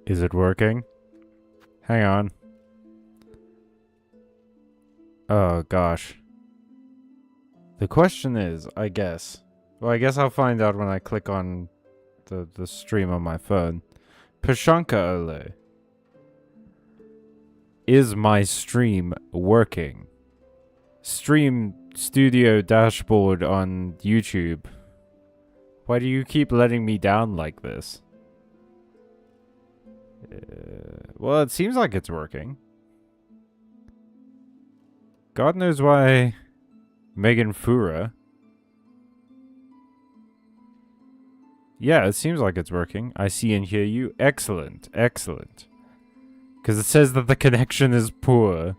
Is it working? Hang on. Oh, gosh. The question is, I guess. Well, I guess I'll find out when I click on the stream on my phone. Pashanka Ole. Is my stream working? Stream studio dashboard on YouTube. Why do you keep letting me down like this? Well, it seems like it's working. God knows why Megan Fura. Yeah, it seems like it's working. I see and hear you. Excellent, excellent. Because it says that the connection is poor.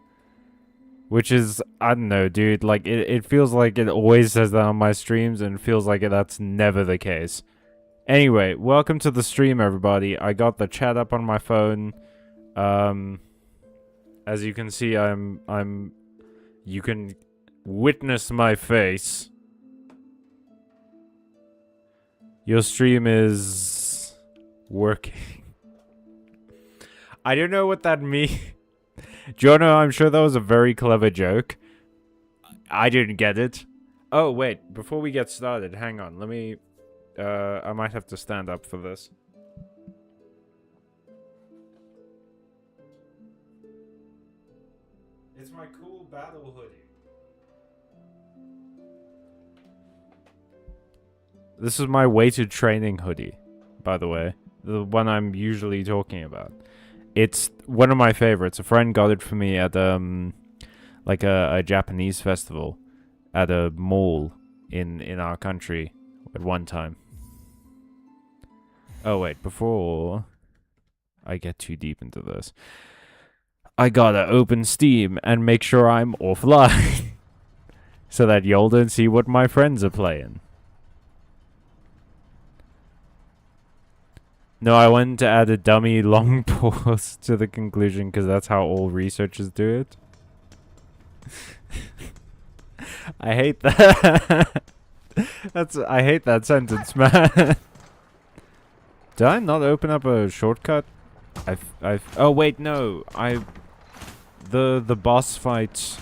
Which is, I don't know, dude. Like, it feels like it always says that on my streams, and it feels like that's never the case. Anyway, welcome to the stream, everybody. I got the chat up on my phone. As you can see, you can witness my face. Your stream is working. I don't know what that means. Jono, I'm sure that was a very clever joke. I didn't get it. Oh, wait. Before we get started, hang on. Let me... I might have to stand up for this. It's my cool battle hoodie. This is my weighted training hoodie, by the way. The one I'm usually talking about. It's one of my favorites. A friend got it for me at like a Japanese festival at a mall in our country at one time. Oh wait, before I get too deep into this, I gotta open Steam and make sure I'm offline so that y'all don't see what my friends are playing. No, I wanted to add a dummy long pause to the conclusion because that's how all researchers do it. I hate that. I hate that sentence, man. Did I not open up a shortcut? Oh wait, no. The boss fight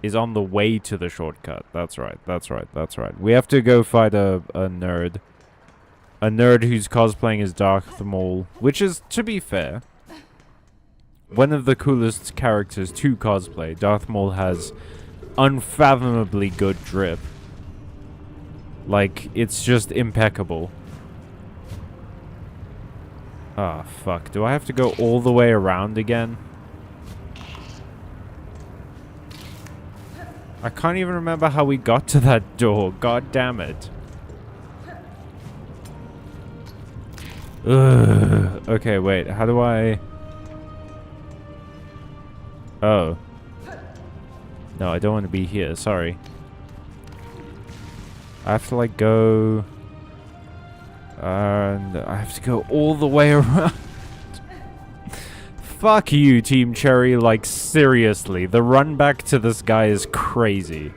is on the way to the shortcut. That's right. We have to go fight a nerd. A nerd who's cosplaying as Darth Maul, which is, to be fair, one of the coolest characters to cosplay. Darth Maul has unfathomably good drip. Like, it's just impeccable. Ah, fuck. Do I have to go all the way around again? I can't even remember how we got to that door. God damn it. Ugh. Okay, wait. How do I... Oh. No, I don't want to be here. Sorry. I have to, like, go... And I have to go all the way around. Fuck you, Team Cherry. Like, seriously. The run back to this guy is crazy.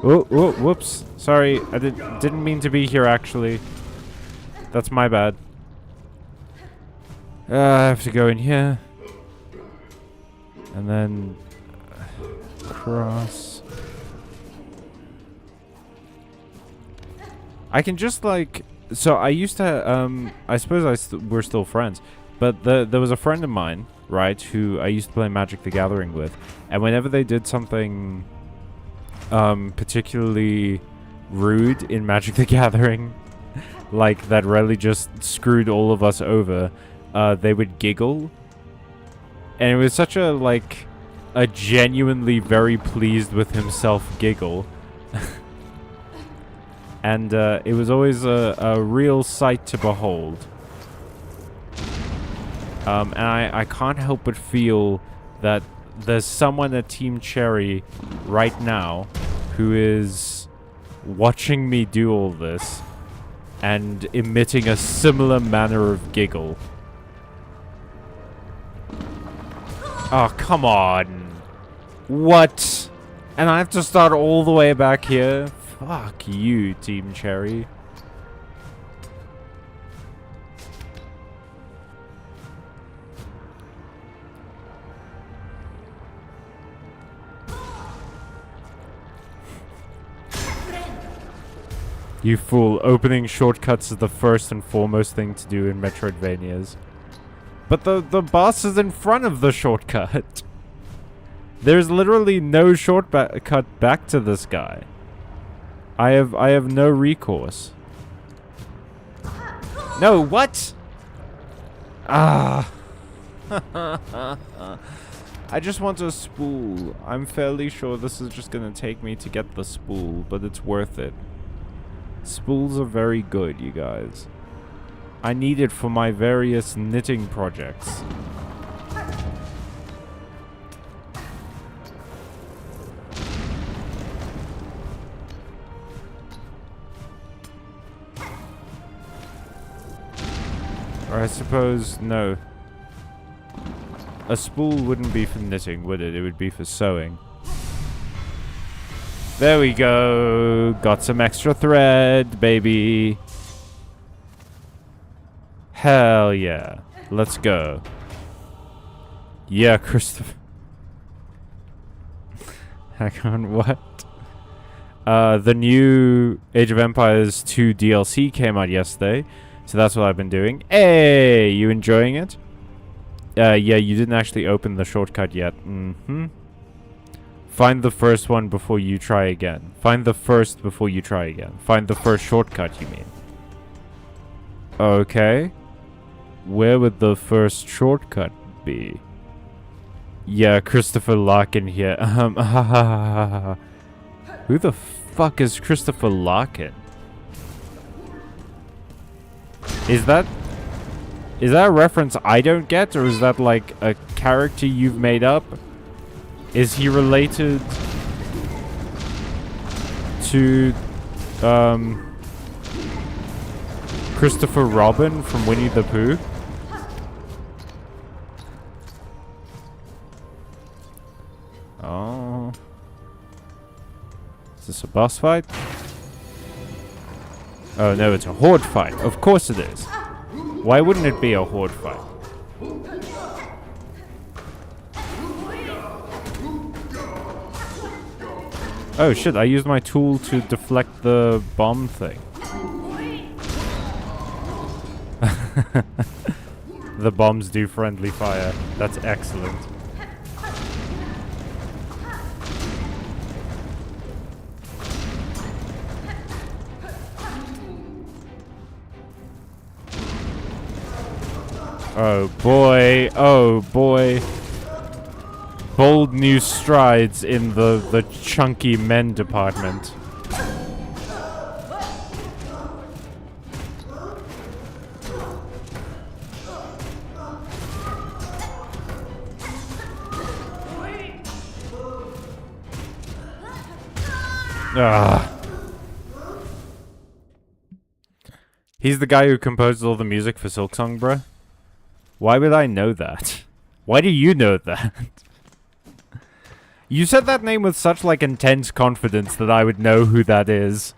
Oh, whoops. Sorry, I didn't mean to be here, actually. That's my bad. I have to go in here. And then... cross. I can just, like... So, I used to, I suppose we're still friends. But there was a friend of mine, right, who I used to play Magic the Gathering with. And whenever they did something... particularly rude in Magic the Gathering, like that really just screwed all of us over, they would giggle. And it was such a, like, a genuinely very pleased with himself giggle. And it was always a real sight to behold. And I can't help but feel that there's someone at Team Cherry right now who is watching me do all this and emitting a similar manner of giggle. Oh, come on. What? And I have to start all the way back here? Fuck you, Team Cherry. You fool, opening shortcuts is the first and foremost thing to do in Metroidvanias. But the boss is in front of the shortcut. There's literally no shortcut back to this guy. I have no recourse. No, what? Ah. I just want a spool. I'm fairly sure this is just gonna take me to get the spool, but it's worth it. Spools are very good, you guys. I need it for my various knitting projects. Or I suppose, no. A spool wouldn't be for knitting, would it? It would be for sewing. There we go. Got some extra thread, baby. Hell yeah. Let's go. Yeah, Christopher. Hang on, what? The new Age of Empires 2 DLC came out yesterday. So that's what I've been doing. Hey, you enjoying it? Yeah, you didn't actually open the shortcut yet. Mm-hmm. Find the first one before you try again. Find the first before you try again. Find the first shortcut, you mean? Okay. Where would the first shortcut be? Yeah, Christopher Larkin here. Who the fuck is Christopher Larkin? Is that a reference I don't get, or is that like a character you've made up? Is he related to Christopher Robin from Winnie the Pooh? Oh. Is this a boss fight? Oh no, it's a horde fight. Of course it is. Why wouldn't it be a horde fight? Oh shit, I used my tool to deflect the bomb thing. The bombs do friendly fire. That's excellent. Oh boy, oh boy. Bold new strides in the chunky men department. Ah. He's the guy who composed all the music for Silksong, bruh. Why would I know that? Why do you know that? You said that name with such, like, intense confidence that I would know who that is.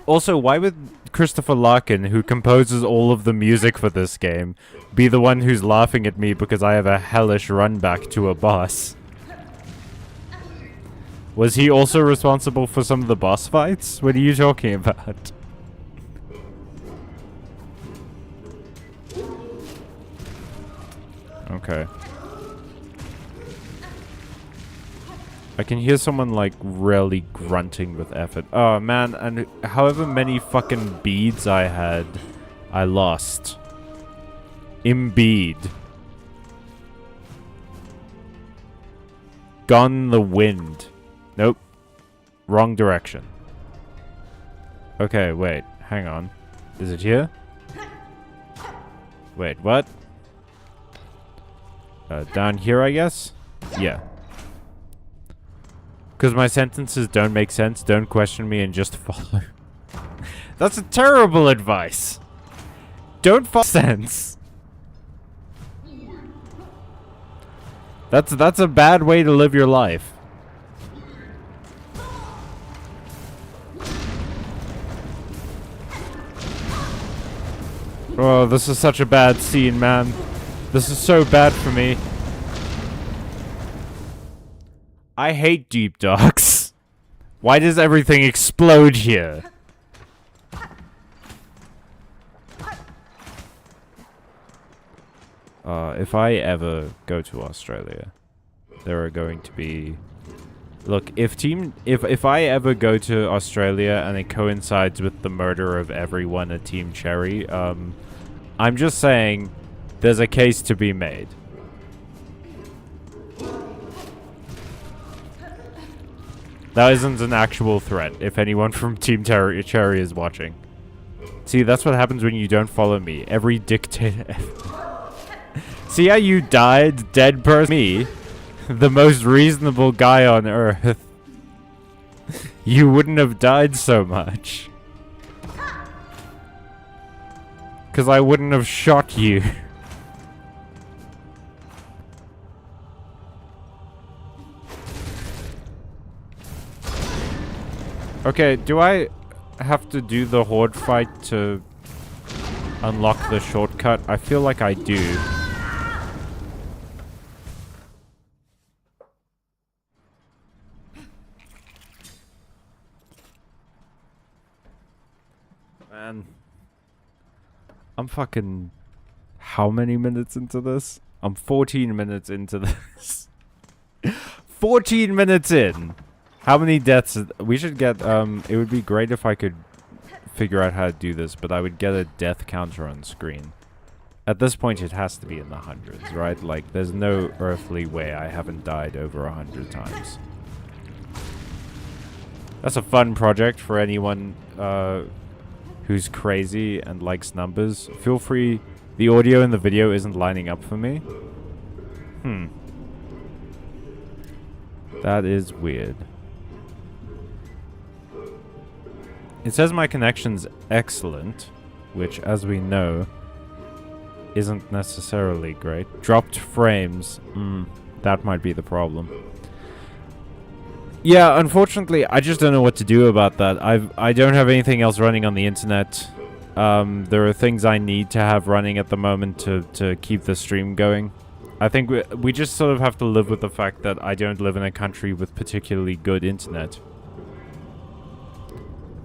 Also, why would Christopher Larkin, who composes all of the music for this game, be the one who's laughing at me because I have a hellish run back to a boss? Was he also responsible for some of the boss fights? What are you talking about? Okay. I can hear someone, like, really grunting with effort. Oh, man, and however many fucking beads I had, I lost. Imbead. Gone the wind. Nope. Wrong direction. Okay, wait. Hang on. Is it here? Wait, what? Down here, I guess? Yeah. Because my sentences don't make sense, don't question me, and just follow. That's a terrible advice. Don't follow sense. That's a bad way to live your life. Oh, this is such a bad scene, man. This is so bad for me. I hate deep docks. Why does everything explode here? If I ever go to Australia, there are going to be... Look, if I ever go to Australia and it coincides with the murder of everyone at Team Cherry, I'm just saying there's a case to be made. That isn't an actual threat, if anyone from Team Cherry is watching. See, that's what happens when you don't follow me. Every dictator... See how you died, dead person? Me, the most reasonable guy on Earth. You wouldn't have died so much. Because I wouldn't have shot you. Okay, do I have to do the horde fight to unlock the shortcut? I feel like I do. Man. I'm fucking... How many minutes into this? I'm 14 minutes into this. 14 minutes in! How many deaths? We should get, it would be great if I could figure out how to do this, but I would get a death counter on screen. At this point, it has to be in the hundreds, right? Like, there's no earthly way I haven't died over 100 times. That's a fun project for anyone, who's crazy and likes numbers. Feel free. The audio in the video isn't lining up for me. That is weird. It says my connection's excellent, which, as we know, isn't necessarily great. Dropped frames. That might be the problem. Yeah, unfortunately, I just don't know what to do about that. I don't have anything else running on the internet. There are things I need to have running at the moment to keep the stream going. I think we just sort of have to live with the fact that I don't live in a country with particularly good internet.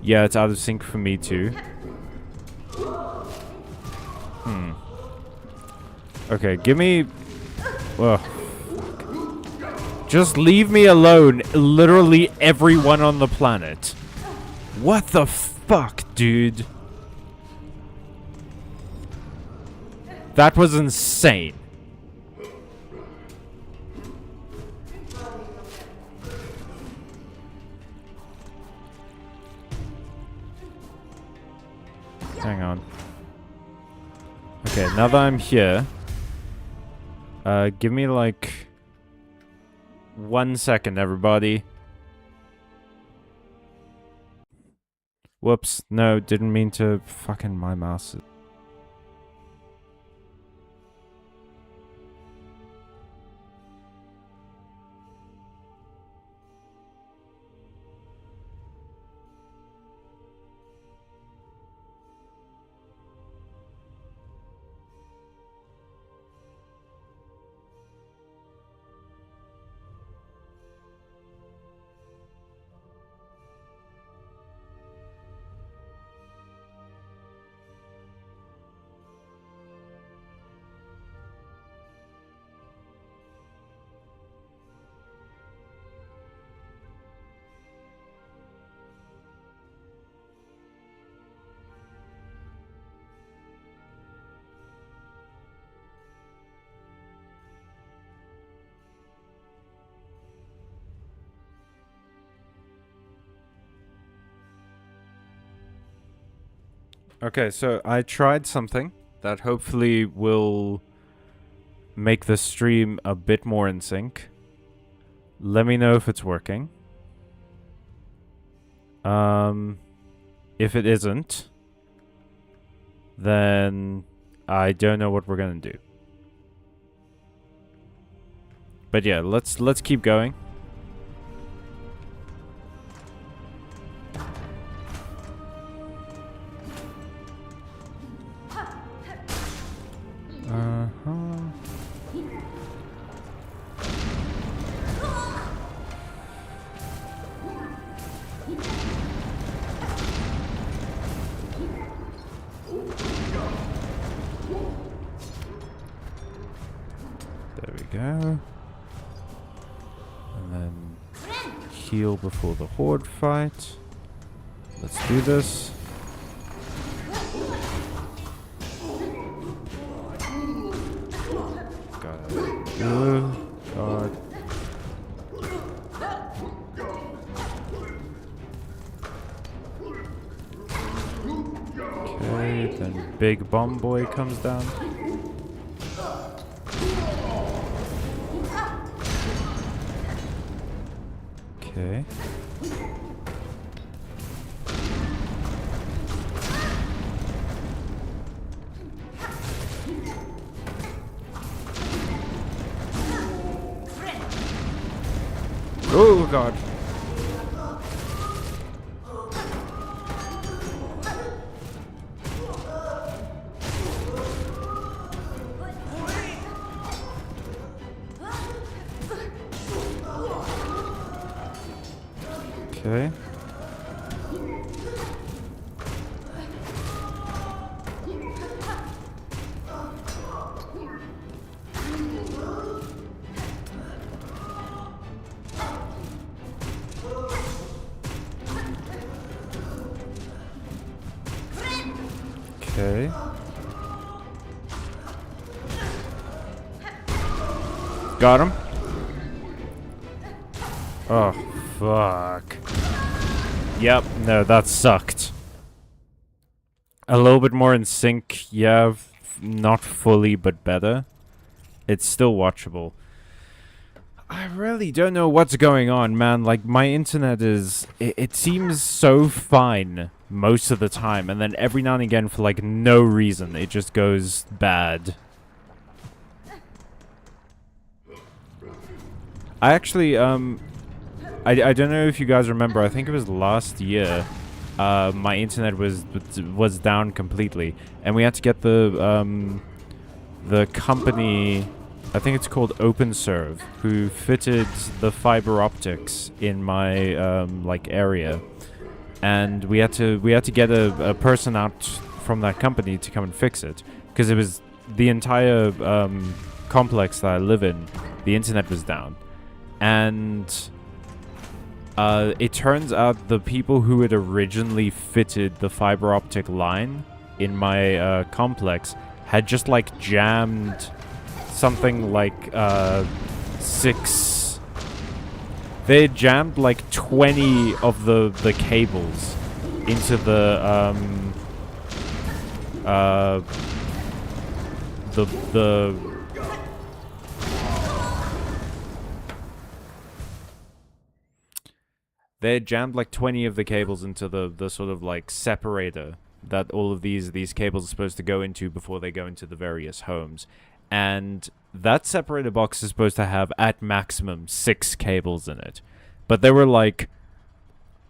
Yeah, it's out of sync for me too. Okay, give me... Ugh. Just leave me alone, literally everyone on the planet. What the fuck, dude? That was insane. Hang on. Okay, now that I'm here, give me like 1 second, everybody. Whoops, no, didn't mean to. Fucking my mouse. Okay, so I tried something that hopefully will make the stream a bit more in sync. Let me know if it's working. If it isn't, then I don't know what we're gonna do. But yeah, let's keep going. There we go. And then heal before the horde fight. Let's do this. God. Okay, then Big Bomb Boy comes down. Okay. Oh god. Okay. Okay. Got him. Oh, fuck. Yep, no, that sucked. A little bit more in sync, yeah, not fully, but better. It's still watchable. I really don't know what's going on, man. Like, my internet is... It seems so fine most of the time, and then every now and again, for, like, no reason, it just goes bad. I actually, I don't know if you guys remember, I think it was last year, my internet was down completely, and we had to get the company... I think it's called OpenServe, who fitted the fiber optics in my like area, and we had to get a person out from that company to come and fix it, because it was the entire complex that I live in. The internet was down, and it turns out the people who had originally fitted the fiber optic line in my complex had just like jammed something like 6. They jammed like 20 of the cables into the they jammed like 20 of the cables into the sort of like separator that all of these cables are supposed to go into before they go into the various homes. And that separator box is supposed to have, at maximum, 6 cables in it. But there were, like,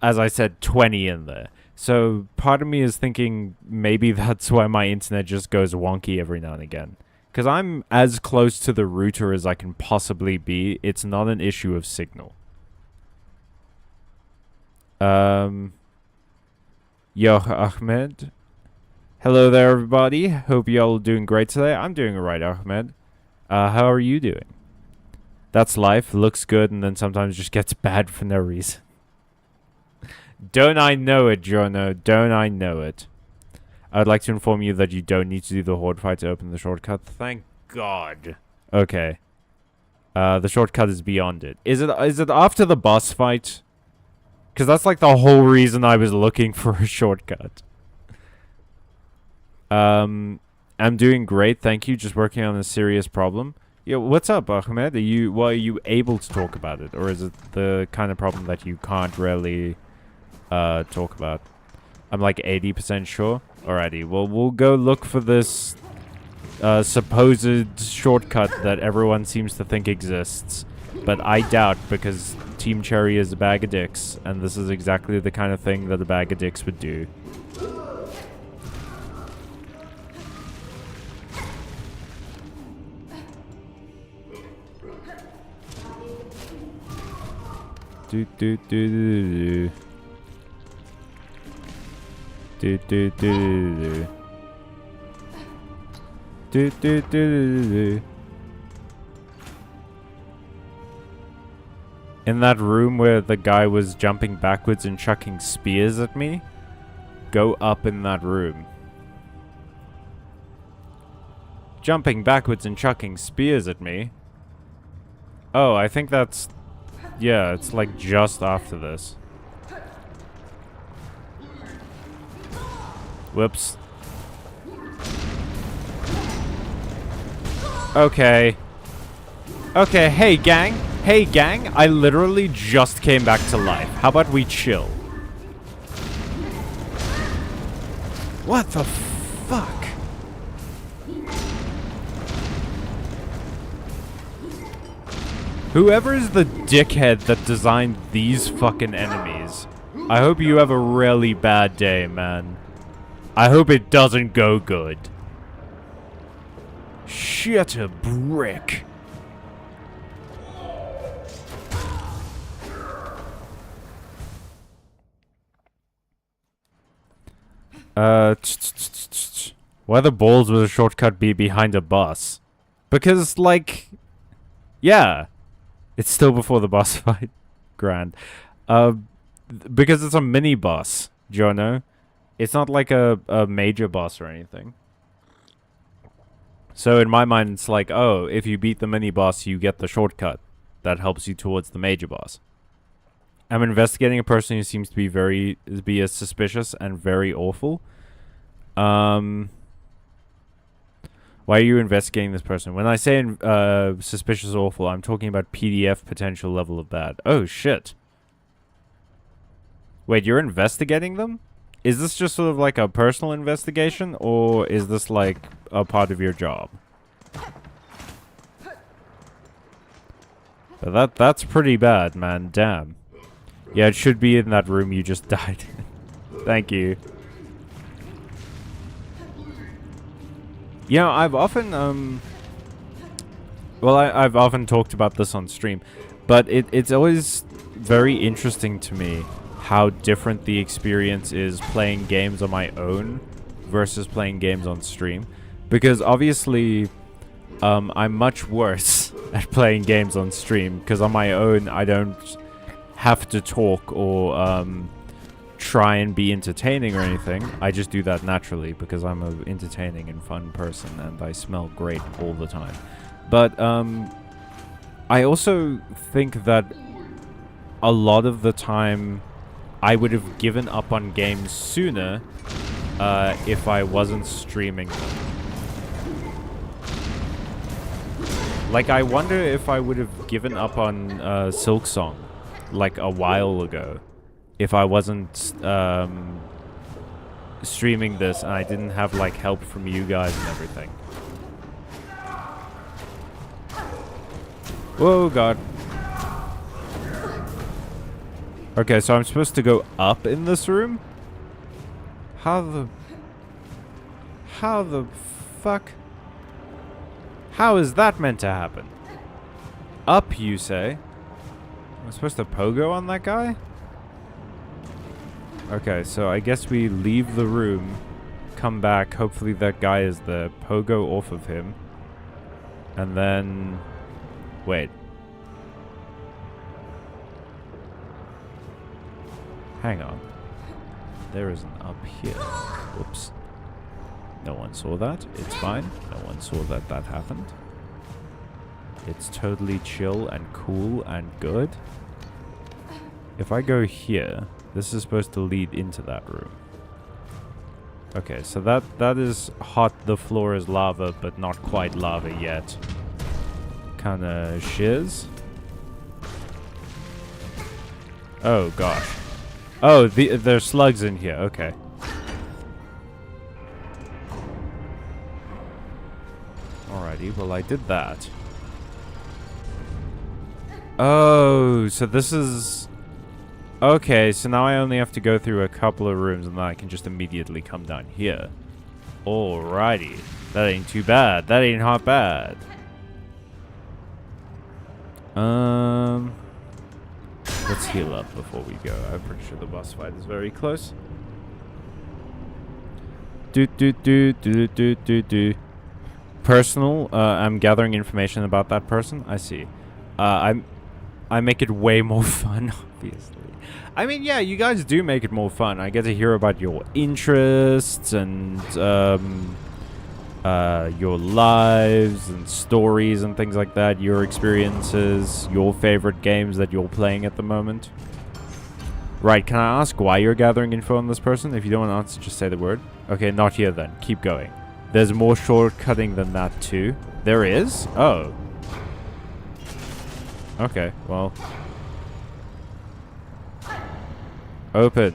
as I said, 20 in there. So part of me is thinking maybe that's why my internet just goes wonky every now and again. Because I'm as close to the router as I can possibly be. It's not an issue of signal. Yo, Ahmed. Hello there, everybody. Hope y'all are doing great today. I'm doing alright, Ahmed. How are you doing? That's life. Looks good, and then sometimes just gets bad for no reason. Don't I know it, Jono? Don't I know it? I'd like to inform you that you don't need to do the horde fight to open the shortcut. Thank God. Okay. The shortcut is beyond it. Is it after the boss fight? Because that's like the whole reason I was looking for a shortcut. I'm doing great, thank you. Just working on a serious problem. Yo, what's up, Ahmed? Are you able to talk about it, or is it the kind of problem that you can't really talk about? I'm like 80% sure. Alrighty, well, we'll go look for this supposed shortcut that everyone seems to think exists. But I doubt, because Team Cherry is a bag of dicks, and this is exactly the kind of thing that a bag of dicks would do. Do do do do do do do do do do do do. In that room where the guy was jumping backwards and chucking spears at me, go up in that room. Jumping backwards and chucking spears at me? Oh, I think that's... yeah, it's like just after this. Whoops. Okay. Okay, hey gang. Hey gang, I literally just came back to life. How about we chill? What the fuck? Whoever is the dickhead that designed these fucking enemies, I hope you have a really bad day, man. I hope it doesn't go good. Shit a brick. Why the balls would a shortcut be behind a bus? Because, like, yeah, it's still before the boss fight. Grand. Because it's a mini boss, Jono. It's not like a major boss or anything. So in my mind, it's like, oh, if you beat the mini boss, you get the shortcut that helps you towards the major boss. I'm investigating a person who seems to be as suspicious and very awful. Why are you investigating this person? When I say suspicious awful, I'm talking about PDF potential level of bad. Oh, shit. Wait, you're investigating them? Is this just sort of like a personal investigation, or is this like a part of your job? But that's pretty bad, man. Damn. Yeah, it should be in that room you just died in. Thank you. You know, I've often, well, I've often talked about this on stream, but it's always very interesting to me how different the experience is playing games on my own versus playing games on stream. Because obviously, I'm much worse at playing games on stream, because on my own, I don't have to talk or try and be entertaining or anything. I just do that naturally because I'm an entertaining and fun person and I smell great all the time. But I also think that a lot of the time I would have given up on games sooner if I wasn't streaming them. Like, I wonder if I would have given up on Silksong like a while ago if I wasn't streaming this and I didn't have like help from you guys and everything. Whoa, God. Okay, so I'm supposed to go up in this room? How the fuck? How is that meant to happen? Up, you say? I'm supposed to pogo on that guy? Okay, so I guess we leave the room, come back, hopefully that guy is there, pogo off of him, and then... wait. Hang on. There is an up here. Whoops. No one saw that. It's fine. No one saw that that happened. It's totally chill and cool and good. If I go here, this is supposed to lead into that room. Okay, so that is hot. The floor is lava, but not quite lava yet. Kinda shiz. Oh gosh. Oh, there's slugs in here. Okay. Alrighty, well I did that. Oh, so this is... Okay, so now I only have to go through a couple of rooms and then I can just immediately come down here. Alrighty. That ain't too bad. That ain't half bad. Let's heal up before we go. I'm pretty sure the boss fight is very close. Personal. I'm gathering information about that person. I see. I make it way more fun, obviously. I mean, yeah, you guys do make it more fun. I get to hear about your interests and your lives and stories and things like that, your experiences, your favorite games that you're playing at the moment. Right, can I ask why you're gathering info on this person? If you don't want to answer, just say the word. Okay, not here then. Keep going. There's more shortcutting than that too. There is? Oh. Okay, well. Open.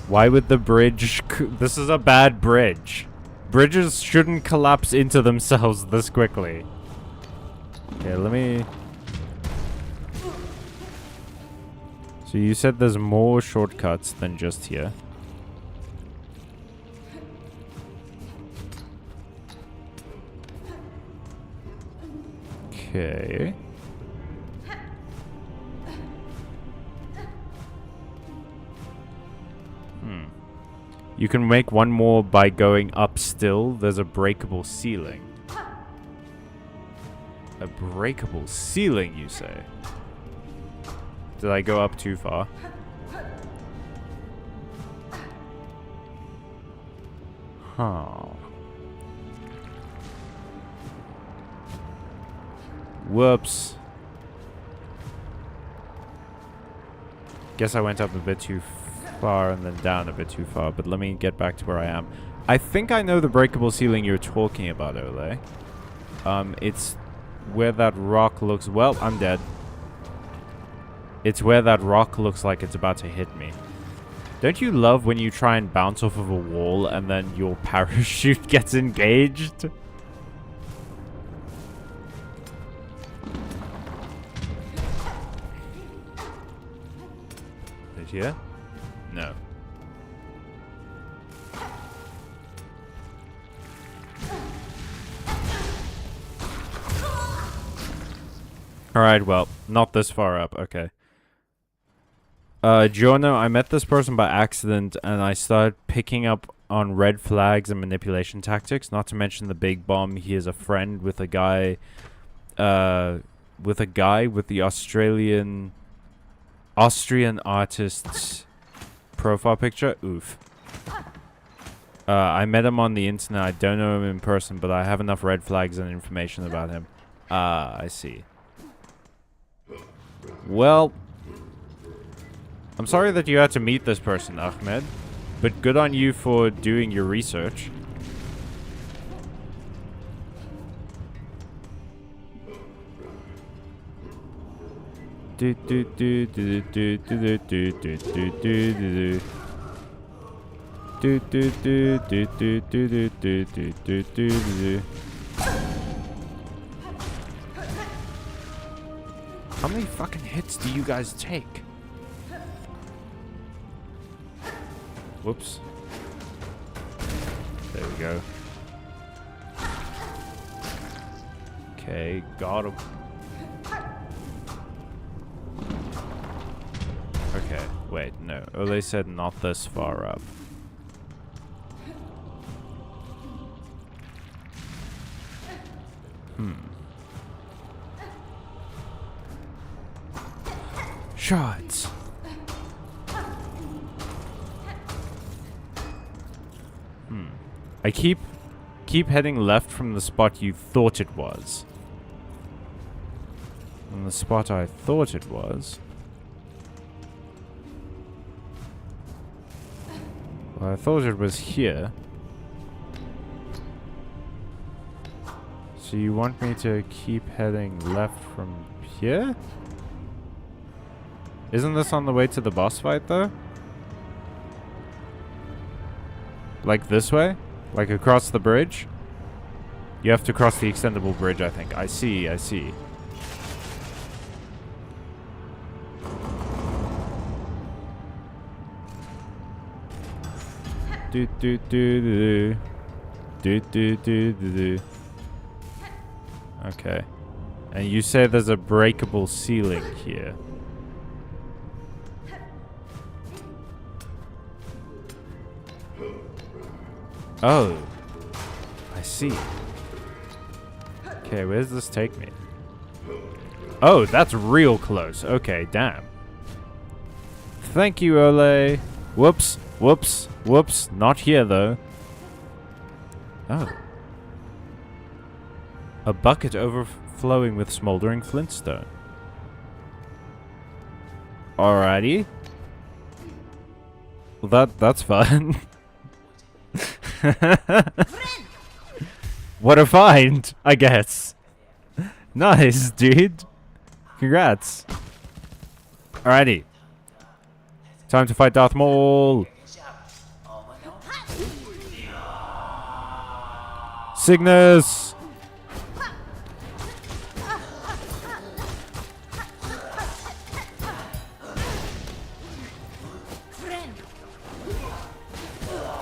Why would the bridge... This is a bad bridge. Bridges shouldn't collapse into themselves this quickly. Okay, let me... So you said there's more shortcuts than just here. Okay. You can make one more by going up still. There's a breakable ceiling. A breakable ceiling, you say? Did I go up too far? Huh. Whoops. Guess I went up a bit too far and then down a bit too far, but let me get back to where I am. I think I know the breakable ceiling you're talking about, Ole. It's where that rock looks... Well, I'm dead. It's where that rock looks like it's about to hit me. Don't you love when you try and bounce off of a wall and then your parachute gets engaged? Is it here? No. Alright, well, not this far up. Okay. Giorno, I met this person by accident and I started picking up on red flags and manipulation tactics. Not to mention the big bomb. He is a friend with a guy, with the Austrian artist's profile picture. Oof. I met him on the internet. I don't know him in person, but I have enough red flags and information about him. Ah, I see. Well, I'm sorry that you had to meet this person, Ahmed, but good on you for doing your research. How many fucking hits do you guys take? Whoops. There we go. Okay, got him. Okay, wait, no. Ole said not this far up. Shots. I keep heading left from the spot you thought it was. And the spot I thought it was... Well, I thought it was here. So you want me to keep heading left from here? Isn't this on the way to the boss fight, though? Like this way? Like across the bridge? You have to cross the extendable bridge, I think. I see, I see. Do do do do do do do do do. Okay. And you say there's a breakable ceiling here. Oh. I see. Okay, where does this take me? Oh, that's real close. Okay, damn. Thank you, Ole. Whoops, whoops, whoops. Not here, though. Oh. A bucket overflowing with smoldering flintstone. Alrighty. Well, that's fun. What a find, I guess. Nice, dude. Congrats. Alrighty. Time to fight Darth Maul. Cygnus.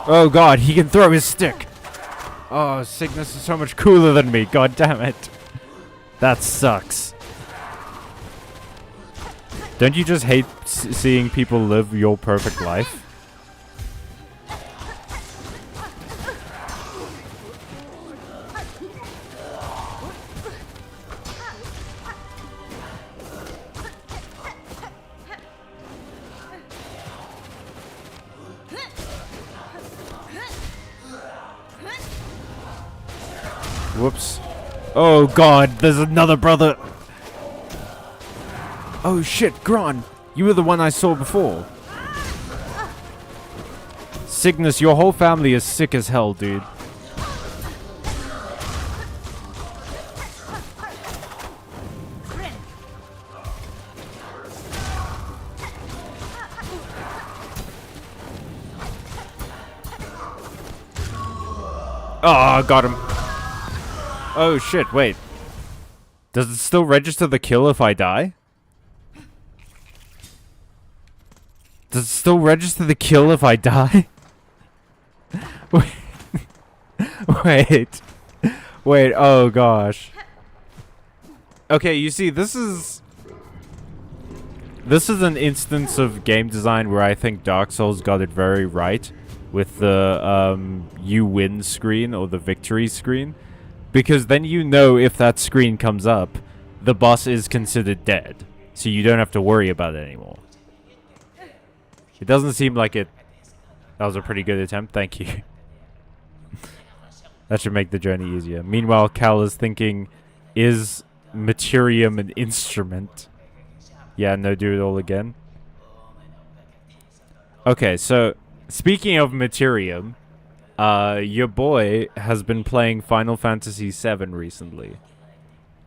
Oh god, he can throw his stick. Oh, Cygnus is so much cooler than me. God damn it. That sucks. Don't you just hate seeing people live your perfect life? Whoops. Oh god, there's another brother. Oh shit, Gron. You were the one I saw before. Cygnus, your whole family is sick as hell, dude. Oh, got him. Oh shit, wait. Does it still register the kill if I die? Does it still register the kill if I die? Wait. Wait. Wait, oh gosh. Okay, you see, this is an instance of game design where I think Dark Souls got it very right with the you win screen or the victory screen. Because then you know if that screen comes up, the boss is considered dead. So you don't have to worry about it anymore. It doesn't seem like it... That was a pretty good attempt, thank you. That should make the journey easier. Meanwhile, Cal is thinking, is Materium an instrument? Yeah, no, do it all again. Okay, so, speaking of Materium... your boy has been playing Final Fantasy VII recently.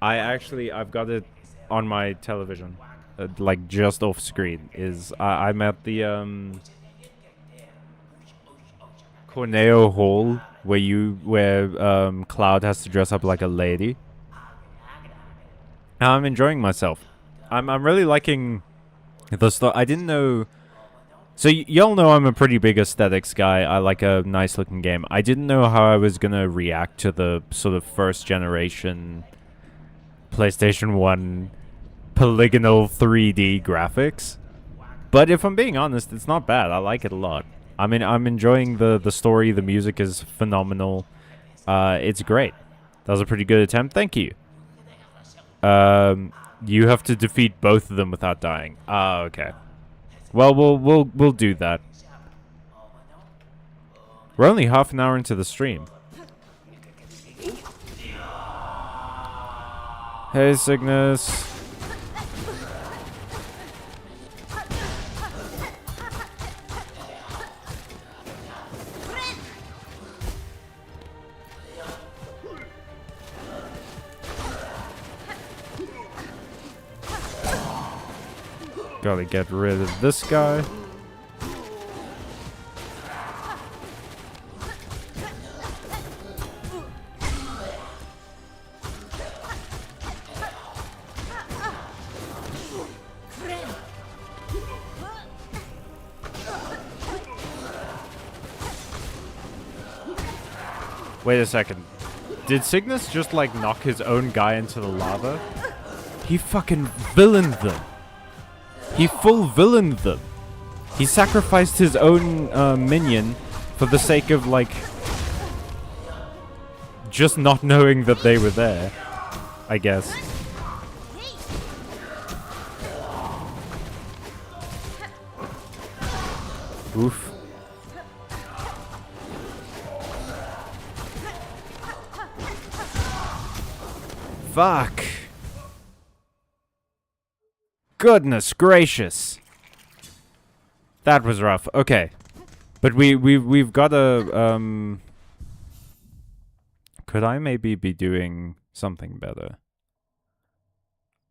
I've got it on my television, like just off screen. I'm at the Corneo Hall where Cloud has to dress up like a lady. I'm enjoying myself. I'm really liking the stuff. I didn't know. So y'all know I'm a pretty big aesthetics guy. I like a nice looking game. I didn't know how I was gonna react to the sort of first generation PlayStation 1 polygonal 3D graphics. But if I'm being honest, it's not bad. I like it a lot. I mean, I'm enjoying the story. The music is phenomenal. It's great. That was a pretty good attempt. Thank you. You have to defeat both of them without dying. Ah, okay. Well, we'll do that. We're only half an hour into the stream. Hey, Cygnus. Gotta get rid of this guy. Wait a second. Did Cygnus just, like, knock his own guy into the lava? He fucking villained them. He full villained them. He sacrificed his own minion for the sake of, like, just not knowing that they were there, I guess. Oof. Fuck. Goodness gracious. That was rough. Okay. But we've got a could I maybe be doing something better?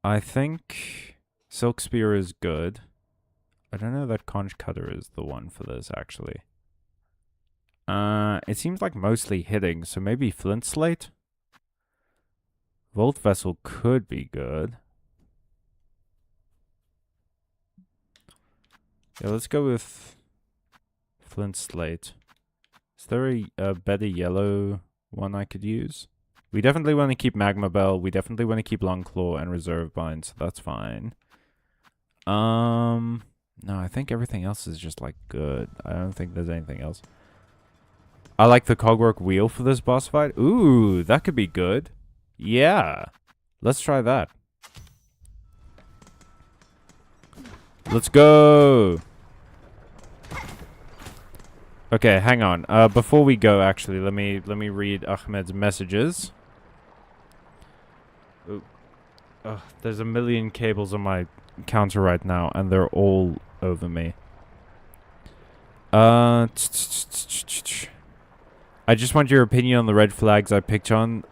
I think Silk Spear is good. I don't know that Conch Cutter is the one for this actually. It seems like mostly hitting, so maybe Flint Slate? Volt Vessel could be good. Yeah, let's go with Flint Slate. Is there a better yellow one I could use? We definitely want to keep Magma Bell. We definitely want to keep Long Claw and Reserve Bind, so that's fine. No, I think everything else is just, like, good. I don't think there's anything else. I like the Cogwork Wheel for this boss fight. Ooh, that could be good. Yeah. Let's try that. Let's go. Okay, hang on. Before we go, actually, let me read Ahmed's messages. Ooh. There's a million cables on my counter right now, and they're all over me. I just want your opinion on the red flags I picked on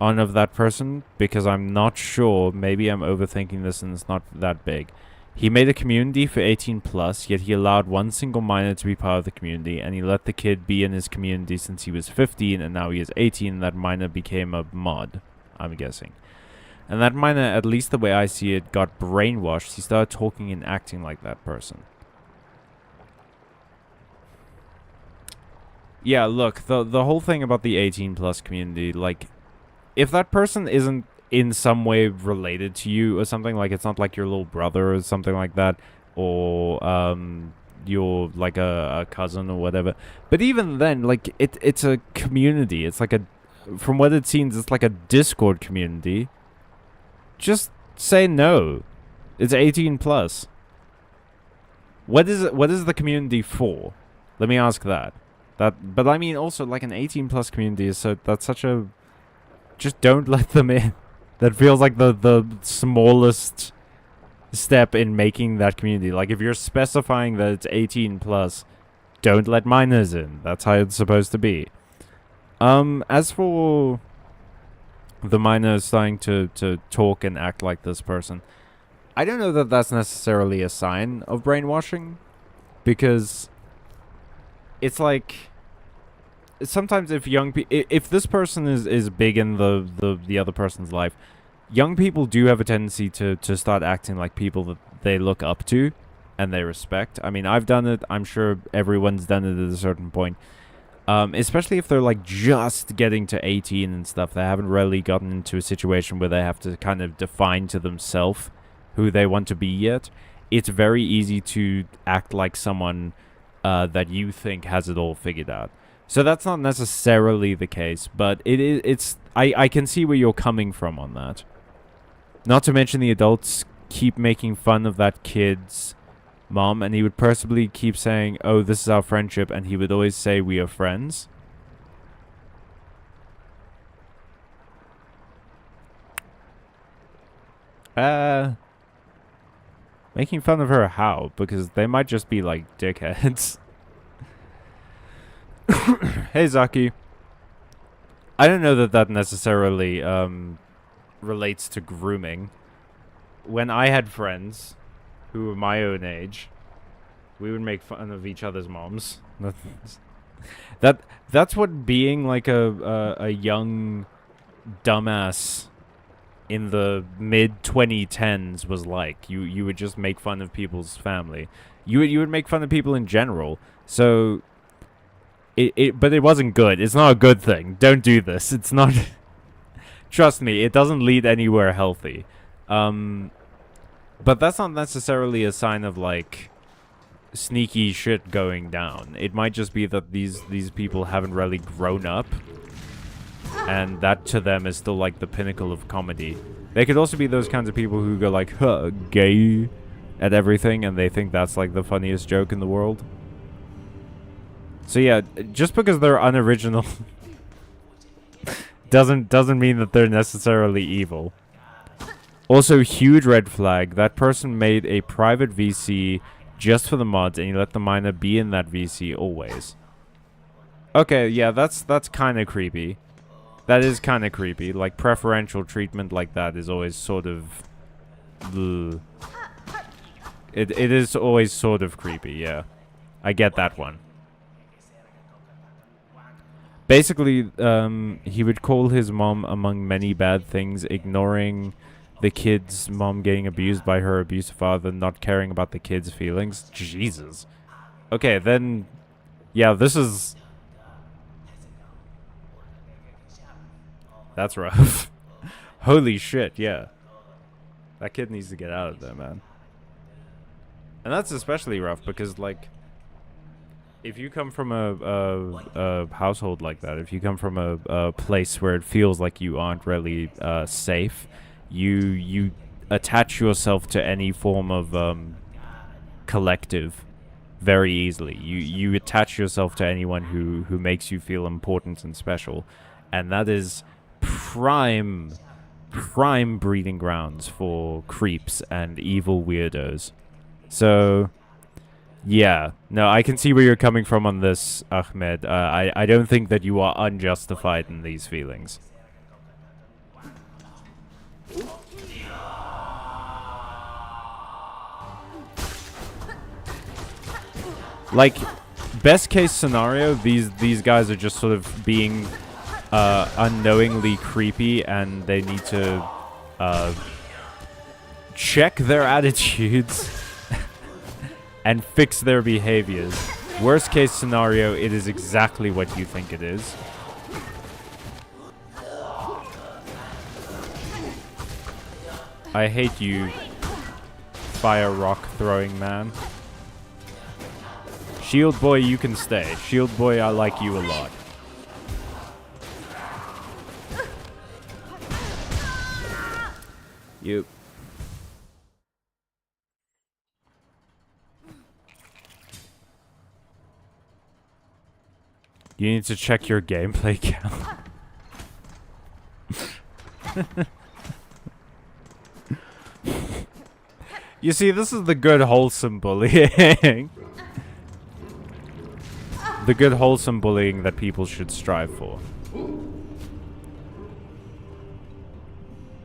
of that person, because I'm not sure. Maybe I'm overthinking this and it's not that big. He made a community for 18 plus, yet he allowed one single miner to be part of the community, and he let the kid be in his community since he was 15, and now he is 18, and that miner became a mod, I'm guessing. And that miner, at least the way I see it, got brainwashed. He started talking and acting like that person. Yeah, look, the whole thing about the 18 plus community, like, if that person isn't in some way related to you or something, like it's not like your little brother or something like that, or you're like a cousin or whatever, but even then, like, it's a community. It's like from what it seems, it's like a Discord community. Just say no. It's 18 plus. What is the community for? Let me ask that. But I mean, also, like, an 18 plus community is that's such a, just don't let them in. That feels like the smallest step in making that community. Like, if you're specifying that it's 18 plus, don't let minors in. That's how it's supposed to be. As for the minors starting to talk and act like this person, I don't know that that's necessarily a sign of brainwashing, because it's like, sometimes if if this person is big in the other person's life, young people do have a tendency to start acting like people that they look up to and they respect. I mean, I've done it. I'm sure everyone's done it at a certain point. Especially if they're, like, just getting to 18 and stuff. They haven't really gotten into a situation where they have to kind of define to themselves who they want to be yet. It's very easy to act like someone that you think has it all figured out. So that's not necessarily the case, but I can see where you're coming from on that. Not to mention the adults keep making fun of that kid's mom, and he would personally keep saying, "Oh, this is our friendship," and he would always say, "We are friends." Making fun of her how? Because they might just be, like, dickheads. Hey, Zaki. I don't know that necessarily relates to grooming. When I had friends who were my own age, we would make fun of each other's moms. That's what being, like, a young dumbass in the mid-2010s was like. You would just make fun of people's family. You would make fun of people in general. So But it wasn't good. It's not a good thing. Don't do this. It's not. Trust me, it doesn't lead anywhere healthy. But that's not necessarily a sign of like sneaky shit going down. It might just be that these people haven't really grown up, and that to them is still like the pinnacle of comedy. They could also be those kinds of people who go like, huh, gay at everything, and they think that's like the funniest joke in the world. So yeah, just because they're unoriginal doesn't mean that they're necessarily evil. Also, huge red flag. That person made a private VC just for the mods, and you let the miner be in that VC always. Okay, yeah, that's kind of creepy. That is kind of creepy. Like, preferential treatment like that is always sort of... Ugh. It is always sort of creepy, yeah. I get that one. Basically, he would call his mom among many bad things, ignoring the kid's mom getting abused by her abusive father, not caring about the kid's feelings. Jesus. Okay, then... Yeah, this is... That's rough. Holy shit, yeah. That kid needs to get out of there, man. And that's especially rough because, like... If you come from a household like that, if you come from a place where it feels like you aren't really safe, you attach yourself to any form of collective very easily. You attach yourself to anyone who makes you feel important and special, and that is prime breeding grounds for creeps and evil weirdos. So... Yeah, no, I can see where you're coming from on this, Ahmed. I don't think that you are unjustified in these feelings. Like, best case scenario, these guys are just sort of being unknowingly creepy, and they need to check their attitudes and fix their behaviors. Worst case scenario, it is exactly what you think it is. I hate you, fire rock throwing man. Shield boy, you can stay. Shield boy, I like you a lot. You. You need to check your gameplay count. You see, this is the good wholesome bullying. The good wholesome bullying that people should strive for.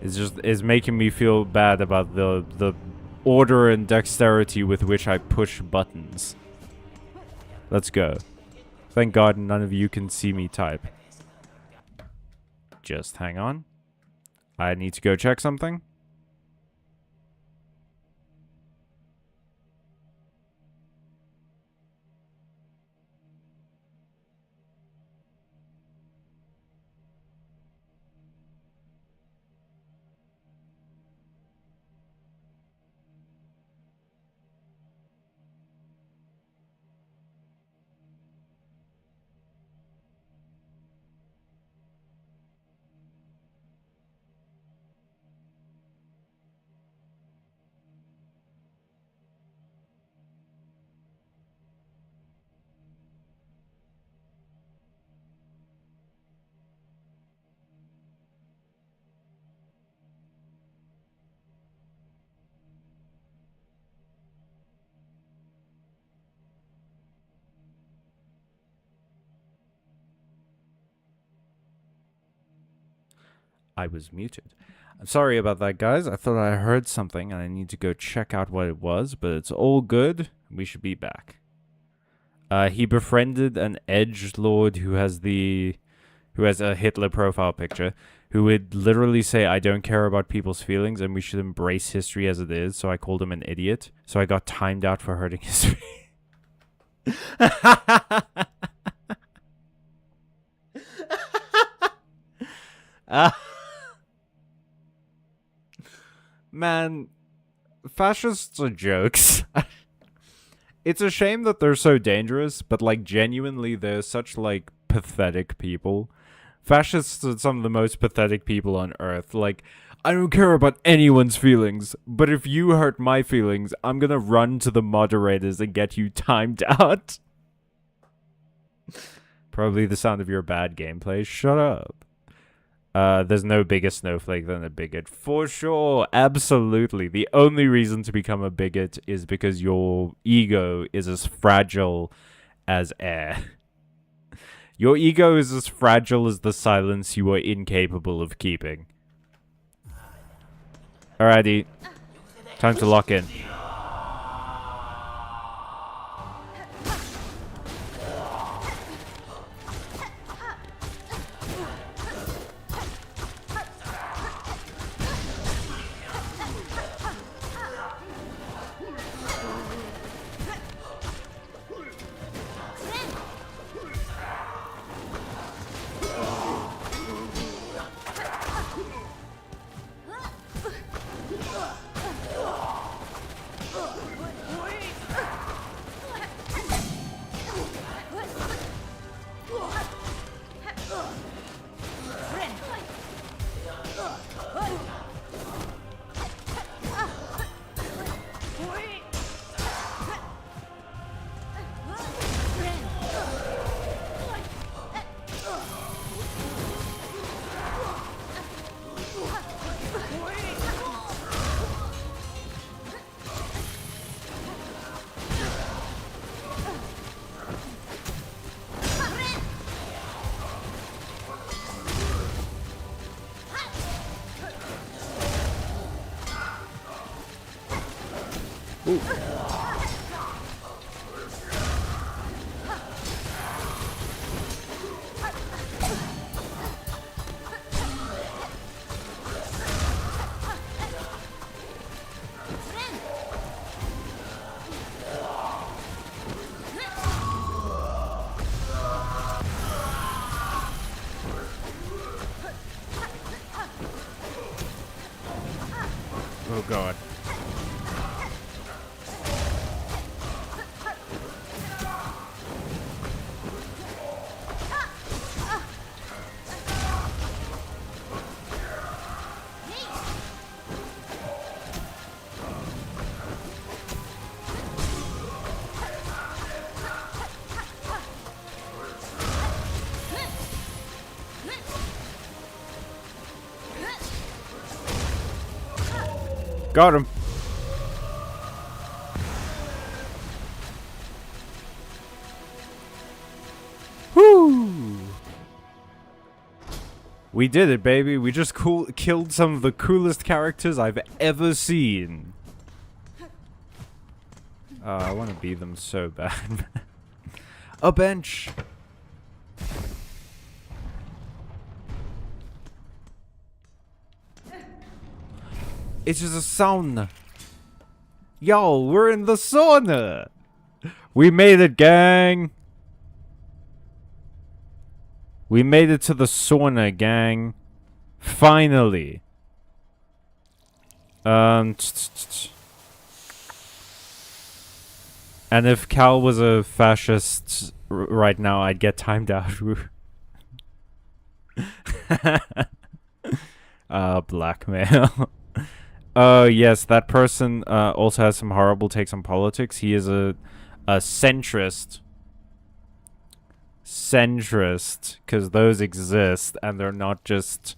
Is making me feel bad about the order and dexterity with which I push buttons. Let's go. Thank God none of you can see me type. Just hang on. I need to go check something. I was muted. I'm sorry about that, guys. I thought I heard something and I need to go check out what it was, but it's all good. We should be back. He befriended an edgelord who has a Hitler profile picture, who would literally say, I don't care about people's feelings and we should embrace history as it is. So I called him an idiot. So I got timed out for hurting history. Uh, man, fascists are jokes. It's a shame that they're so dangerous, but like genuinely they're such like pathetic people. Fascists are some of the most pathetic people on earth. Like, I don't care about anyone's feelings, but if you hurt my feelings, I'm gonna run to the moderators and get you timed out. Probably the sound of your bad gameplay. Shut up. There's no bigger snowflake than a bigot. For sure, absolutely. The only reason to become a bigot is because your ego is as fragile as air. Your ego is as fragile as the silence you are incapable of keeping. Alrighty. Time to lock in. Ooh. Oh god. Got him. Whoo! We did it, baby. We just killed some of the coolest characters I've ever seen. I want to be them so bad. A bench. It's just a sauna. Yo, we're in the sauna. We made it, gang. We made it to the sauna, gang. Finally. And if Cal was a fascist right now, I'd get timed out. Blackmail. Yes, that person also has some horrible takes on politics. He is a centrist. Centrist, because those exist, and they're not just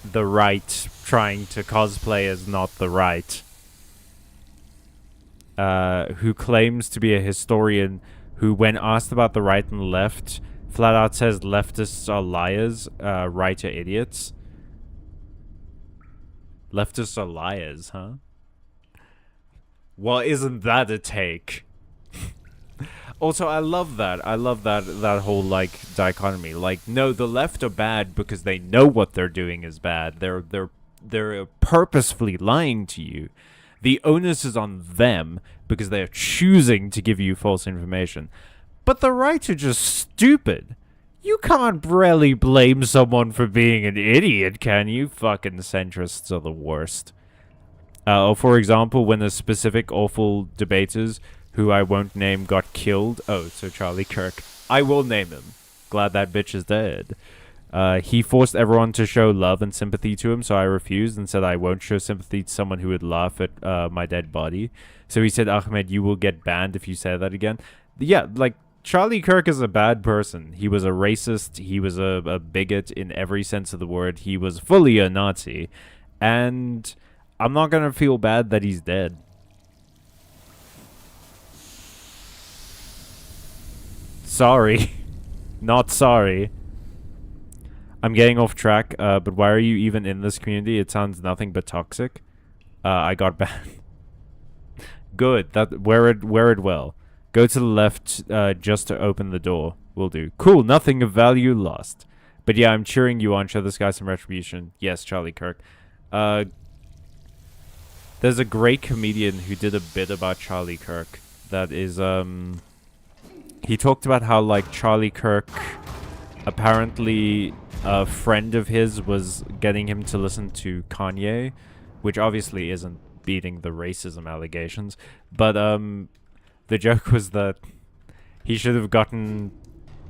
the right trying to cosplay as not the right. Who claims to be a historian who, when asked about the right and left, flat out says leftists are liars, right are idiots. Leftists are liars, huh? Well, isn't that a take? Also, I love that. I love that whole, like, dichotomy. Like, no, the left are bad because they know what they're doing is bad. They're purposefully lying to you. The onus is on them because they're choosing to give you false information. But the right are just stupid. You can't really blame someone for being an idiot, can you? Fucking centrists are the worst. Or for example, when a specific awful debaters, who I won't name, got killed. Oh, so Charlie Kirk. I will name him. Glad that bitch is dead. He forced everyone to show love and sympathy to him, so I refused and said I won't show sympathy to someone who would laugh at my dead body. So he said, Ahmed, you will get banned if you say that again. Yeah, like, Charlie Kirk is a bad person. He was a racist. He was a bigot in every sense of the word. He was fully a Nazi. And I'm not going to feel bad that he's dead. Sorry. Not sorry. I'm getting off track, but why are you even in this community? It sounds nothing but toxic. I got banned. Good. That wear it well. Go to the left just to open the door. Will do. Cool. Nothing of value lost. But yeah, I'm cheering you on. Show this guy some retribution. Yes, Charlie Kirk. There's a great comedian who did a bit about Charlie Kirk. That is, he talked about how, like, Charlie Kirk, apparently a friend of his was getting him to listen to Kanye, which obviously isn't beating the racism allegations. But, the joke was that he should have gotten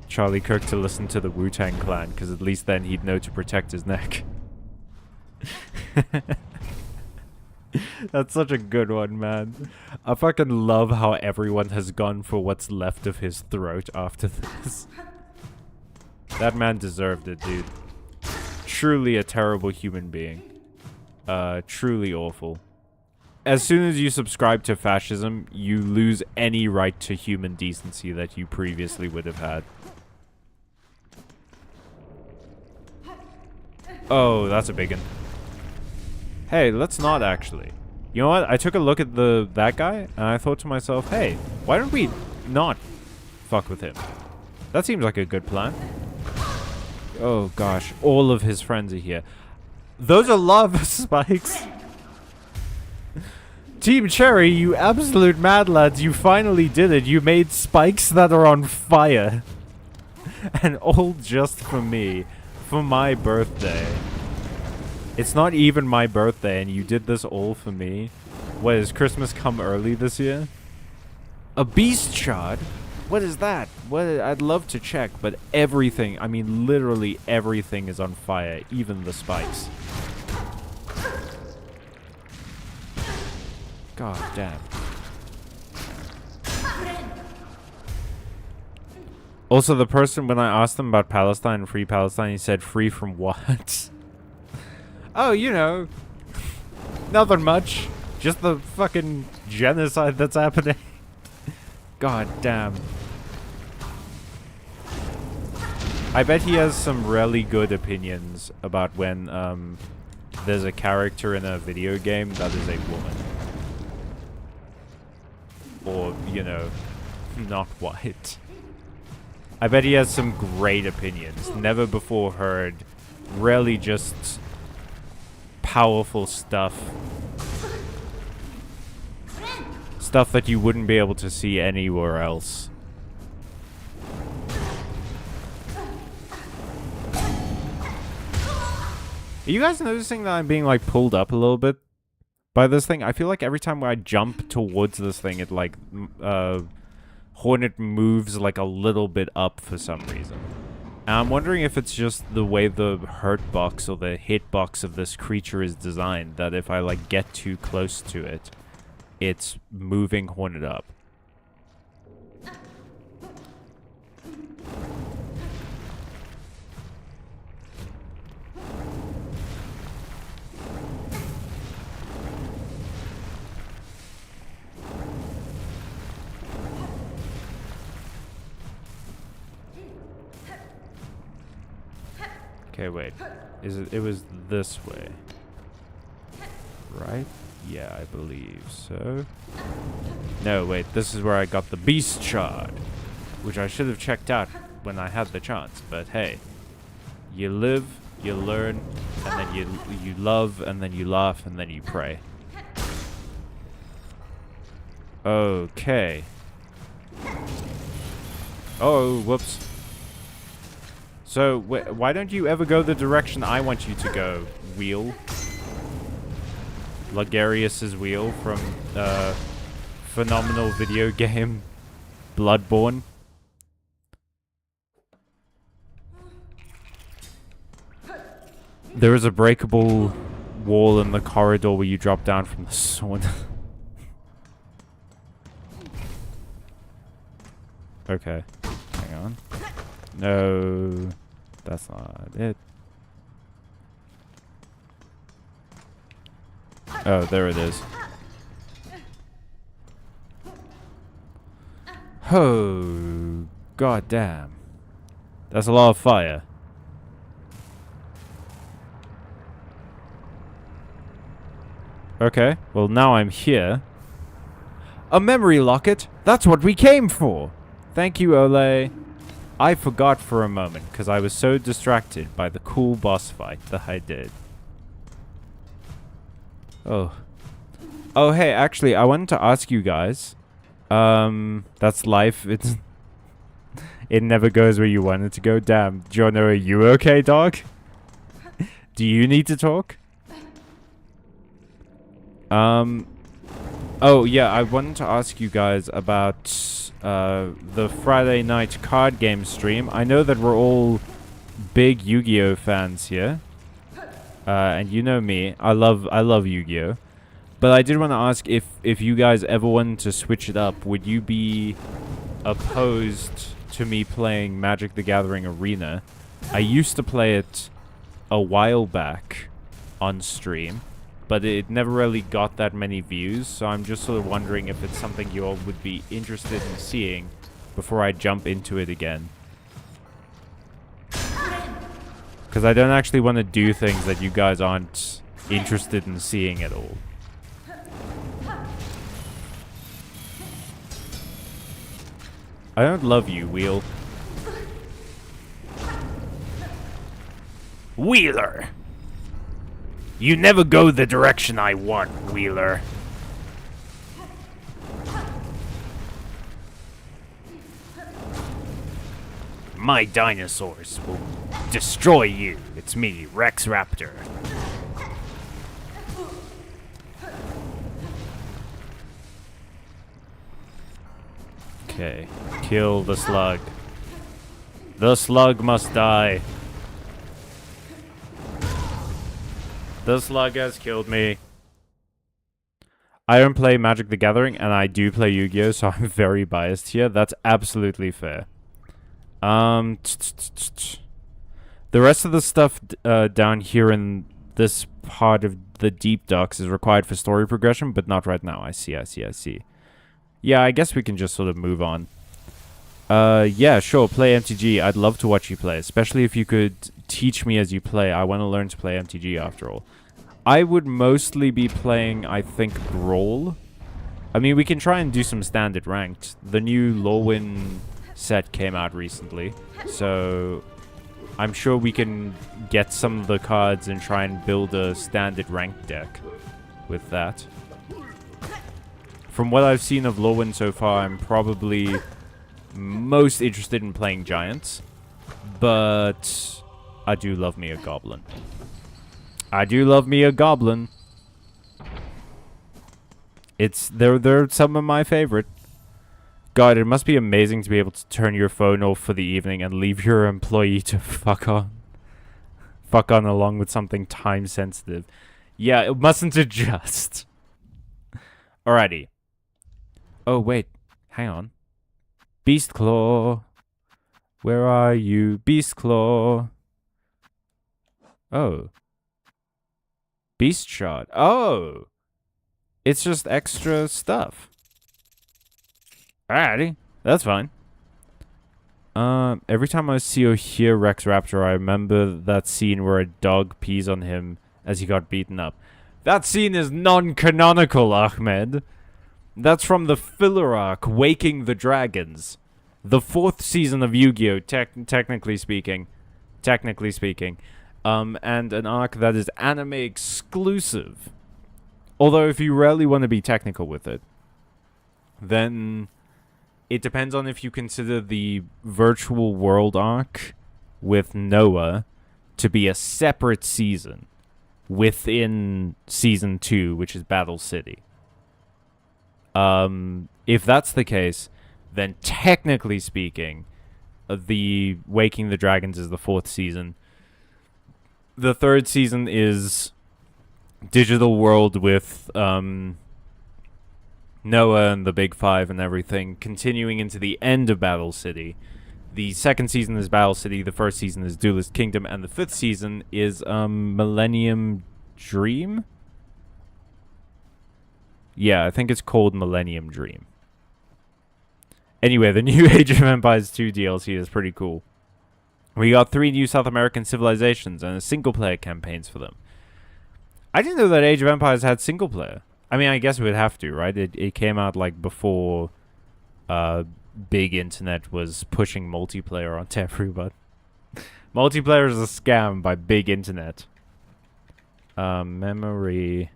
Charlie Kirk to listen to the Wu-Tang Clan, because at least then he'd know to protect his neck. That's such a good one, man. I fucking love how everyone has gone for what's left of his throat after this. That man deserved it, dude. Truly a terrible human being. Truly awful. As soon as you subscribe to fascism, you lose any right to human decency that you previously would have had. Oh, that's a big one. Hey, let's not actually. You know what? I took a look at that guy, and I thought to myself, hey, why don't we not fuck with him? That seems like a good plan. Oh gosh, all of his friends are here. Those are lava spikes. Team Cherry, you absolute mad lads, you finally did it. You made spikes that are on fire. And all just for me. For my birthday. It's not even my birthday and you did this all for me. What, is Christmas come early this year? A beast shard? What is that? What? I'd love to check, but everything, I mean literally everything is on fire. Even the spikes. God damn. Also, the person, when I asked them about Palestine, free Palestine, he said, free from what? Oh, you know, nothing much. Just the fucking genocide that's happening. God damn. I bet he has some really good opinions about when there's a character in a video game that is a woman. Or, you know, not white. I bet he has some great opinions. Never before heard. Really just powerful stuff. Stuff that you wouldn't be able to see anywhere else. Are you guys noticing that I'm being, like, pulled up a little bit by this thing? I feel like every time I jump towards this thing, it, like, Hornet moves, like, a little bit up for some reason. And I'm wondering if it's just the way the hurt box or the hit box of this creature is designed, that if I, like, get too close to it, it's moving Hornet up. Okay, wait. It was this way. Right? Yeah, I believe so. No, wait. This is where I got the beast shard. Which I should have checked out when I had the chance. But hey. You live, you learn, and then you love, and then you laugh, and then you pray. Okay. Oh, whoops. So, why don't you ever go the direction I want you to go, Wheel? Lugarius's Wheel from, phenomenal video game, Bloodborne. There is a breakable wall in the corridor where you drop down from the sword. Okay. Hang on. No. That's not it. Oh, there it is. Oh, god damn. That's a lot of fire. Okay, well now I'm here. A memory locket? That's what we came for! Thank you, Ole. I forgot for a moment, because I was so distracted by the cool boss fight that I did. Oh. Oh, hey, actually, I wanted to ask you guys. That's life. It's... It never goes where you want it to go. Damn. Jono, are you okay, dog? Do you need to talk? Oh, yeah, I wanted to ask you guys about the Friday night card game stream. I know that we're all big Yu-Gi-Oh fans here. And you know me. I love Yu-Gi-Oh. But I did want to ask if you guys ever wanted to switch it up, would you be opposed to me playing Magic the Gathering Arena? I used to play it a while back on stream, but it never really got that many views, so I'm just sort of wondering if it's something you all would be interested in seeing before I jump into it again. Because I don't actually want to do things that you guys aren't interested in seeing at all. I don't love you, Wheel. Wheeler! You never go the direction I want, Wheeler. My dinosaurs will destroy you. It's me, Rex Raptor. Okay, kill the slug. The slug must die. The slug has killed me. I don't play Magic the Gathering, and I do play Yu-Gi-Oh, so I'm very biased here. That's absolutely fair. The rest of the stuff down here in this part of the deep docks is required for story progression, but not right now. I see. Yeah, I guess we can just sort of move on. Yeah, sure, play MTG. I'd love to watch you play, especially if you could teach me as you play. I want to learn to play MTG after all. I would mostly be playing, I think, Brawl. I mean, we can try and do some standard ranked. The new Lorwyn set came out recently, so I'm sure we can get some of the cards and try and build a standard ranked deck with that. From what I've seen of Lorwyn so far, I'm probably most interested in playing Giants, but I do love me a Goblin. I do love me a Goblin. They're some of my favorite. God, it must be amazing to be able to turn your phone off for the evening and leave your employee to fuck on along with something time sensitive. Yeah, it mustn't adjust. Alrighty. Oh, wait. Hang on. Beast Claw. Where are you, Beast Claw? Oh. Beast Shot. Oh. It's just extra stuff. Alrighty. That's fine. Every time I see or hear Rex Raptor, I remember that scene where a dog pees on him as he got beaten up. That scene is non-canonical, Ahmed. That's from the filler arc, Waking the Dragons. The 4th season of Yu-Gi-Oh, technically speaking. And an arc that is anime exclusive. Although, if you really want to be technical with it, then it depends on if you consider the virtual world arc with Noah to be a separate season within Season 2, which is Battle City. If that's the case, then technically speaking, the Waking the Dragons is the 4th season. The 3rd season is Digital World with Noah and the Big Five and everything, continuing into the end of Battle City. The 2nd season is Battle City, the 1st season is Duelist Kingdom, and the 5th season is Millennium Dream? Yeah, I think it's called Millennium Dream. Anyway, the new Age of Empires 2 DLC is pretty cool. We got 3 new South American civilizations and single-player campaigns for them. I didn't know that Age of Empires had single-player. I mean, I guess we would have to, right? It came out, like, before big internet was pushing multiplayer onto everybody. Multiplayer is a scam by big internet. Memory.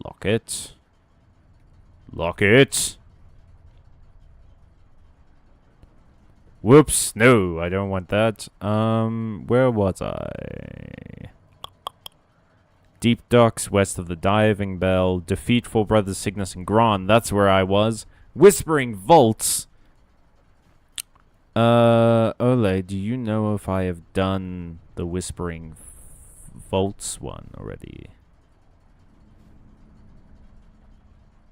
Lock it. Lock it. Whoops. No, I don't want that. Where was I? Deep Docks, west of the Diving Bell. Defeat Four Brothers Cygnus and Gran. That's where I was. Whispering Vaults. Ole, do you know if I have done the Whispering Vaults one already?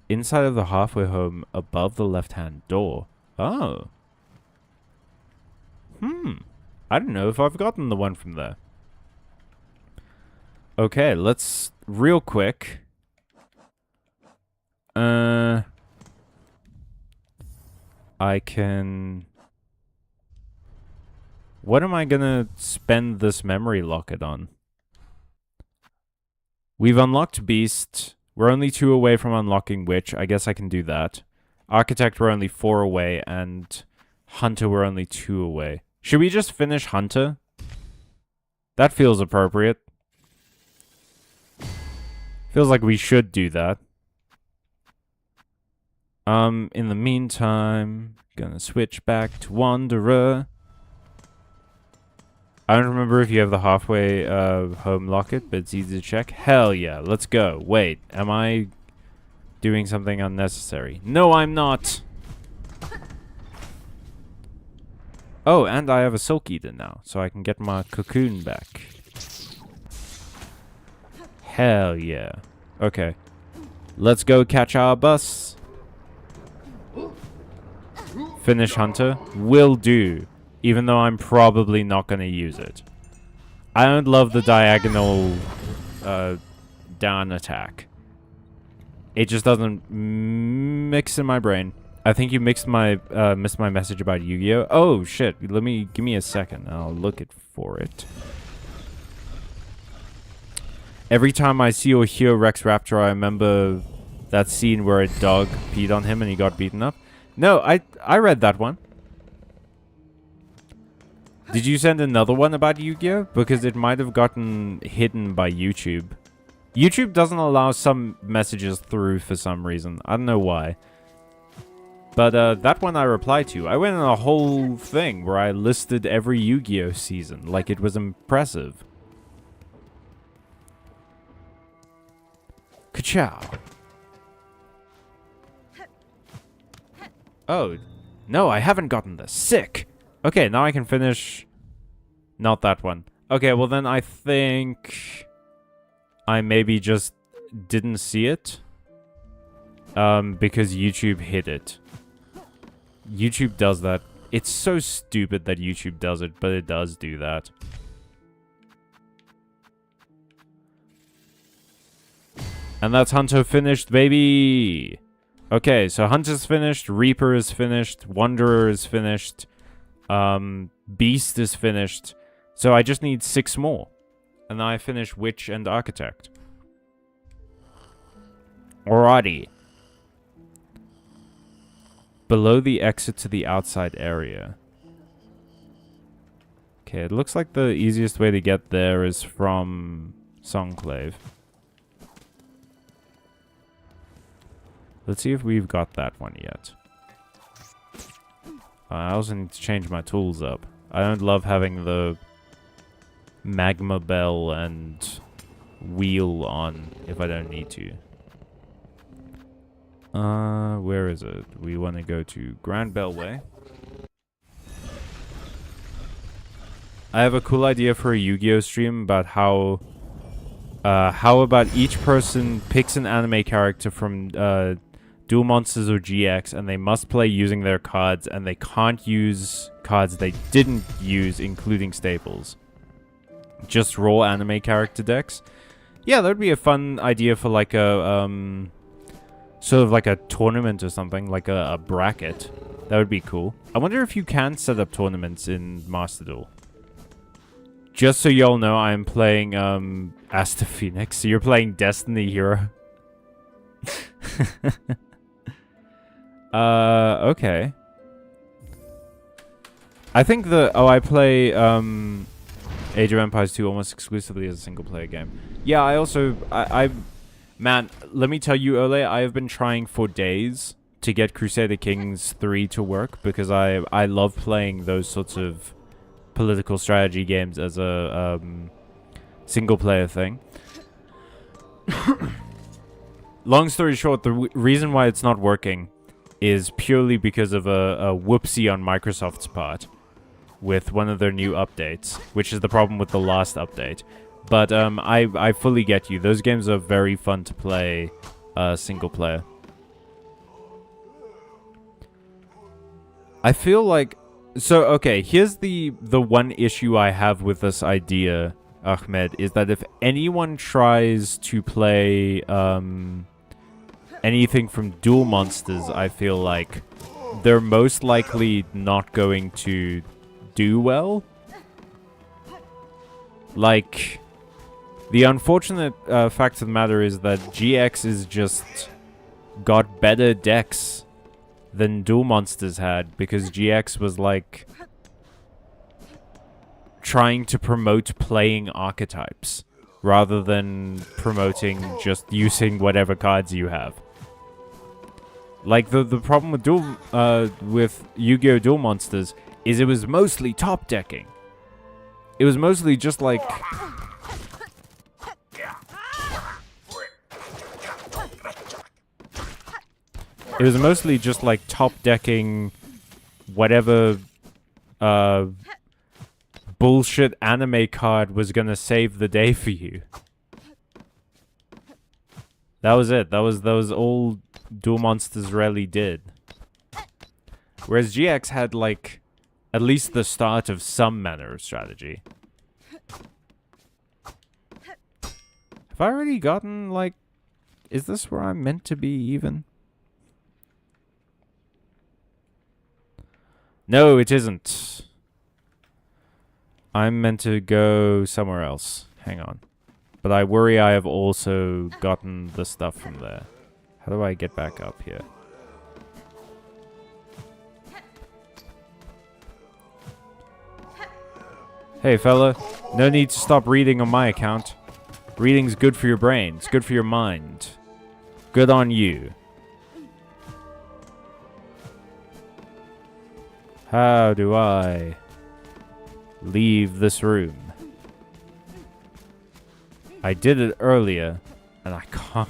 Inside of the halfway home, above the left-hand door. Oh. I don't know if I've gotten the one from there. Okay, let's real quick. I can... What am I gonna spend this memory locket on? We've unlocked Beast. We're only 2 away from unlocking Witch. I guess I can do that. Architect, we're only 4 away. And Hunter, we're only 2 away. Should we just finish Hunter? That feels appropriate. Feels like we should do that. In the meantime, gonna switch back to Wanderer. I don't remember if you have the halfway home locket, but it's easy to check. Hell yeah, let's go. Wait, am I doing something unnecessary? No, I'm not. Oh, and I have a Silk Eater now, so I can get my cocoon back. Hell yeah. Okay. Let's go catch our bus. Finish Hunter. Will do. Even though I'm probably not going to use it. I don't love the diagonal down attack. It just doesn't mix in my brain. I think you missed my message about Yu-Gi-Oh! Oh shit! Give me a second. I'll look for it. Every time I see or hear Rex Raptor, I remember that scene where a dog peed on him and he got beaten up. No, I read that one. Did you send another one about Yu-Gi-Oh? Because it might have gotten hidden by YouTube. YouTube doesn't allow some messages through for some reason. I don't know why. But that one I replied to. I went on a whole thing where I listed every Yu-Gi-Oh season. Like it was impressive. Ka-chow. Oh, no, I haven't gotten this. Sick. Okay, now I can finish... Not that one. Okay, well then I think... I maybe just didn't see it. Because YouTube hid it. YouTube does that. It's so stupid that YouTube does it, but it does do that. And that's Hunter finished, baby! Okay, so Hunter's finished, Reaper is finished, Wanderer is finished, Beast is finished. So I just need 6 more. And then I finish Witch and Architect. Alrighty. Below the exit to the outside area. Okay, it looks like the easiest way to get there is from Songclave. Let's see if we've got that one yet. I also need to change my tools up. I don't love having the magma bell and wheel on if I don't need to. Where is it? We want to go to Grand Bellway. I have a cool idea for a Yu-Gi-Oh stream about how about each person picks an anime character from Duel Monsters or GX, and they must play using their cards, and they can't use cards they didn't use, including staples. Just raw anime character decks. Yeah, that would be a fun idea for like a sort of like a tournament or something, like a bracket. That would be cool. I wonder if you can set up tournaments in Master Duel. Just so y'all know, I'm playing Asta Phoenix. So you're playing Destiny Hero. Okay. I think I play Age of Empires 2 almost exclusively as a single player game. Yeah, I also man, let me tell you, Ole, I have been trying for days to get Crusader Kings 3 to work because I love playing those sorts of political strategy games as a single player thing. Long story short, the reason why it's not working is purely because of a whoopsie on Microsoft's part with one of their new updates, which is the problem with the last update. But I fully get you. Those games are very fun to play single player. I feel like... So, okay, here's the one issue I have with this idea, Ahmed, is that if anyone tries to play anything from Duel Monsters, I feel like they're most likely not going to do well. Like, the unfortunate fact of the matter is that GX is just got better decks than Duel Monsters had, because GX was like trying to promote playing archetypes rather than promoting just using whatever cards you have. Like the problem with with Yu-Gi-Oh! Duel Monsters is it was mostly top decking. It was mostly just like top decking whatever bullshit anime card was gonna save the day for you. That was it. That was all Duel Monsters really did. Whereas GX had like at least the start of some manner of strategy. Have I already gotten like... Is this where I'm meant to be even? No, it isn't. I'm meant to go somewhere else. Hang on. But I worry I have also gotten the stuff from there. How do I get back up here? Hey, fella. No need to stop reading on my account. Reading's good for your brain. It's good for your mind. Good on you. How do I leave this room? I did it earlier, and I can't.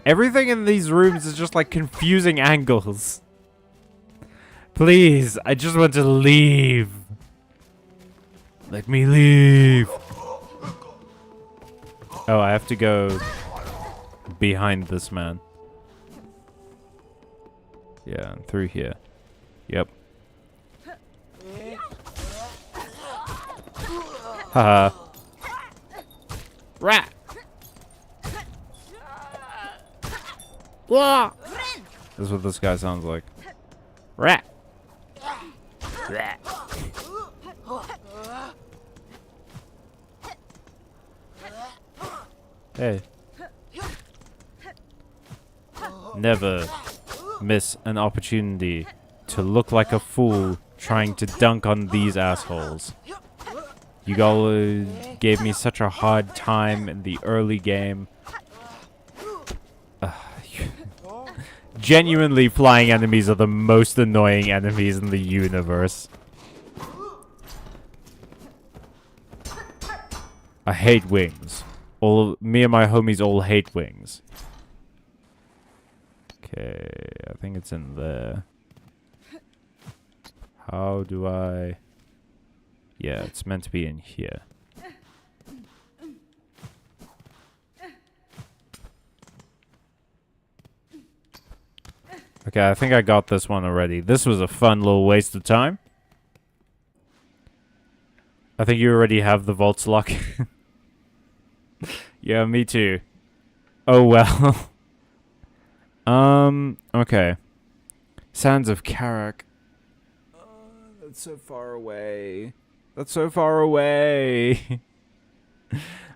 Everything in these rooms is just like confusing angles. Please, I just want to leave. Let me leave. Oh, I have to go behind this man. Yeah, and through here. Yep. Haha. Rat. This is what this guy sounds like. Rat. Rat. Hey. Never miss an opportunity to look like a fool trying to dunk on these assholes. You all gave me such a hard time in the early game. Genuinely, flying enemies are the most annoying enemies in the universe. I hate wings. Me and my homies all hate wings. Okay, I think it's in there. How do I... Yeah, it's meant to be in here. Okay, I think I got this one already. This was a fun little waste of time. I think you already have the vaults lock. Yeah, me too. Oh well. Okay. Sands of Karak. That's so far away. That's so far away.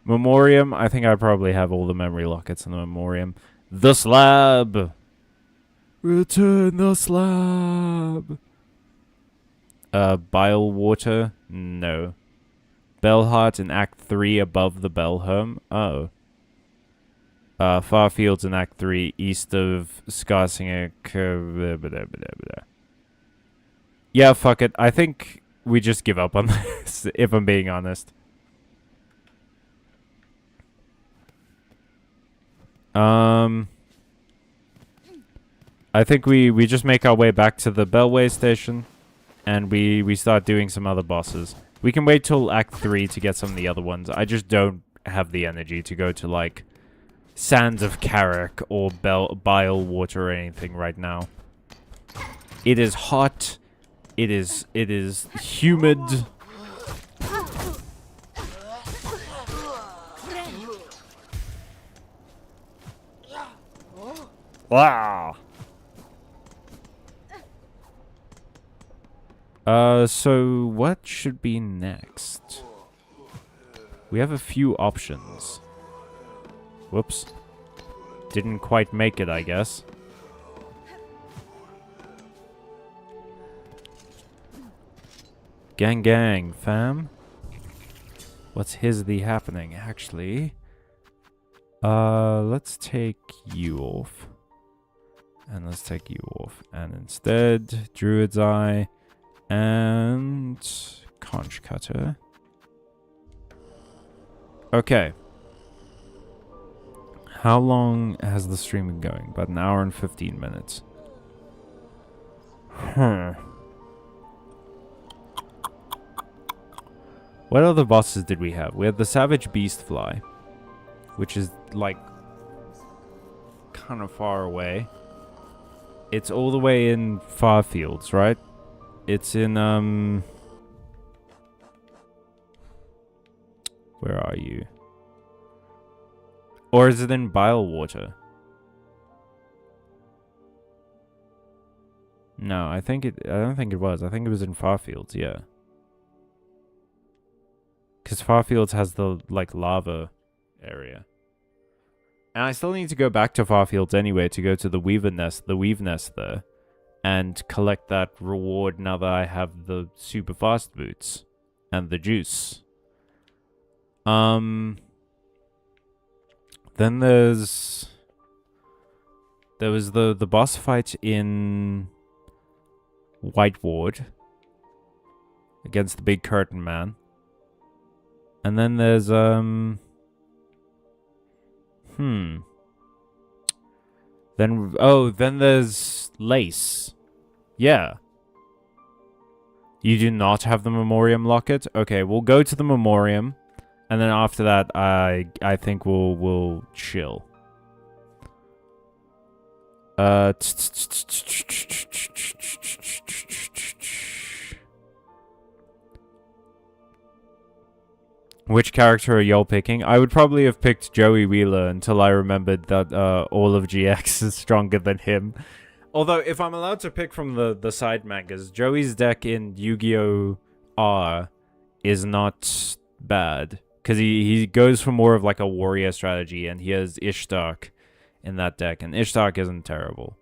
Memoriam. I think I probably have all the memory lockets in the Memoriam. The slab. Return the slab. Bile water. No. Bellheart in Act 3 above the Bellholm. Oh. Farfields in Act 3 east of Scarsinger. Yeah, fuck it. I think we just give up on this, if I'm being honest. I think we just make our way back to the Bellway station, and we start doing some other bosses. We can wait till Act 3 to get some of the other ones. I just don't have the energy to go to, like, Sands of Karak or Bile Water or anything right now. It is hot. It is humid. Wow. So what should be next? We have a few options. Whoops. Didn't quite make it, I guess. Gang gang, fam. What's happening, actually? Let's take you off. And let's take you off. And instead, Druid's Eye and Conch Cutter. Okay. How long has the stream been going? About an hour and 15 minutes. What other bosses did we have? We had the Savage Beastfly, which is, like, kind of far away. It's all the way in Farfields, right? It's in, where are you? Or is it in Bilewater? No, I don't think it was. I think it was in Farfields, yeah. Because Farfields has the, like, lava area. And I still need to go back to Farfields anyway to go to the Weave Nest there. And collect that reward now that I have the super fast boots. And the juice. Then there was the boss fight in White Ward. Against the Big Curtain Man. And then there's, Then there's Lace. Yeah. You do not have the Memoriam locket? Okay, we'll go to the Memoriam. And then after that, I think we'll chill. Which character are y'all picking? I would probably have picked Joey Wheeler until I remembered that all of GX is stronger than him. Although, if I'm allowed to pick from the side mangas, Joey's deck in Yu-Gi-Oh! R is not bad. Because he goes for more of like a warrior strategy, and he has Ishtark in that deck. And Ishtark isn't terrible.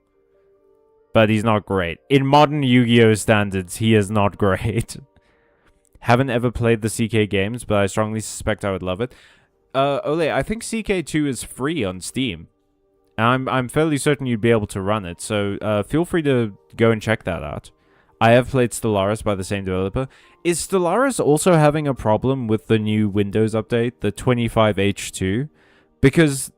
But he's not great. In modern Yu-Gi-Oh! Standards, he is not great. Haven't ever played the CK games, but I strongly suspect I would love it. Ole, I think CK2 is free on Steam. And I'm fairly certain you'd be able to run it, so feel free to go and check that out. I have played Stellaris by the same developer. Is Stellaris also having a problem with the new Windows update, the 25H2? Because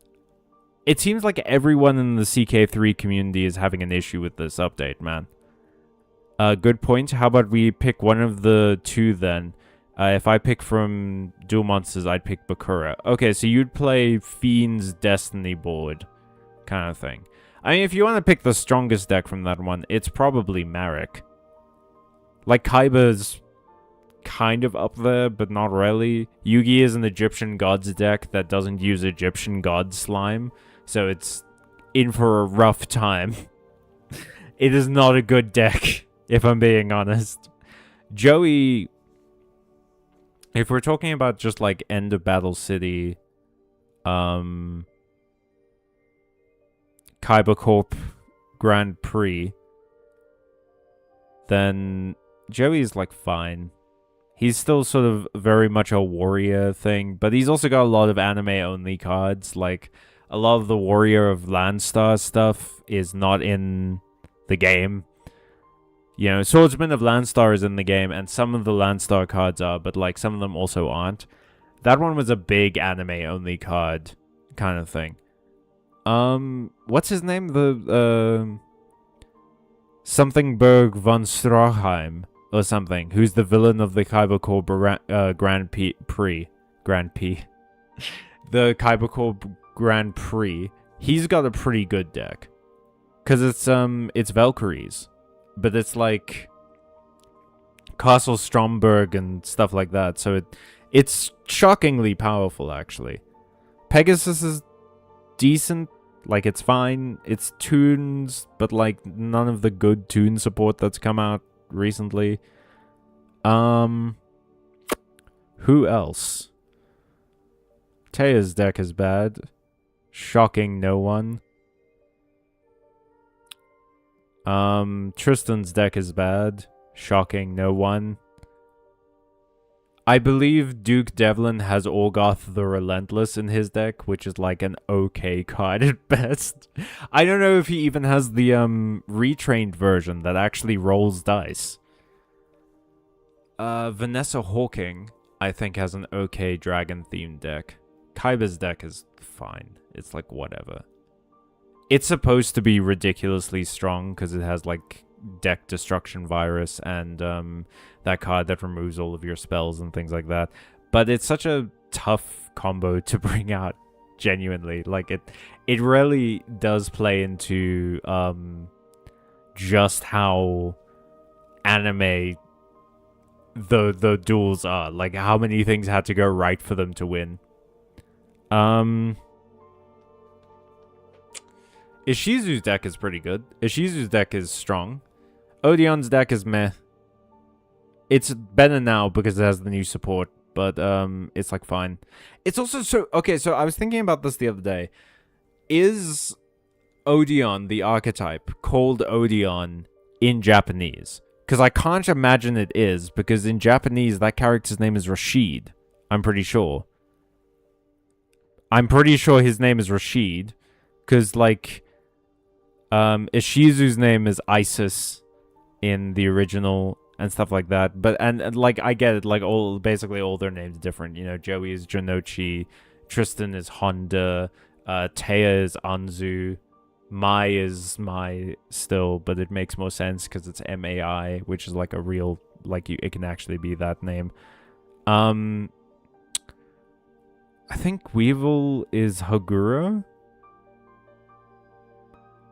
it seems like everyone in the CK3 community is having an issue with this update, man. Good point. How about we pick one of the two then? If I pick from Duel Monsters, I'd pick Bakura. Okay, so you'd play Fiend's Destiny board kind of thing. I mean, if you want to pick the strongest deck from that one, it's probably Marek. Like, Kaiba's kind of up there, but not really. Yugi is an Egyptian gods deck that doesn't use Egyptian god slime, so it's in for a rough time. It is not a good deck, if I'm being honest. Joey, if we're talking about just like end of Battle City, Kaiba Corp Grand Prix, then Joey's like fine. He's still sort of very much a warrior thing, but he's also got a lot of anime-only cards. Like, a lot of the Warrior of Landstar stuff is not in the game. You know, Swordsman of Landstar is in the game, and some of the Landstar cards are, but, like, some of them also aren't. That one was a big anime-only card kind of thing. What's his name? Something Berg von Stroheim or something, who's the villain of the Kaiba Corp Grand Prix. The Kaiba Corp Grand Prix. He's got a pretty good deck. Because it's Valkyries. But it's like Castle Stromberg and stuff like that. So it's shockingly powerful, actually. Pegasus is decent. Like, it's fine. It's tunes, but like none of the good tune support that's come out recently. Who else? Taya's deck is bad. Shocking no one. Tristan's deck is bad. Shocking no one. I believe Duke Devlin has Orgoth the Relentless in his deck, which is like an okay card at best. I don't know if he even has the retrained version that actually rolls dice. Vanessa Hawking, I think, has an okay dragon-themed deck. Kaiba's deck is fine. It's like whatever. It's supposed to be ridiculously strong because it has like deck destruction virus and that card that removes all of your spells and things like that. But it's such a tough combo to bring out, genuinely. Like, it really does play into just how anime the duels are. Like, how many things had to go right for them to win. Ishizu's deck is pretty good. Ishizu's deck is strong. Odeon's deck is meh. It's better now because it has the new support, but it's like fine. It's also so... Okay, so I was thinking about this the other day. Is Odeon, the archetype, called Odeon in Japanese? Because I can't imagine it is, because in Japanese, that character's name is Rashid. I'm pretty sure. I'm pretty sure his name is Rashid. Because, like, Ishizu's name is Isis in the original and stuff like that. But, and like, I get it. Like, basically all their names are different. You know, Joey is Jonochi. Tristan is Honda. Taya is Anzu. Mai is Mai still, but it makes more sense because it's M-A-I, which is like a real, like, it can actually be that name. I think Weevil is Hagura.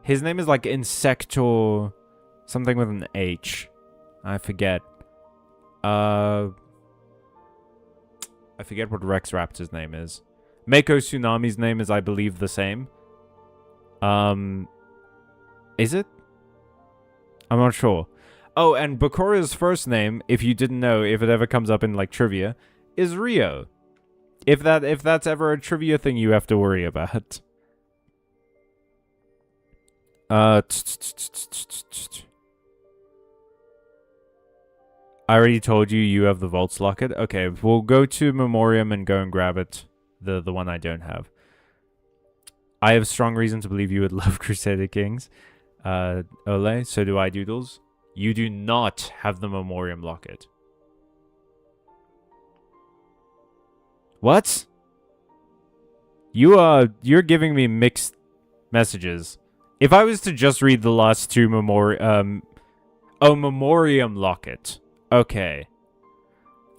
His name is like Insector, something with an H. I forget. I forget what Rex Raptor's name is. Mako Tsunami's name is, I believe, the same. Is it? I'm not sure. Oh, and Bakura's first name, if you didn't know, if it ever comes up in like trivia, is Rio. If that's ever a trivia thing you have to worry about. I already told you have the Vaults Locket. Okay, we'll go to Memoriam and go and grab it. The one I don't have. I have strong reason to believe you would love Crusader Kings. Ole, so do I, Doodles. You do not have the Memoriam locket. What? You're giving me mixed messages. If I was to just read the last two Memoriam locket. Okay.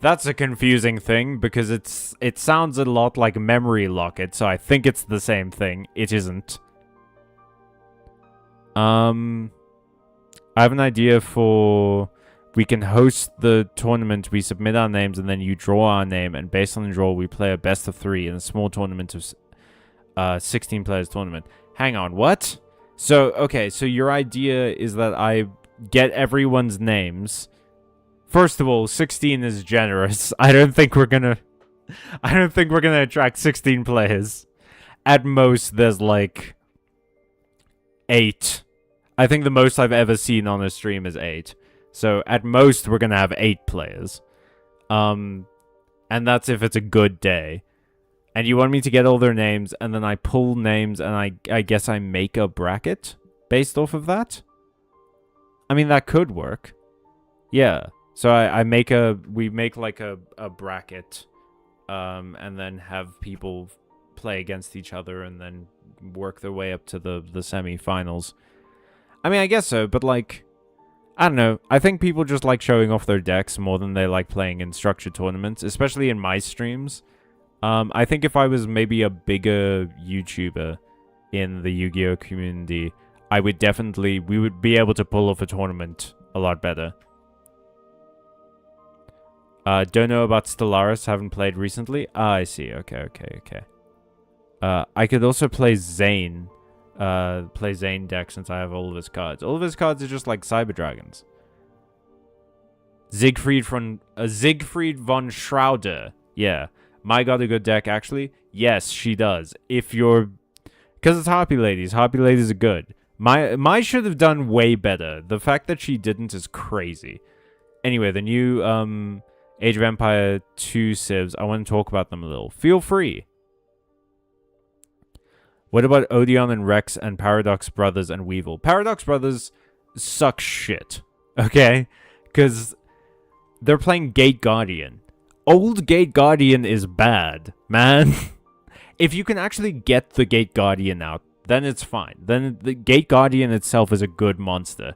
That's a confusing thing because it sounds a lot like memory locket, so I think it's the same thing. It isn't. I have an idea for... We can host the tournament, we submit our names, and then you draw our name, and based on the draw, we play a best of 3 in a small tournament of 16 players tournament. Hang on, what? So, okay, so your idea is that I get everyone's names. First of all, 16 is generous. I don't think we're gonna attract 16 players. At most, there's like 8. I think the most I've ever seen on a stream is 8. So at most, we're going to have 8 players. And that's if it's a good day. And you want me to get all their names, and then I pull names, and I guess I make a bracket based off of that? I mean, that could work. Yeah. So we make like a bracket, and then have people play against each other, and then work their way up to the semi-finals. I mean, I guess so, but like... I don't know. I think people just like showing off their decks more than they like playing in structured tournaments, especially in my streams. I think if I was maybe a bigger YouTuber in the Yu-Gi-Oh community, we would be able to pull off a tournament a lot better. Don't know about Stellaris, haven't played recently. Ah, I see. Okay. I could also play Zane. Play Zane deck since I have all of his cards. All of his cards are just like Cyber Dragons. Siegfried von Schrouder. Yeah. My got a good deck, actually. Yes, she does. If you're... Because it's Harpy Ladies. Harpy Ladies are good. My should have done way better. The fact that she didn't is crazy. Anyway, the new Age of Empire 2 civs. I want to talk about them a little. Feel free. What about Odeon and Rex and Paradox Brothers and Weevil? Paradox Brothers suck shit, okay? Because they're playing Gate Guardian. Old Gate Guardian is bad, man. If you can actually get the Gate Guardian out, then it's fine. Then the Gate Guardian itself is a good monster.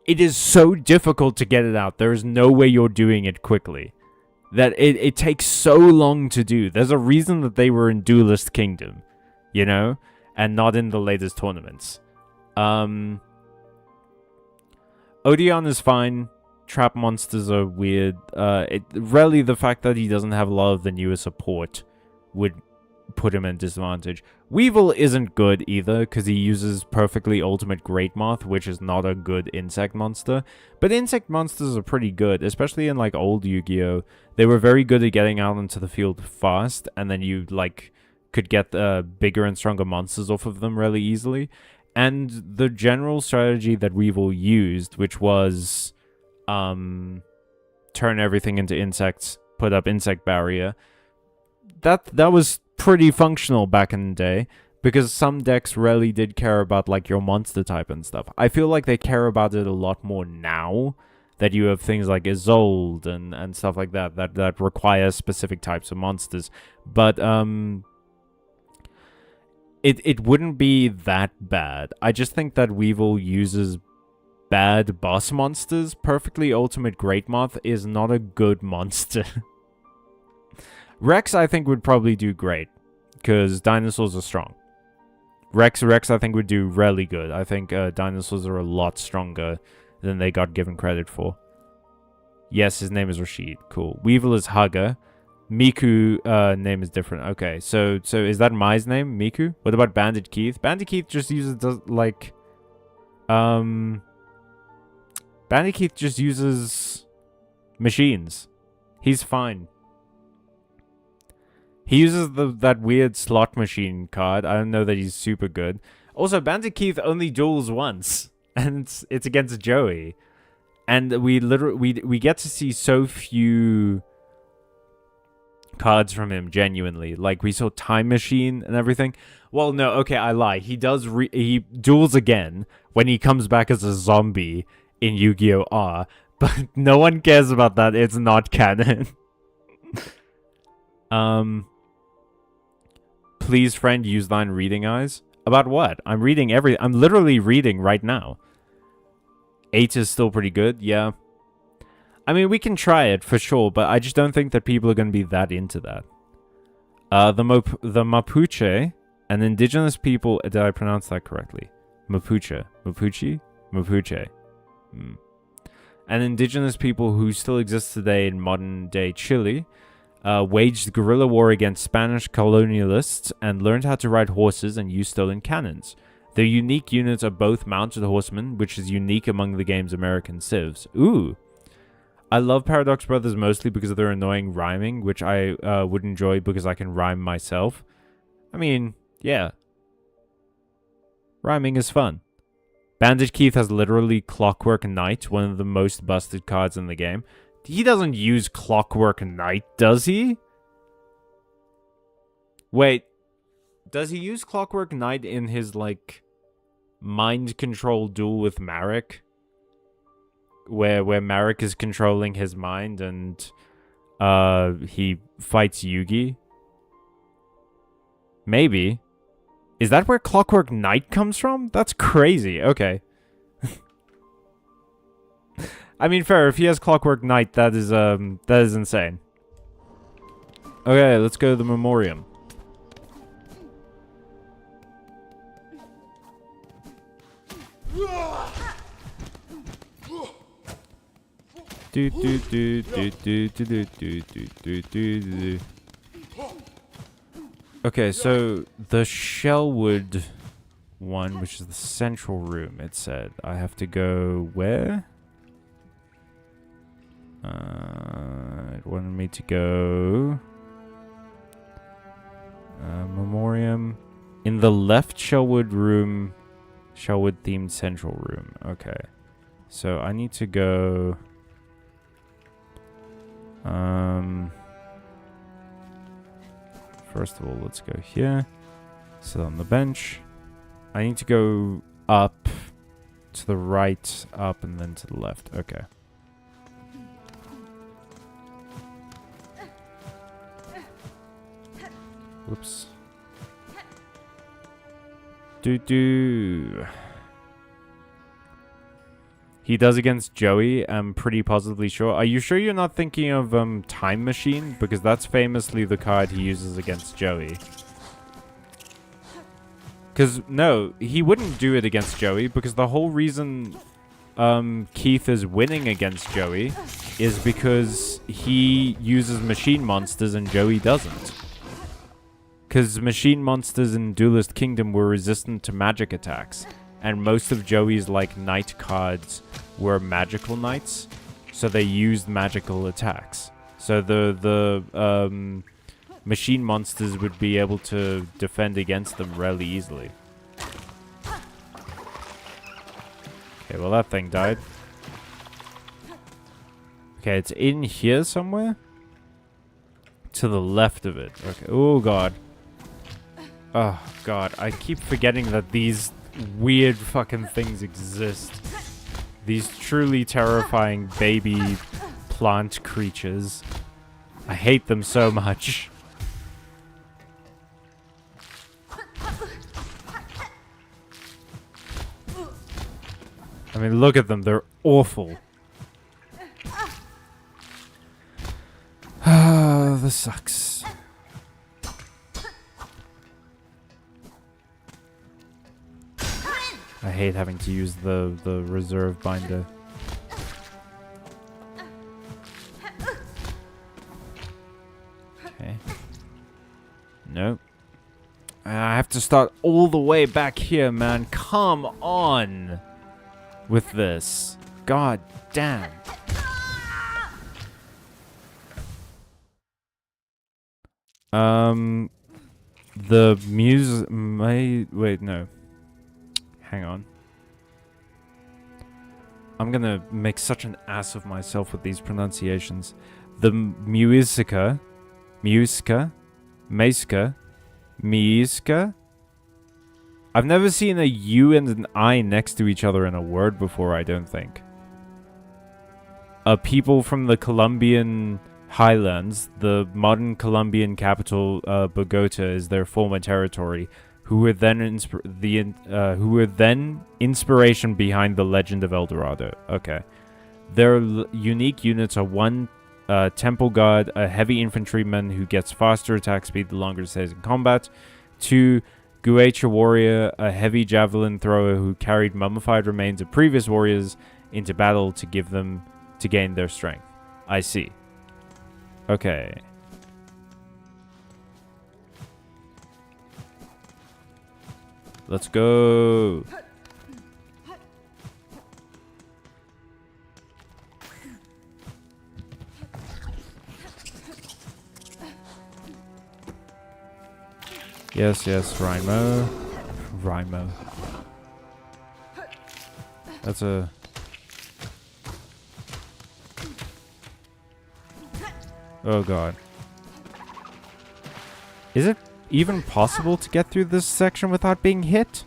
It is so difficult to get it out. There is no way you're doing it quickly. That it takes so long to do. There's a reason that they were in Duelist Kingdom. You know, and not in the latest tournaments. Odeon is fine. Trap monsters are weird. Really, the fact that he doesn't have a lot of the newer support would put him at disadvantage. Weevil isn't good either, because he uses perfectly Ultimate Great Moth, which is not a good insect monster. But insect monsters are pretty good, especially in like old Yu-Gi-Oh! They were very good at getting out into the field fast, and then you like... could get bigger and stronger monsters off of them really easily. And the general strategy that Weevil used, which was turn everything into insects, put up insect barrier, that was pretty functional back in the day, because some decks really did care about like your monster type and stuff. I feel like they care about it a lot more now that you have things like Isolde and stuff like that require specific types of monsters. But It wouldn't be that bad. I just think that Weevil uses bad boss monsters. Perfectly Ultimate Great Moth is not a good monster. Rex, I think, would probably do great, because dinosaurs are strong. Rex, I think, would do really good. I think dinosaurs are a lot stronger than they got given credit for. Yes, his name is Rashid. Cool. Weevil is Hugger. Miku name is different. Okay, so is that Mai's name? Miku? What about Bandit Keith? Bandit Keith just uses Bandit Keith just uses machines. He's fine. He uses that weird slot machine card. I don't know that he's super good. Also, Bandit Keith only duels once, and it's against Joey. And we get to see so few cards from him, genuinely. Like, we saw Time Machine and everything. Well, no, okay, I lie. He does, he duels again when he comes back as a zombie in Yu-Gi-Oh! R, but no one cares about that. It's not canon. Please, friend, use thine reading eyes. About what? I'm reading I'm literally reading right now. 8 is still pretty good, yeah. I mean, we can try it for sure, but I just don't think that people are going to be that into that. The Mapuche, an indigenous people... Did I pronounce that correctly? Mapuche. Mapuche? Mapuche. An indigenous people who still exists today in modern-day Chile, waged guerrilla war against Spanish colonialists and learned how to ride horses and use stolen cannons. Their unique units are both mounted horsemen, which is unique among the game's American civs. Ooh. I love Paradox Brothers mostly because of their annoying rhyming, which I would enjoy because I can rhyme myself. I mean, yeah. Rhyming is fun. Bandage Keith has literally Clockwork Knight, one of the most busted cards in the game. He doesn't use Clockwork Knight, does he? Wait. Does he use Clockwork Knight in his, like, mind control duel with Marek? Where Marek is controlling his mind and he fights Yugi? Maybe. Is that where Clockwork Knight comes from? That's crazy. Okay. I mean, fair. If he has Clockwork Knight, that is insane. Okay, let's go to the Memoriam. Okay, so the Shellwood one, which is the central room, it said. I have to go where? It wanted me to go... Memoriam. In the left Shellwood room, Shellwood-themed central room. Okay. So I need to go... First of all, let's go here. Sit on the bench. I need to go up to the right, up, and then to the left. Okay. Whoops. He does against Joey, I'm pretty positively sure. Are you sure you're not thinking of Time Machine? Because that's famously the card he uses against Joey. Because, no, he wouldn't do it against Joey, because the whole reason Keith is winning against Joey is because he uses machine monsters and Joey doesn't. Because machine monsters in Duelist Kingdom were resistant to magic attacks. And most of Joey's, like, knight cards were magical knights. So they used magical attacks. So the machine monsters would be able to defend against them really easily. Okay, well that thing died. Okay, it's in here somewhere? To the left of it. Okay, oh god. Oh god, I keep forgetting that these weird fucking things exist. These truly terrifying baby plant creatures. I hate them so much. I mean, look at them. They're awful. Ah, this sucks. I hate having to use the reserve binder. Okay. Nope. I have to start all the way back here, man. Come on with this. God damn. The wait, no. Hang on. I'm gonna make such an ass of myself with these pronunciations. The Musica Miuska. Meiska. Miiska. I've never seen a U and an I next to each other in a word before, I don't think. People from the Colombian highlands, the modern Colombian capital, Bogota, is their former territory, who were then inspiration behind the legend of El Dorado. Okay. Their unique units are 1, temple guard, a heavy infantryman who gets faster attack speed the longer it stays in combat. 2, Guecha warrior, a heavy javelin thrower who carried mummified remains of previous warriors into battle to gain their strength. I see. Okay. Let's go. Yes, yes, Rhymo. Rhymo. That's a... Oh god. Is it even possible to get through this section without being hit?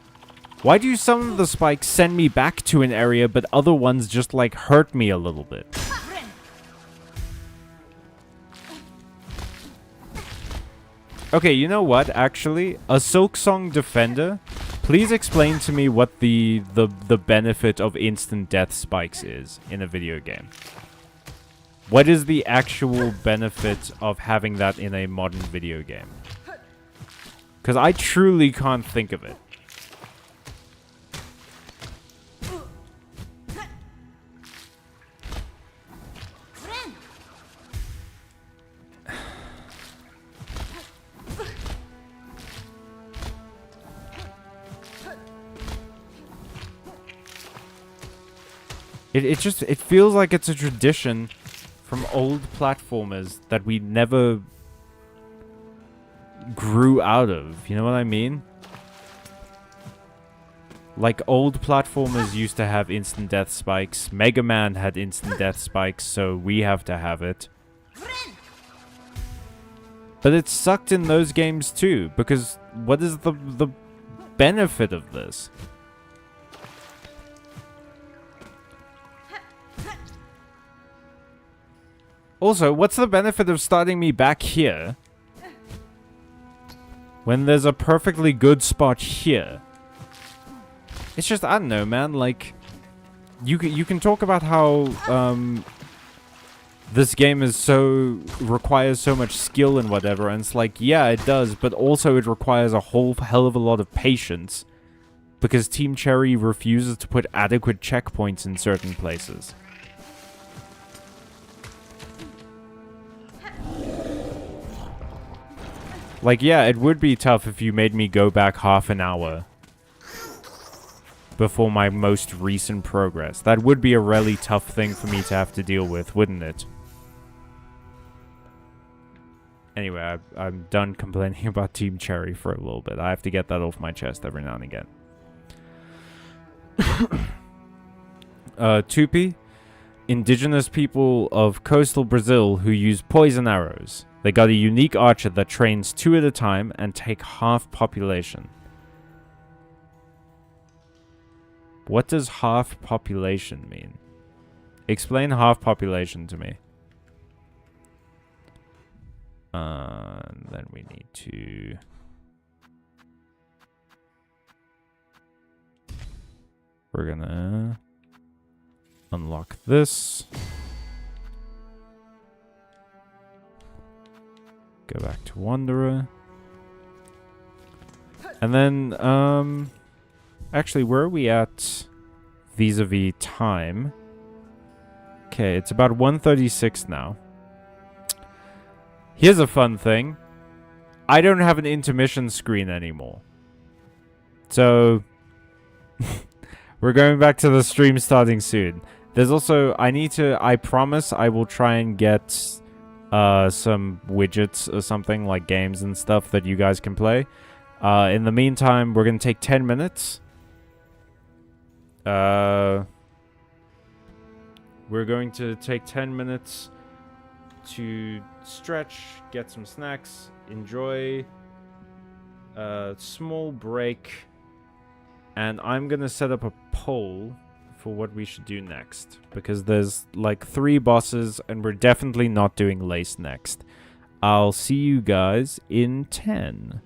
Why do some of the spikes send me back to an area, but other ones just like hurt me a little bit? Okay, you know what, actually? A Silksong defender, please explain to me what the benefit of instant death spikes is in a video game. What is the actual benefit of having that in a modern video game? Because I truly can't think of it. It feels like it's a tradition from old platformers that we never grew out of. You know what I mean? Like, old platformers used to have instant death spikes. Mega Man had instant death spikes, so we have to have it. But it sucked in those games too, because what is the benefit of this? Also, what's the benefit of starting me back here when there's a perfectly good spot here? It's just, I don't know, man, like, you can talk about how this game is requires so much skill and whatever, and it's like, yeah, it does, but also it requires a whole hell of a lot of patience because Team Cherry refuses to put adequate checkpoints in certain places. Like, yeah, it would be tough if you made me go back half an hour before my most recent progress. That would be a really tough thing for me to have to deal with, wouldn't it? Anyway, I'm done complaining about Team Cherry for a little bit. I have to get that off my chest every now and again. Tupi, indigenous people of coastal Brazil who use poison arrows. They got a unique archer that trains 2 at a time and take half population. What does half population mean? Explain half population to me. Then we need to... We're gonna unlock this. Go back to Wanderer. And then, actually, where are we at vis-a-vis time? Okay, it's about 1:36 now. Here's a fun thing. I don't have an intermission screen anymore. So, we're going back to the stream starting soon. There's also, I promise I will try and get some widgets or something, like games and stuff that you guys can play. In the meantime, we're going to take 10 minutes. We're going to take 10 minutes to stretch, get some snacks, enjoy a small break, and I'm gonna set up a poll for what we should do next, because there's like 3 bosses and we're definitely not doing Lace next. I'll see you guys in 10.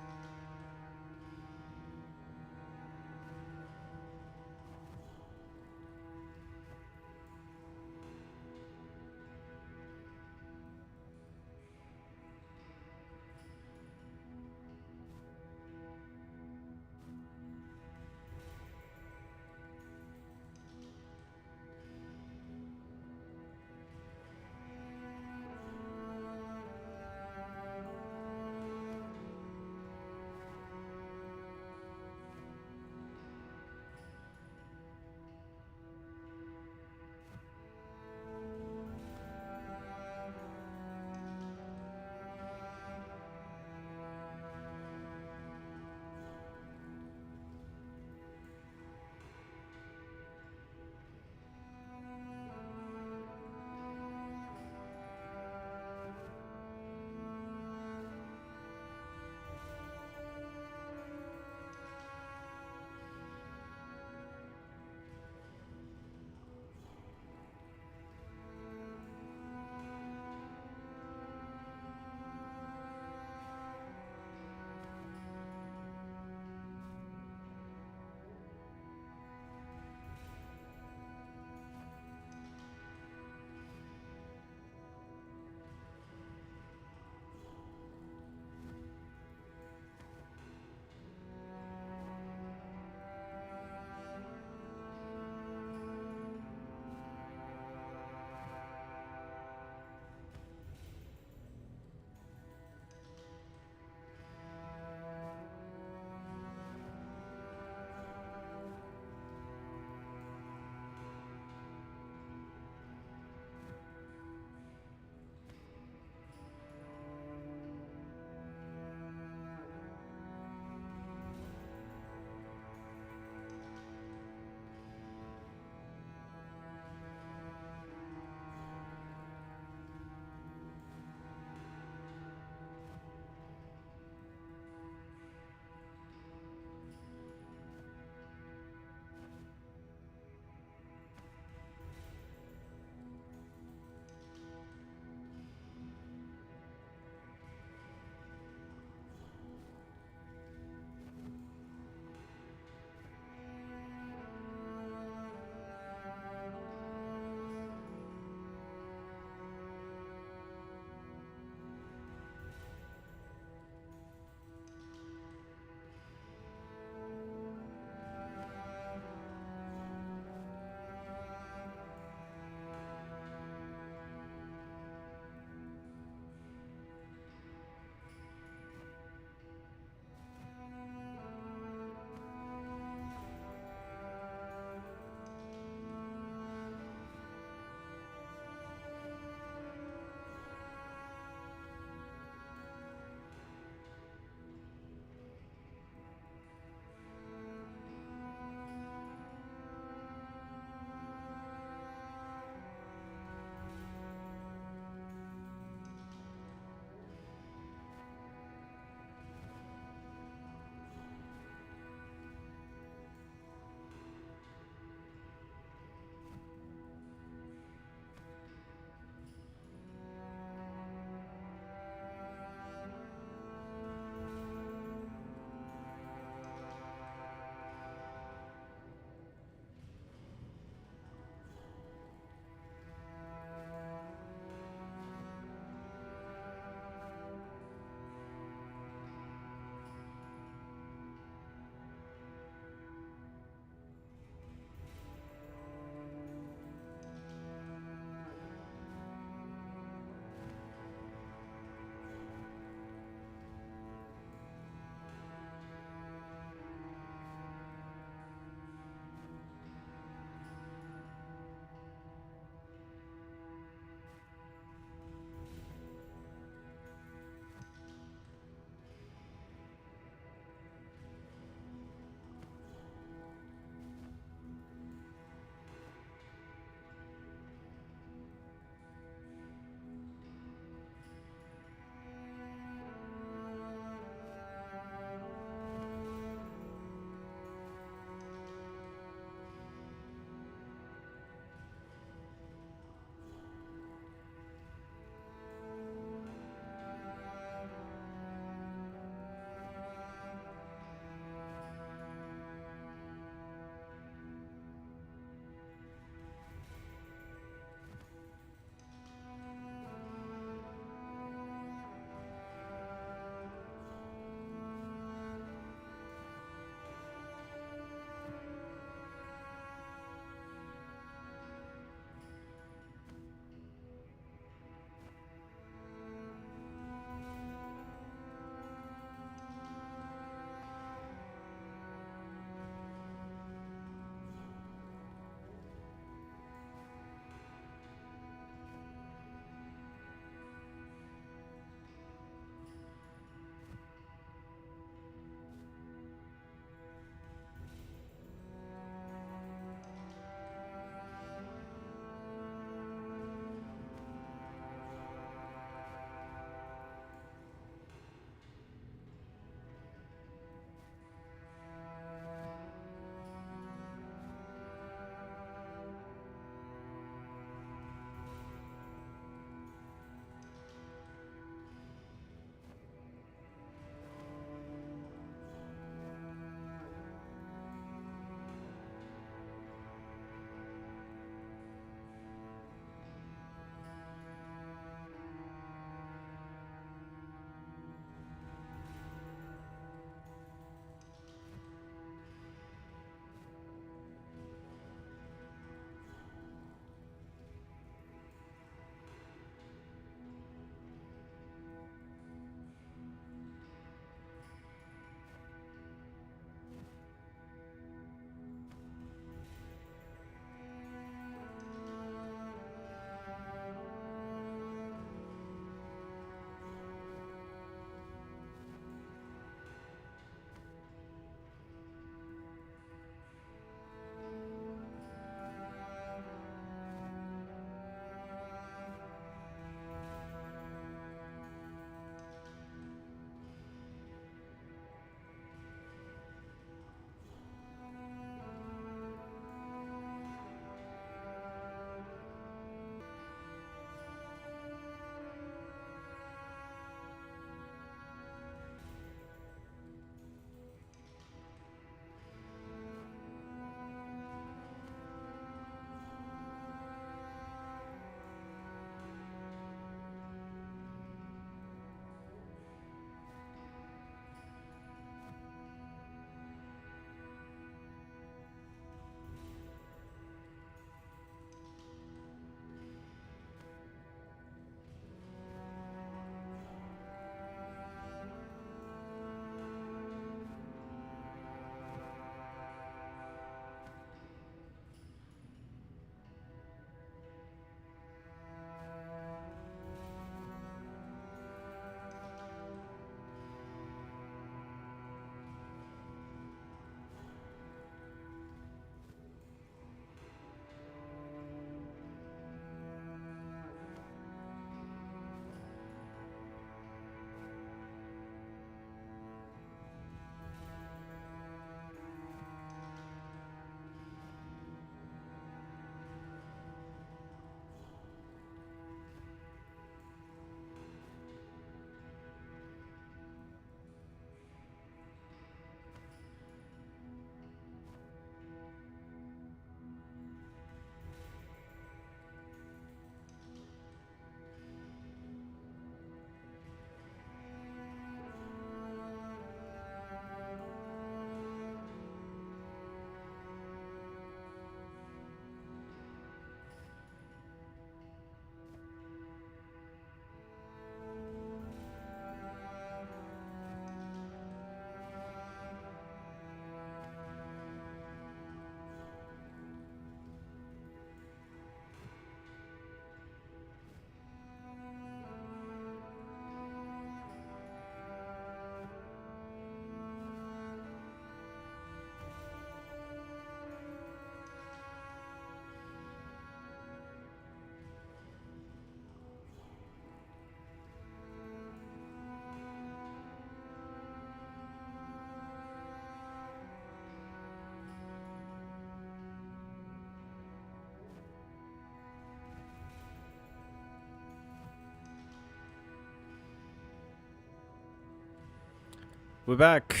We're back.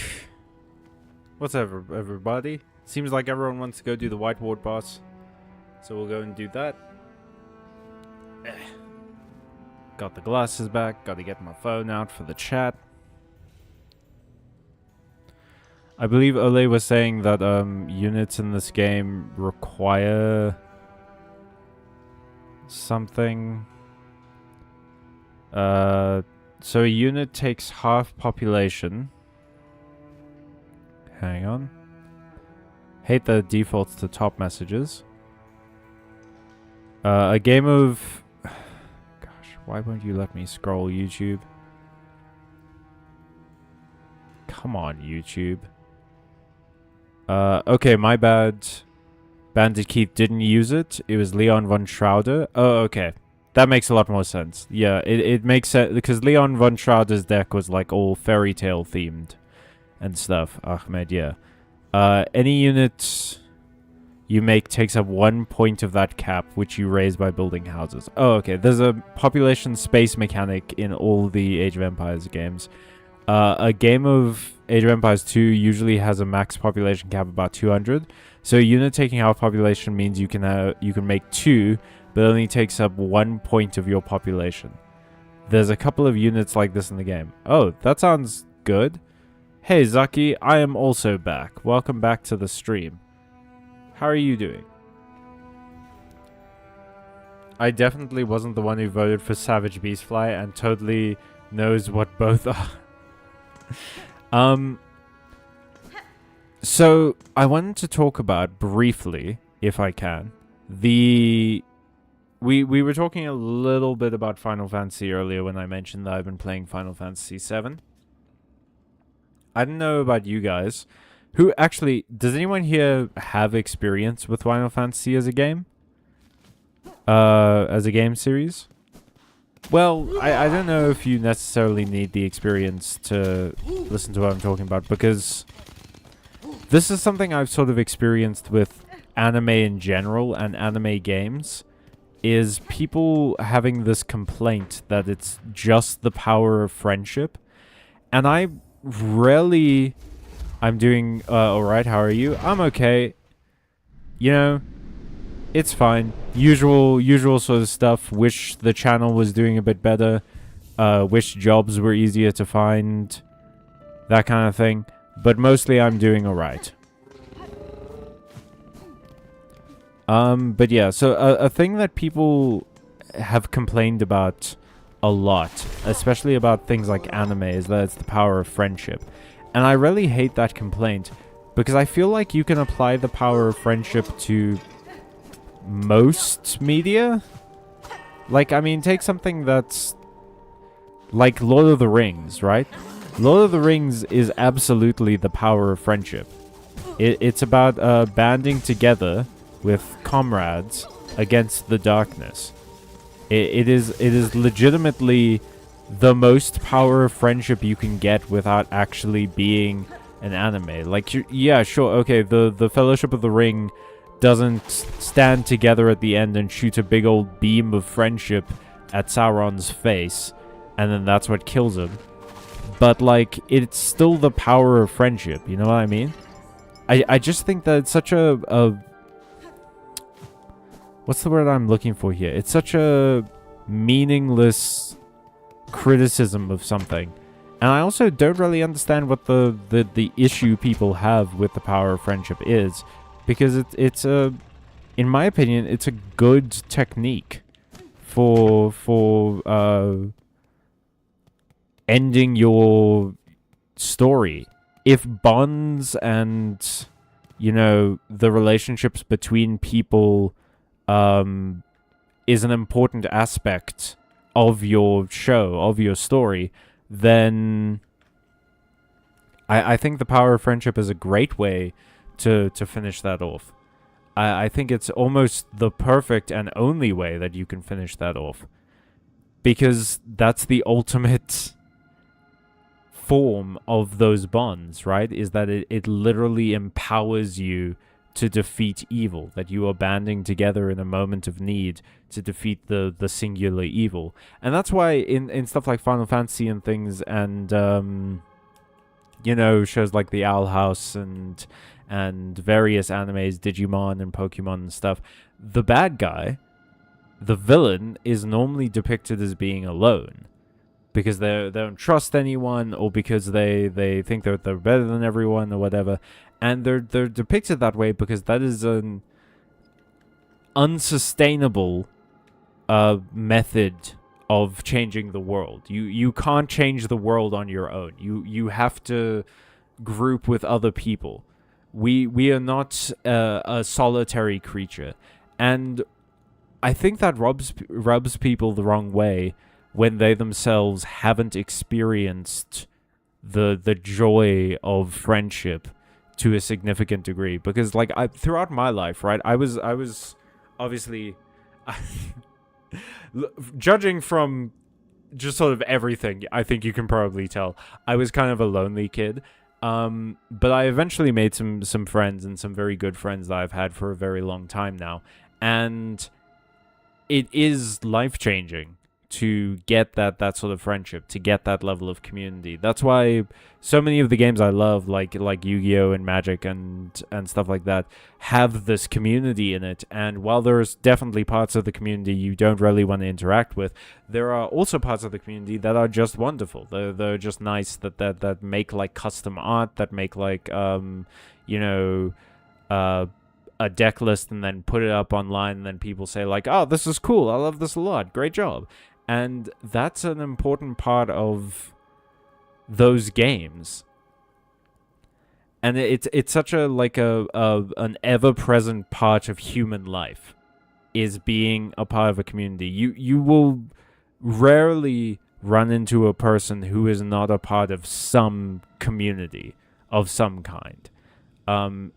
What's up, everybody? Seems like everyone wants to go do the White Ward boss. So we'll go and do that. Got the glasses back. Got to get my phone out for the chat. I believe Ole was saying that units in this game require something. So a unit takes half population. Hang on. Hate the defaults to top messages. A game of... Gosh, why won't you let me scroll, YouTube? Come on, YouTube. Okay, my bad. Bandit Keith didn't use it. It was Leon von Schrouder. Oh, okay. That makes a lot more sense. Yeah, it makes sense, because Leon von Schrouder's deck was like all fairy tale themed and stuff. Ahmed, yeah. Any unit you make takes up 1 point of that cap, which you raise by building houses. Oh, okay. There's a population space mechanic in all the Age of Empires games. A game of Age of Empires 2 usually has a max population cap of about 200. So a unit taking half population means you can make 2, but it only takes up 1 point of your population. There's a couple of units like this in the game. Oh, that sounds good. Hey Zaki, I am also back. Welcome back to the stream. How are you doing? I definitely wasn't the one who voted for Savage Beastfly and totally knows what both are. So I wanted to talk about briefly, if I can, we were talking a little bit about Final Fantasy earlier when I mentioned that I've been playing Final Fantasy VII. I don't know about you guys. Who actually, does anyone here have experience with Final Fantasy as a game? As a game series? Well, I don't know if you necessarily need the experience to listen to what I'm talking about, because this is something I've sort of experienced with anime in general and anime games, is people having this complaint that it's just the power of friendship. And I rarely... I'm doing alright, how are you? I'm okay. You know, it's fine. Usual sort of stuff. Wish the channel was doing a bit better. Wish jobs were easier to find. That kind of thing. But mostly I'm doing alright. But yeah, so a thing that people have complained about a lot, especially about things like anime, is that it's the power of friendship. And I really hate that complaint, because I feel like you can apply the power of friendship to most media. Like, I mean, take something that's like Lord of the Rings, right? Lord of the Rings is absolutely the power of friendship. It's about banding together with comrades against the darkness. It is legitimately the most power of friendship you can get without actually being an anime. Like, yeah, sure, okay, the Fellowship of the Ring doesn't stand together at the end and shoot a big old beam of friendship at Sauron's face, and then that's what kills him. But, like, it's still the power of friendship, you know what I mean? I just think that it's such a what's the word I'm looking for here? It's such a meaningless criticism of something. And I also don't really understand what the issue people have with the power of friendship is. Because it's a, in my opinion, it's a good technique for ending your story. If bonds and, you know, the relationships between people is an important aspect of your show, of your story, then I think the power of friendship is a great way to finish that off. I think it's almost the perfect and only way that you can finish that off. Because that's the ultimate form of those bonds, right? Is that it literally empowers you to defeat evil, that you are banding together in a moment of need to defeat the singular evil. And that's why in stuff like Final Fantasy and things, and you know, shows like the Owl House and various animes, Digimon and Pokemon and stuff, the bad guy, the villain, is normally depicted as being alone because they don't trust anyone, or because they think they're better than everyone or whatever, and they're depicted that way because that is an unsustainable method of changing the world. You can't change the world on your own. You have to group with other people. We are not a solitary creature, and I think that rubs people the wrong way when they themselves haven't experienced the joy of friendship to a significant degree. Because like throughout my life, right, I was obviously judging from just sort of everything, I think you can probably tell I was kind of a lonely kid. But I eventually made some friends, and some very good friends that I've had for a very long time now. And it is life-changing to get that sort of friendship, to get that level of community. That's why so many of the games I love, like Yu-Gi-Oh! And Magic and stuff like that, have this community in it. And while there's definitely parts of the community you don't really want to interact with, there are also parts of the community that are just wonderful. They're just nice, that make like custom art, that make like a deck list and then put it up online, and then people say like, oh, this is cool, I love this a lot, great job. And that's an important part of those games. And it's such a like an ever-present part of human life, is being a part of a community. You will rarely run into a person who is not a part of some community of some kind. And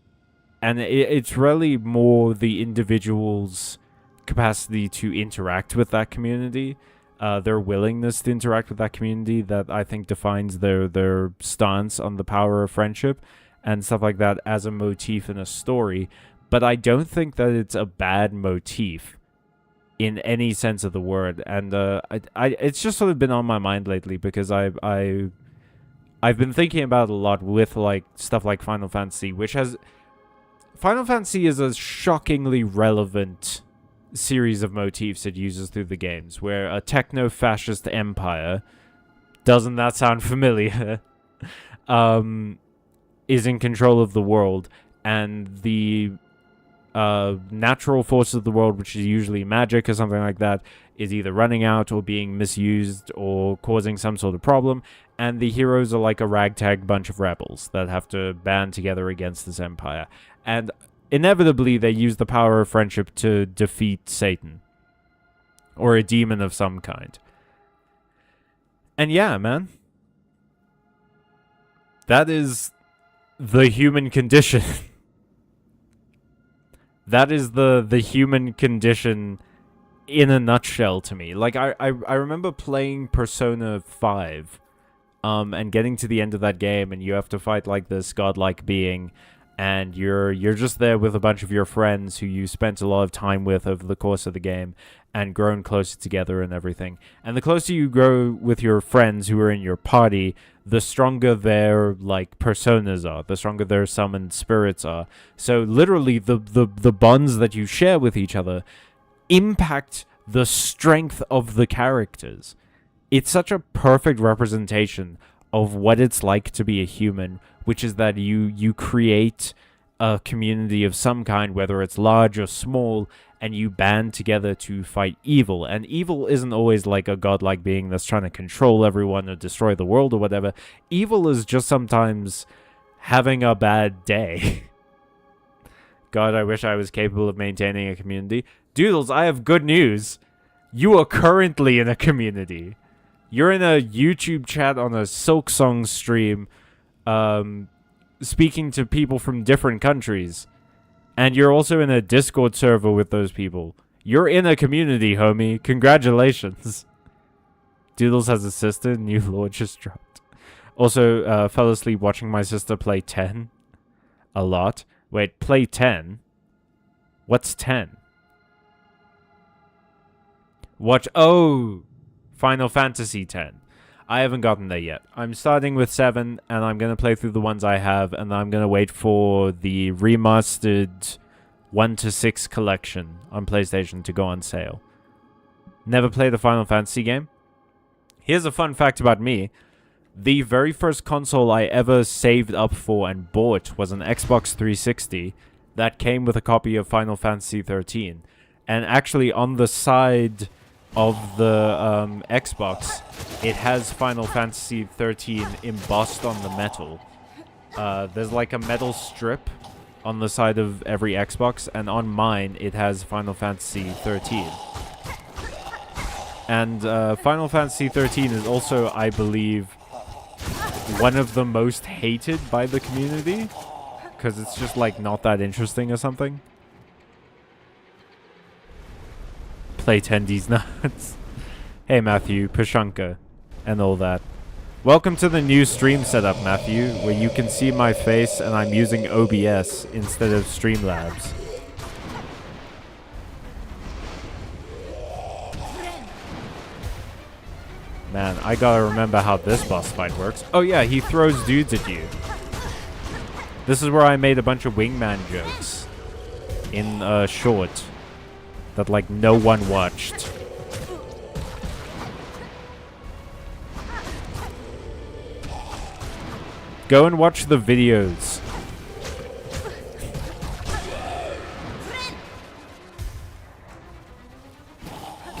it's really more the individual's capacity to interact with that community, their willingness to interact with that community, that I think defines their stance on the power of friendship and stuff like that as a motif in a story. But I don't think that it's a bad motif in any sense of the word. And it's just sort of been on my mind lately because I've been thinking about it a lot with like stuff like Final Fantasy, which has... Final Fantasy is a shockingly relevant series of motifs it uses through the games, where a techno-fascist empire, doesn't that sound familiar, is in control of the world, and the natural forces of the world, which is usually magic or something like that, is either running out or being misused or causing some sort of problem, and the heroes are like a ragtag bunch of rebels that have to band together against this empire. And inevitably, they use the power of friendship to defeat Satan, or a demon of some kind. And yeah, man, that is the human condition. That is the human condition in a nutshell to me. Like, I remember playing Persona 5, and getting to the end of that game, and you have to fight like this godlike being, and you're just there with a bunch of your friends who you spent a lot of time with over the course of the game, and grown closer together and everything. And the closer you grow with your friends who are in your party, the stronger their like personas are, the stronger their summoned spirits are. So literally the bonds that you share with each other impact the strength of the characters. It's such a perfect representation of what it's like to be a human, which is that you create a community of some kind, whether it's large or small, and you band together to fight evil. And evil isn't always like a godlike being that's trying to control everyone or destroy the world or whatever. Evil is just sometimes having a bad day. God, I wish I was capable of maintaining a community. Doodles, I have good news. You are currently in a community. You're in a YouTube chat on a Silksong stream, speaking to people from different countries. And you're also in a Discord server with those people. You're in a community, homie. Congratulations. Doodles has a sister. New lore just dropped. Also, fell asleep watching my sister play 10. A lot. Wait, play 10? What's 10? Watch... Oh! Final Fantasy 10. I haven't gotten there yet. I'm starting with 7, and I'm going to play through the ones I have, and I'm going to wait for the remastered 1 to 6 collection on PlayStation to go on sale. Never played a Final Fantasy game. Here's a fun fact about me. The very first console I ever saved up for and bought was an Xbox 360 that came with a copy of Final Fantasy 13. And actually on the side of the Xbox, it has Final Fantasy 13 embossed on the metal. There's like a metal strip on the side of every Xbox, and on mine it has Final Fantasy 13. And Final Fantasy 13 is also, I believe, one of the most hated by the community, because it's just like not that interesting or something. Play Tendy's nuts. Hey Matthew, Pashanka, and all that. Welcome to the new stream setup, Matthew, where you can see my face and I'm using OBS instead of Streamlabs. Man, I gotta remember how this boss fight works. Oh yeah, he throws dudes at you. This is where I made a bunch of wingman jokes in a short that like no one watched. Go and watch the videos.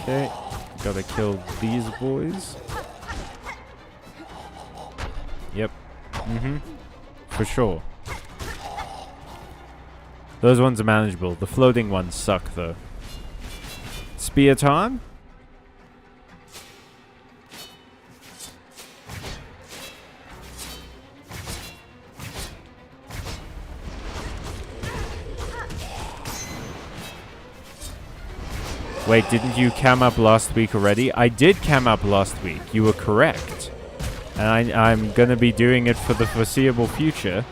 Okay, gotta kill these boys. Yep. For sure. Those ones are manageable. The floating ones suck though. Spear time? Wait, didn't you cam up last week already? I did cam up last week. You were correct. And I'm gonna be doing it for the foreseeable future.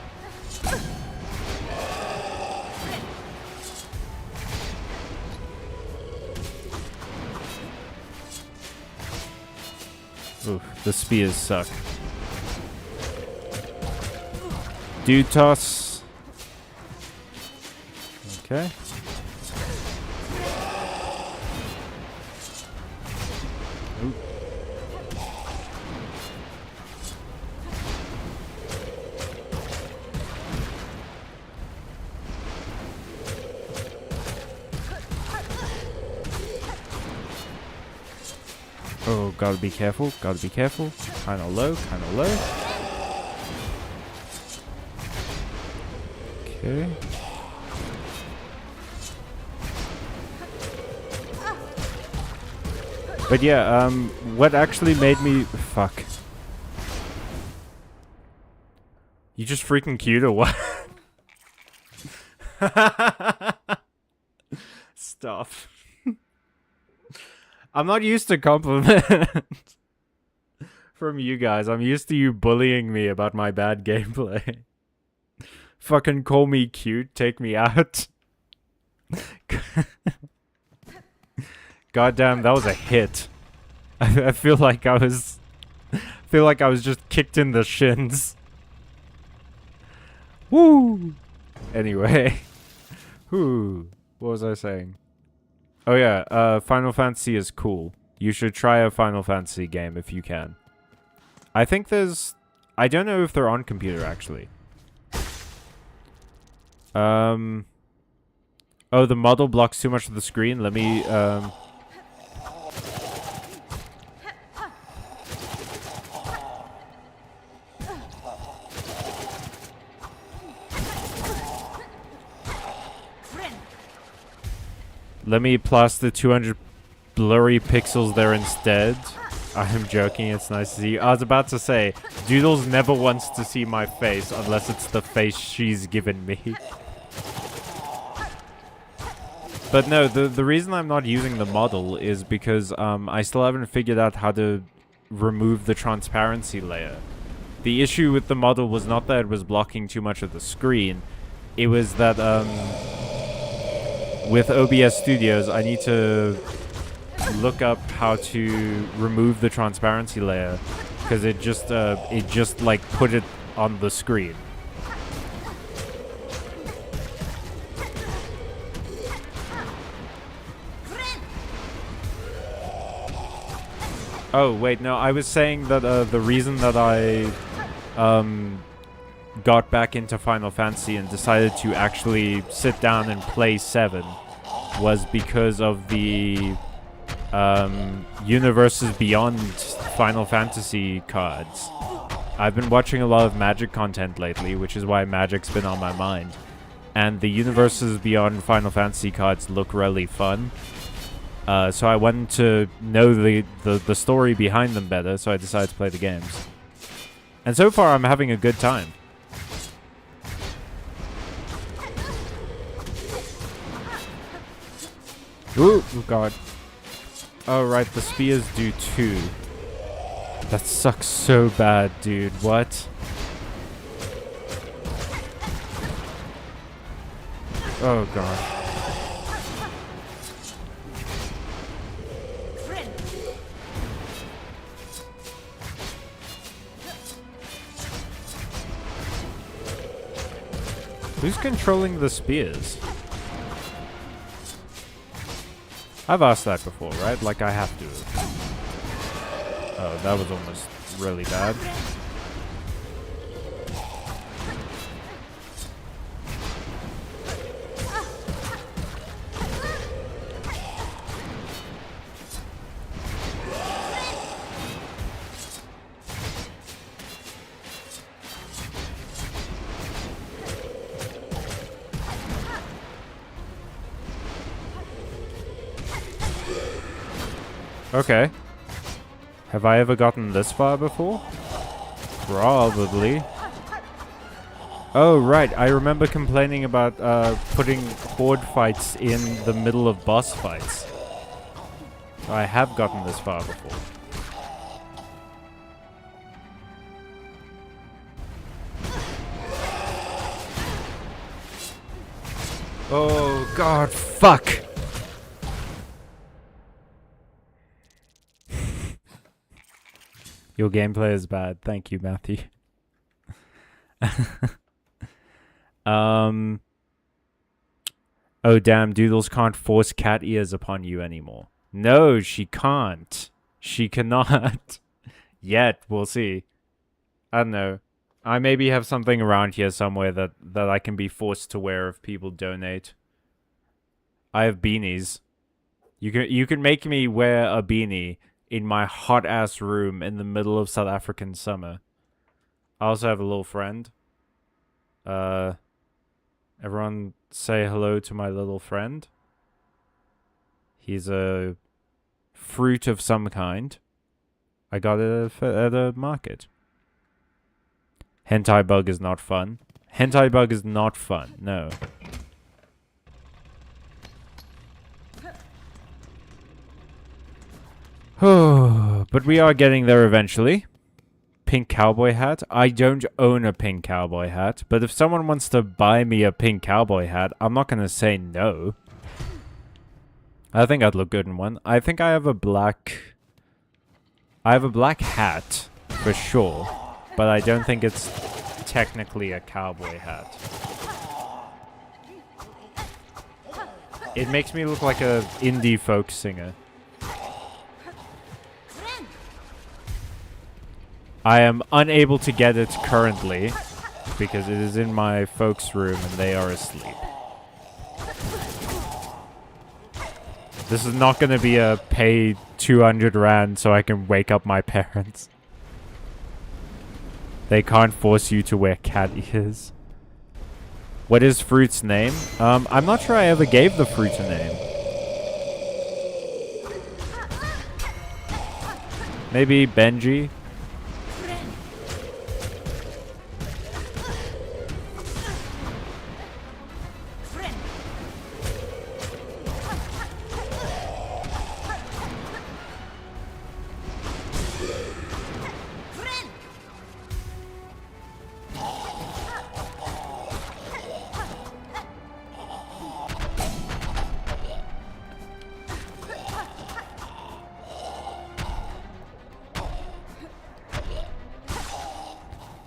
Oof, the spears suck. Dude toss. Okay. Ooh. Oh, gotta be careful, gotta be careful. Kinda low, kinda low. Okay. But yeah, what actually made me... Fuck. You just freaking cute or what? Stop. I'm not used to compliments from you guys. I'm used to you bullying me about my bad gameplay. Fucking call me cute, take me out. Goddamn, that was a hit. I feel like I was just kicked in the shins. Woo! Anyway. Whoo. What was I saying? Oh yeah, Final Fantasy is cool. You should try a Final Fantasy game if you can. I think there's... I don't know if they're on computer, actually. Oh, the model blocks too much of the screen. Let me, Let me plaster 200 blurry pixels there instead. I'm joking, it's nice to see you. I was about to say, Doodles never wants to see my face unless it's the face she's given me. But no, the reason I'm not using the model is because I still haven't figured out how to remove the transparency layer. The issue with the model was not that it was blocking too much of the screen. It was that with OBS Studios, I need to look up how to remove the transparency layer because it just like put it on the screen. Oh wait, no, I was saying that the reason that I got back into Final Fantasy and decided to actually sit down and play 7 was because of the Universes Beyond Final Fantasy cards. I've been watching a lot of Magic content lately, which is why Magic's been on my mind. And the Universes Beyond Final Fantasy cards look really fun. So I wanted to know the story behind them better, so I decided to play the games. And so far, I'm having a good time. Ooh, oh god. Oh, right, the spears do too. That sucks so bad, dude. What? Oh god. Who's controlling the spears? I've asked that before, right? Like, I have to. Oh, that was almost really bad. Okay. Have I ever gotten this far before? Probably. Oh, right. I remember complaining about putting horde fights in the middle of boss fights. I have gotten this far before. Oh, God, fuck! Your gameplay is bad. Thank you, Matthew. Oh, damn. Doodles can't force cat ears upon you anymore. No, she can't. She cannot. Yet. We'll see. I don't know. I maybe have something around here somewhere that I can be forced to wear if people donate. I have beanies. You can make me wear a beanie in my hot-ass room in the middle of South African summer. I also have a little friend. Everyone say hello to my little friend. He's a fruit of some kind. I got it at a market. Hentai bug is not fun. Hentai bug is not fun, no. But we are getting there eventually. Pink cowboy hat. I don't own a pink cowboy hat, but if someone wants to buy me a pink cowboy hat, I'm not going to say no. I think I'd look good in one. I think I have a black... I have a black hat, for sure, but I don't think it's technically a cowboy hat. It makes me look like a indie folk singer. I am unable to get it currently because it is in my folks' room and they are asleep. This is not going to be a pay 200 rand so I can wake up my parents. They can't force you to wear cat ears. What is Fruit's name? I'm not sure I ever gave the fruit a name. Maybe Benji?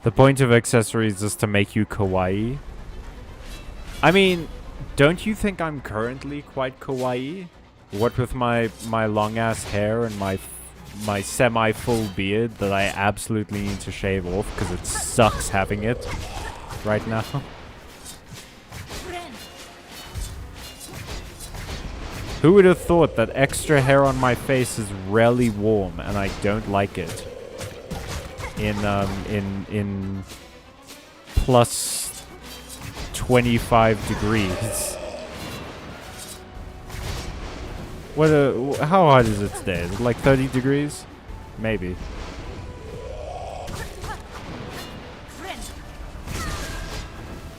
The point of accessories is to make you kawaii. I mean, don't you think I'm currently quite kawaii? What with my long ass hair and my semi-full beard that I absolutely need to shave off because it sucks having it right now. Who would have thought that extra hair on my face is really warm and I don't like it? In plus 25 degrees. How hot is it today? Is it like 30 degrees? Maybe.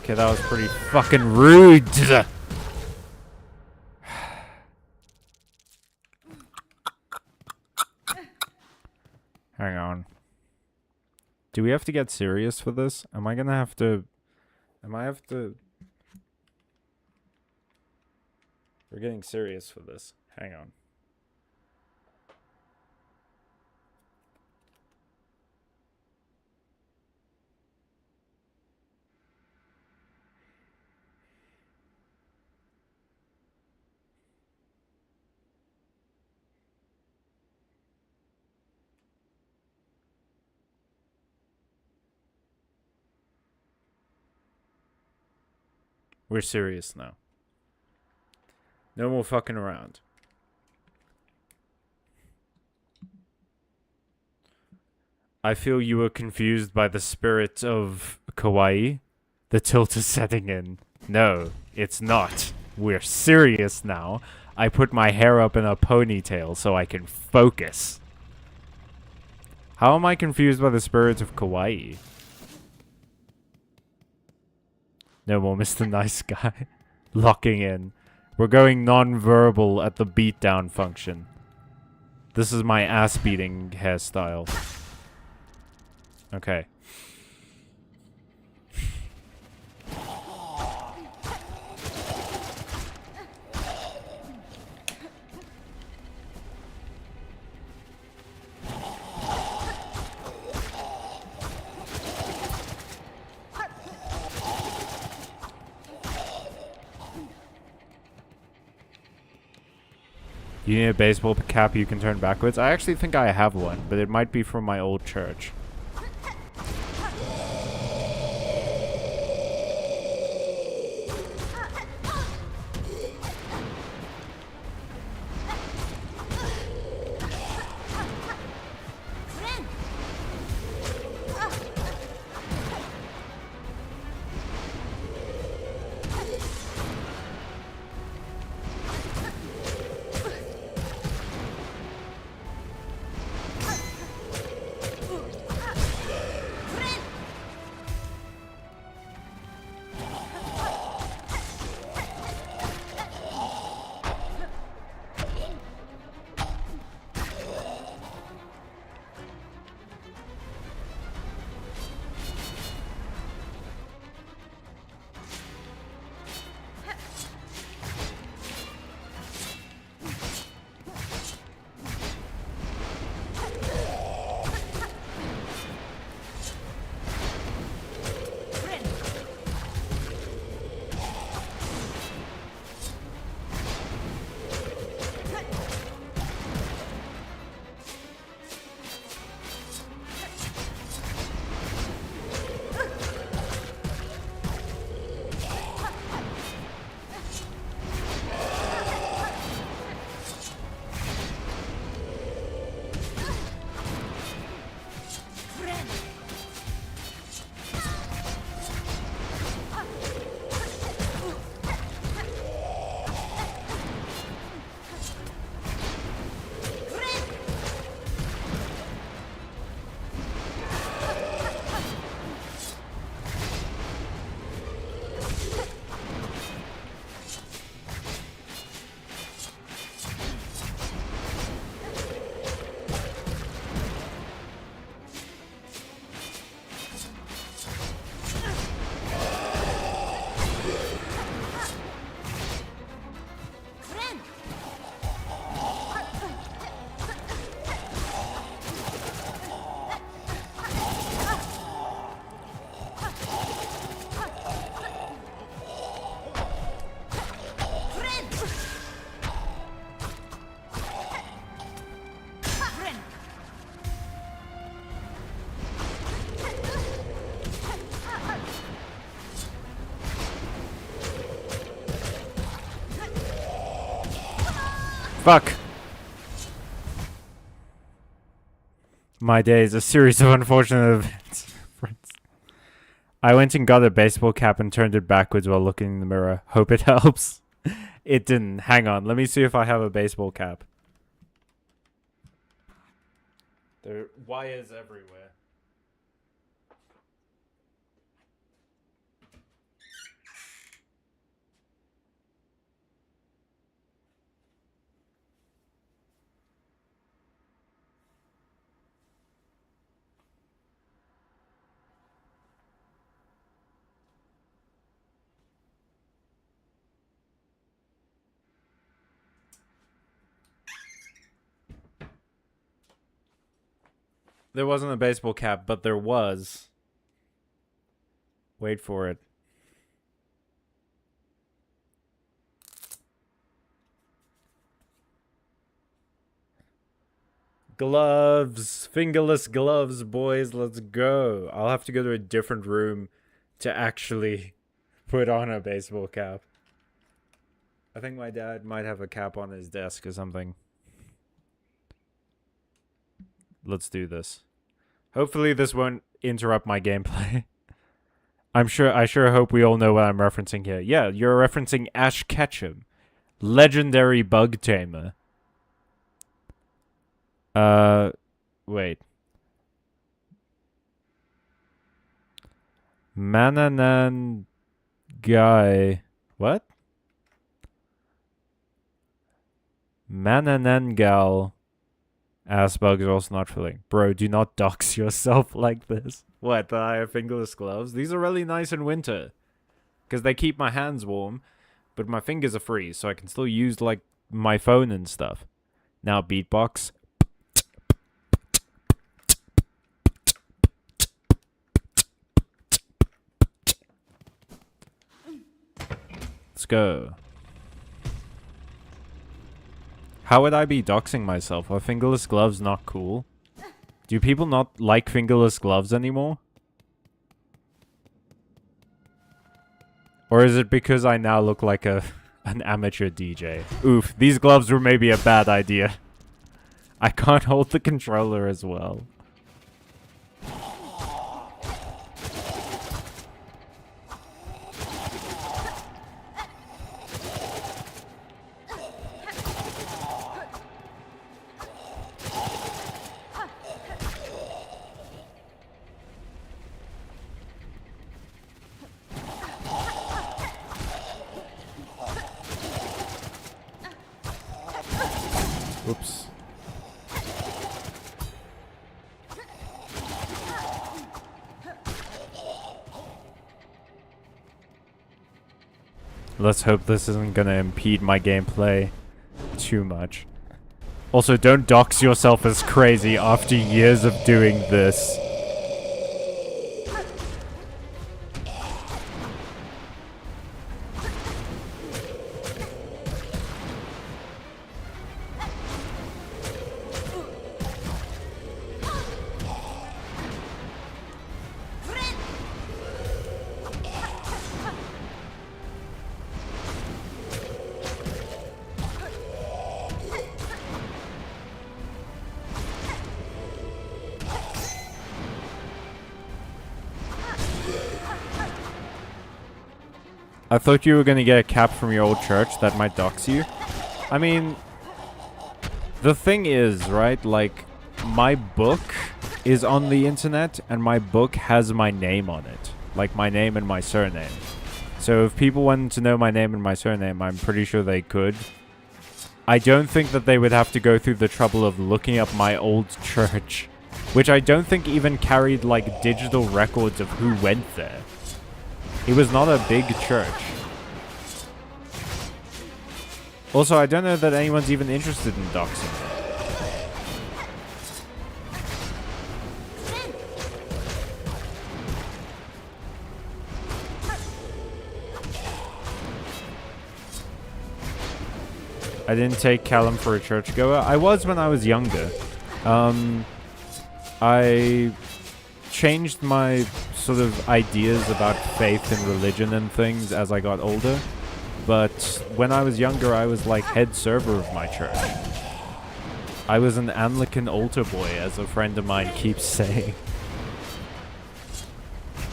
Okay, that was pretty fucking rude. Hang on. Do we have to get serious for this? Am I have to... We're getting serious for this. Hang on. We're serious now. No more fucking around. I feel you were confused by the spirit of kawaii. The tilt is setting in. No, it's not. We're serious now. I put my hair up in a ponytail so I can focus. How am I confused by the spirit of kawaii? No more Mr. Nice Guy. Locking in. We're going non-verbal at the beatdown function. This is my ass-beating hairstyle. Okay. You need a baseball cap you can turn backwards? I actually think I have one, but it might be from my old church. Fuck. My day is a series of unfortunate events. I went and got a baseball cap and turned it backwards while looking in the mirror. Hope it helps. It didn't. Hang on. Let me see if I have a baseball cap. There are wires everywhere. There wasn't a baseball cap, but there was. Wait for it. Gloves. Fingerless gloves, boys. Let's go. I'll have to go to a different room to actually put on a baseball cap. I think my dad might have a cap on his desk or something. Let's do this. Hopefully this won't interrupt my gameplay. I sure hope we all know what I'm referencing here. Yeah, you're referencing Ash Ketchum, legendary bug tamer. Wait. Mananan guy. What? Mananangal. Ass bugs are also not filling. Bro, do not dox yourself like this. What, that I have fingerless gloves? These are really nice in winter. Because they keep my hands warm, but my fingers are free, so I can still use, like, my phone and stuff. Now, beatbox. Let's go. How would I be doxing myself? Are fingerless gloves not cool? Do people not like fingerless gloves anymore? Or is it because I now look like an amateur DJ? Oof, these gloves were maybe a bad idea. I can't hold the controller as well. Oops. Let's hope this isn't gonna impede my gameplay too much. Also, don't dox yourself as crazy after years of doing this. I thought you were gonna get a cap from your old church that might dox you. I mean, the thing is, right, like, my book is on the internet, and my book has my name on it. Like, my name and my surname. So if people wanted to know my name and my surname, I'm pretty sure they could. I don't think that they would have to go through the trouble of looking up my old church, which I don't think even carried, like, digital records of who went there. It was not a big church. Also, I don't know that anyone's even interested in doxing. I didn't take Callum for a churchgoer. I was when I was younger. I changed my sort of ideas about faith and religion and things as I got older. But when I was younger, I was like head server of my church. I was an Anglican altar boy, as a friend of mine keeps saying.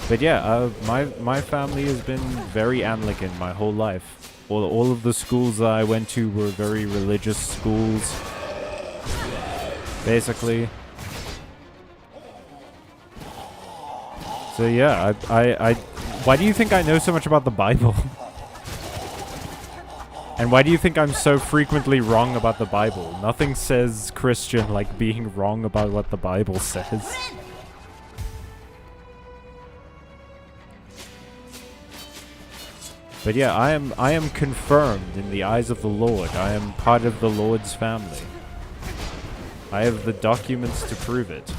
But yeah, my family has been very Anglican my whole life. All of the schools that I went to were very religious schools, basically. So yeah, why do you think I know so much about the Bible? And why do you think I'm so frequently wrong about the Bible? Nothing says Christian like being wrong about what the Bible says. But yeah, I am confirmed in the eyes of the Lord. I am part of the Lord's family. I have the documents to prove it.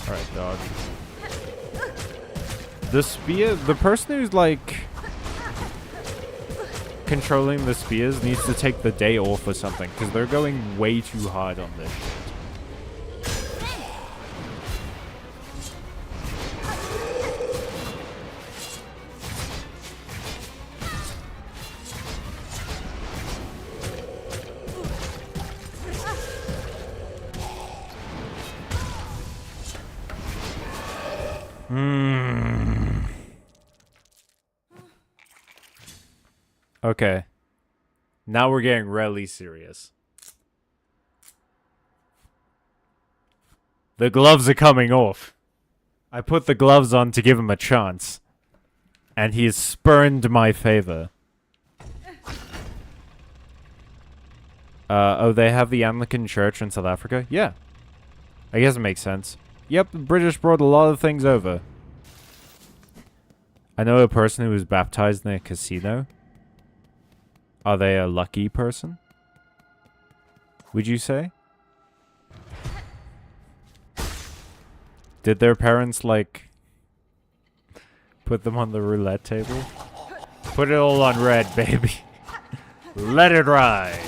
Alright, dog. The spear, the person who's like controlling the spears needs to take the day off or something, because they're going way too hard on this shit. Okay. Now we're getting really serious. The gloves are coming off. I put the gloves on to give him a chance. And he has spurned my favor. Oh, they have the Anglican Church in South Africa? Yeah. I guess it makes sense. Yep, the British brought a lot of things over. I know a person who was baptized in a casino. Are they a lucky person? Would you say? Did their parents, like, put them on the roulette table? Put it all on red, baby. Let it ride.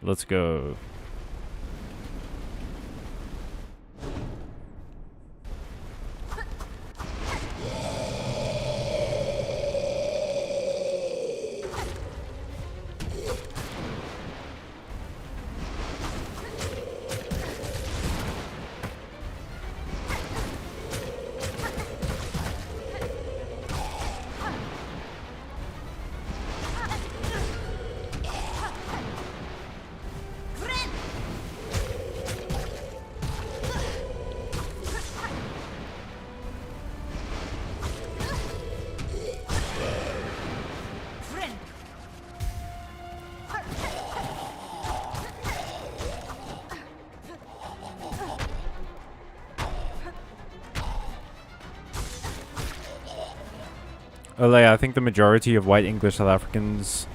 Let's go. Olay, I think the majority of white English South Africans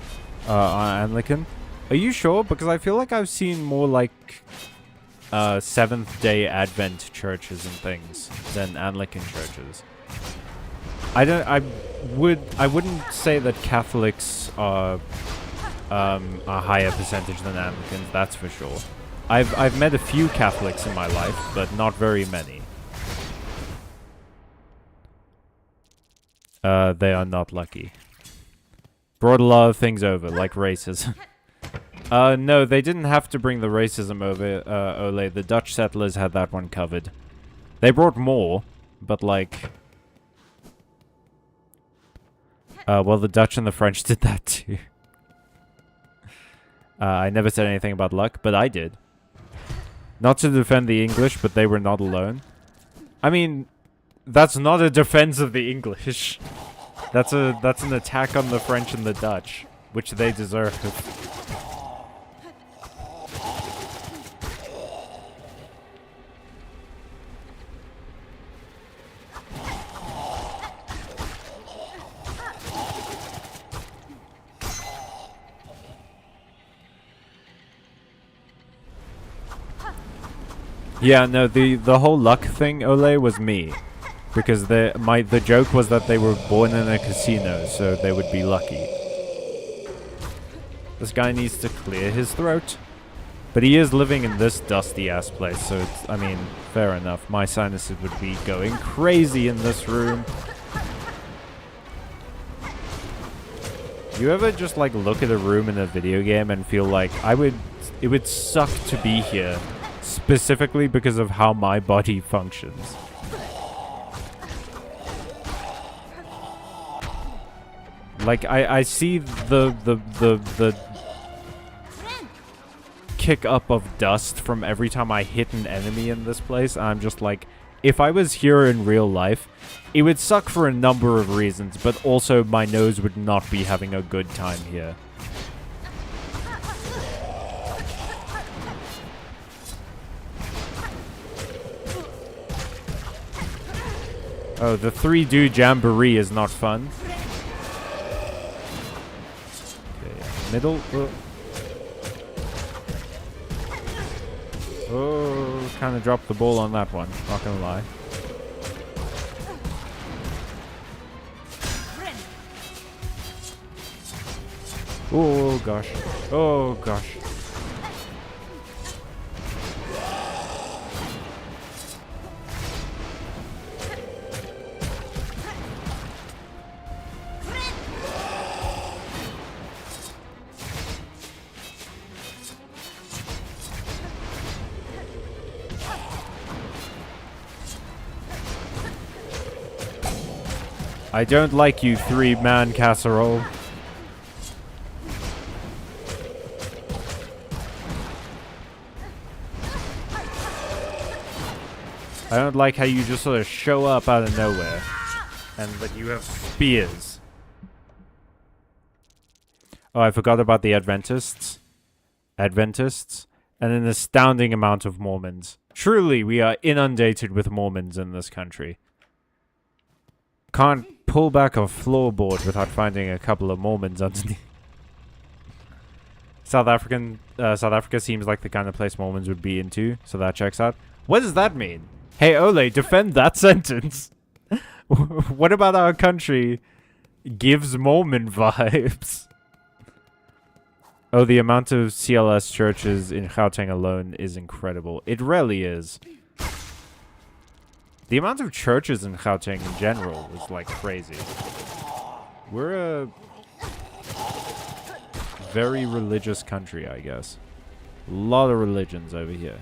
are Anglican. Are you sure? Because I feel like I've seen more like Seventh-day Advent churches and things than Anglican churches. I wouldn't say that Catholics are a higher percentage than Anglicans, that's for sure. I've met a few Catholics in my life, but not very many. They are not lucky. Brought a lot of things over, like racism. No, they didn't have to bring the racism over, Ole. The Dutch settlers had that one covered. They brought more, but like... well, the Dutch and the French did that too. I never said anything about luck, but I did. Not to defend the English, but they were not alone. I mean... That's not a defense of the English. That's an attack on the French and the Dutch, which they deserve. Yeah, no, the whole luck thing, Ole, was me. Because the joke was that they were born in a casino, so they would be lucky. This guy needs to clear his throat. But he is living in this dusty-ass place, so it's, I mean, fair enough. My sinuses would be going crazy in this room. You ever just, like, look at a room in a video game and feel like, it would suck to be here, specifically because of how my body functions. Like, I see the kick up of dust from every time I hit an enemy in this place. I'm just like, if I was here in real life, it would suck for a number of reasons, but also my nose would not be having a good time here. Oh, the 3-dude jamboree is not fun. Okay, middle. Oh, kind of dropped the ball on that one, not gonna lie. Oh gosh. Oh gosh. I don't like you, 3-man casserole. I don't like how you just sort of show up out of nowhere. And that you have spears. Oh, I forgot about the Adventists. Adventists. And an astounding amount of Mormons. Truly, we are inundated with Mormons in this country. Can't pull back a floorboard without finding a couple of Mormons underneath. South Africa seems like the kind of place Mormons would be into, so that checks out. What does that mean? Hey, Ole, defend that sentence. What about our country gives Mormon vibes? Oh, the amount of CLS churches in Gauteng alone is incredible. It really is. The amount of churches in Gauteng in general is, like, crazy. We're a very religious country, I guess. A lot of religions over here.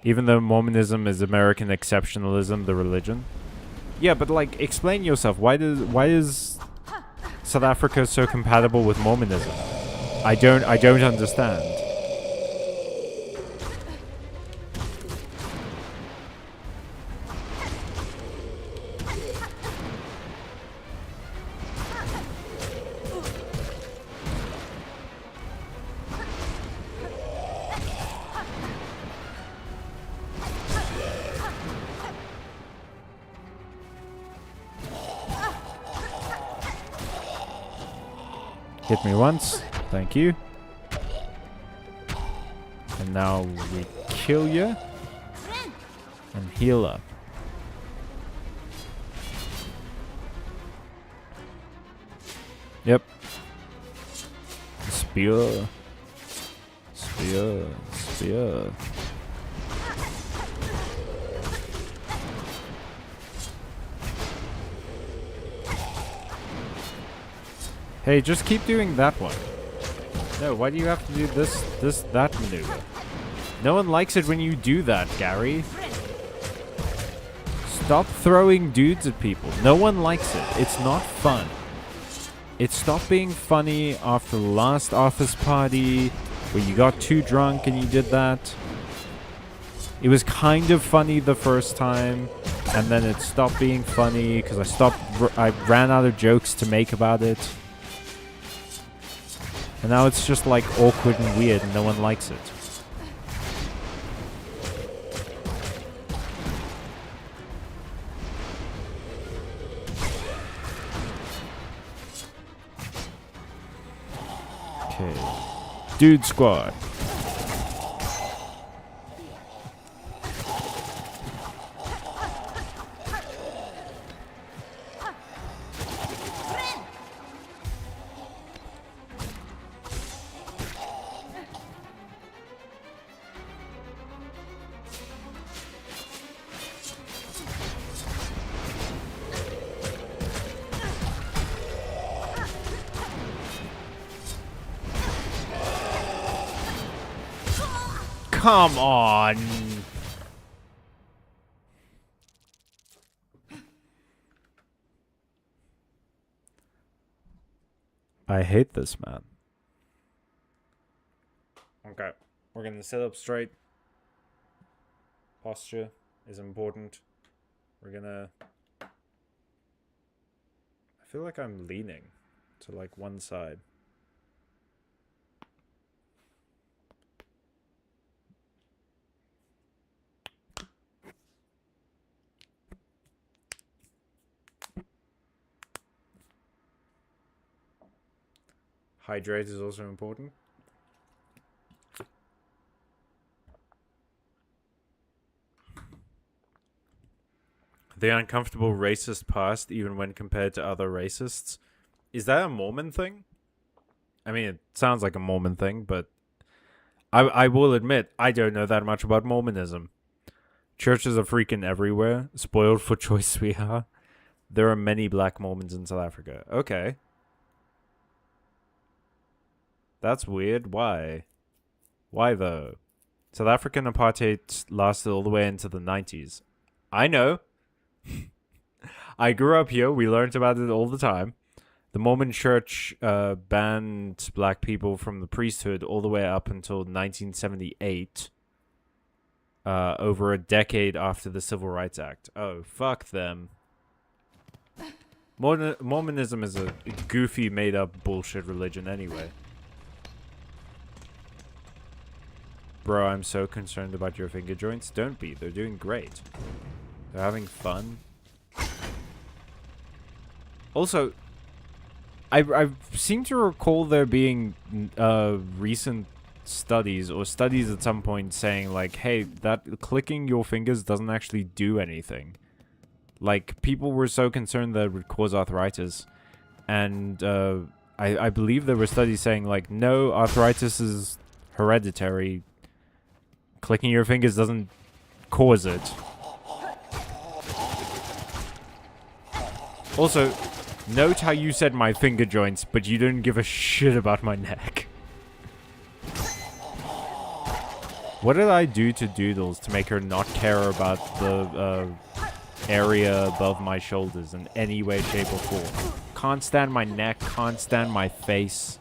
Even though Mormonism is American exceptionalism, the religion. Yeah, but, like, explain yourself. Why is South Africa so compatible with Mormonism? I don't understand. Hit me once. Thank you. And now we kill you. And heal up. Yep. Spear. Spear. Spear. Hey, just keep doing that one. No, why do you have to do that maneuver? No one likes it when you do that, Gary. Stop throwing dudes at people. No one likes it. It's not fun. It stopped being funny after the last office party where you got too drunk and you did that. It was kind of funny the first time, and then it stopped being funny because I ran out of jokes to make about it. And now it's just like awkward and weird and no one likes it. Okay. Dude squad. Come on. I hate this, man. Okay. We're going to sit up straight. Posture is important. We're going to... I feel like I'm leaning to like one side. Hydrate is also important. The uncomfortable racist past, even when compared to other racists. Is that a Mormon thing? I mean, it sounds like a Mormon thing, but I will admit, I don't know that much about Mormonism. Churches are freaking everywhere. Spoiled for choice we are. There are many black Mormons in South Africa. Okay. That's weird. Why? Why though? South African apartheid lasted all the way into the 90s. I know. I grew up here. We learned about it all the time. The Mormon Church banned black people from the priesthood all the way up until 1978. Over a decade after the Civil Rights Act. Oh, fuck them. Mormonism is a goofy, made-up bullshit religion anyway. Bro, I'm so concerned about your finger joints. Don't be. They're doing great. They're having fun. Also, I seem to recall there being recent studies or studies at some point saying like, hey, that clicking your fingers doesn't actually do anything. Like, people were so concerned that it would cause arthritis. And I believe there were studies saying like, no, arthritis is hereditary. Clicking your fingers doesn't cause it. Also, note how you said my finger joints, but you didn't give a shit about my neck. What did I do to Doodles to make her not care about the area above my shoulders in any way, shape, or form? Can't stand my neck, can't stand my face.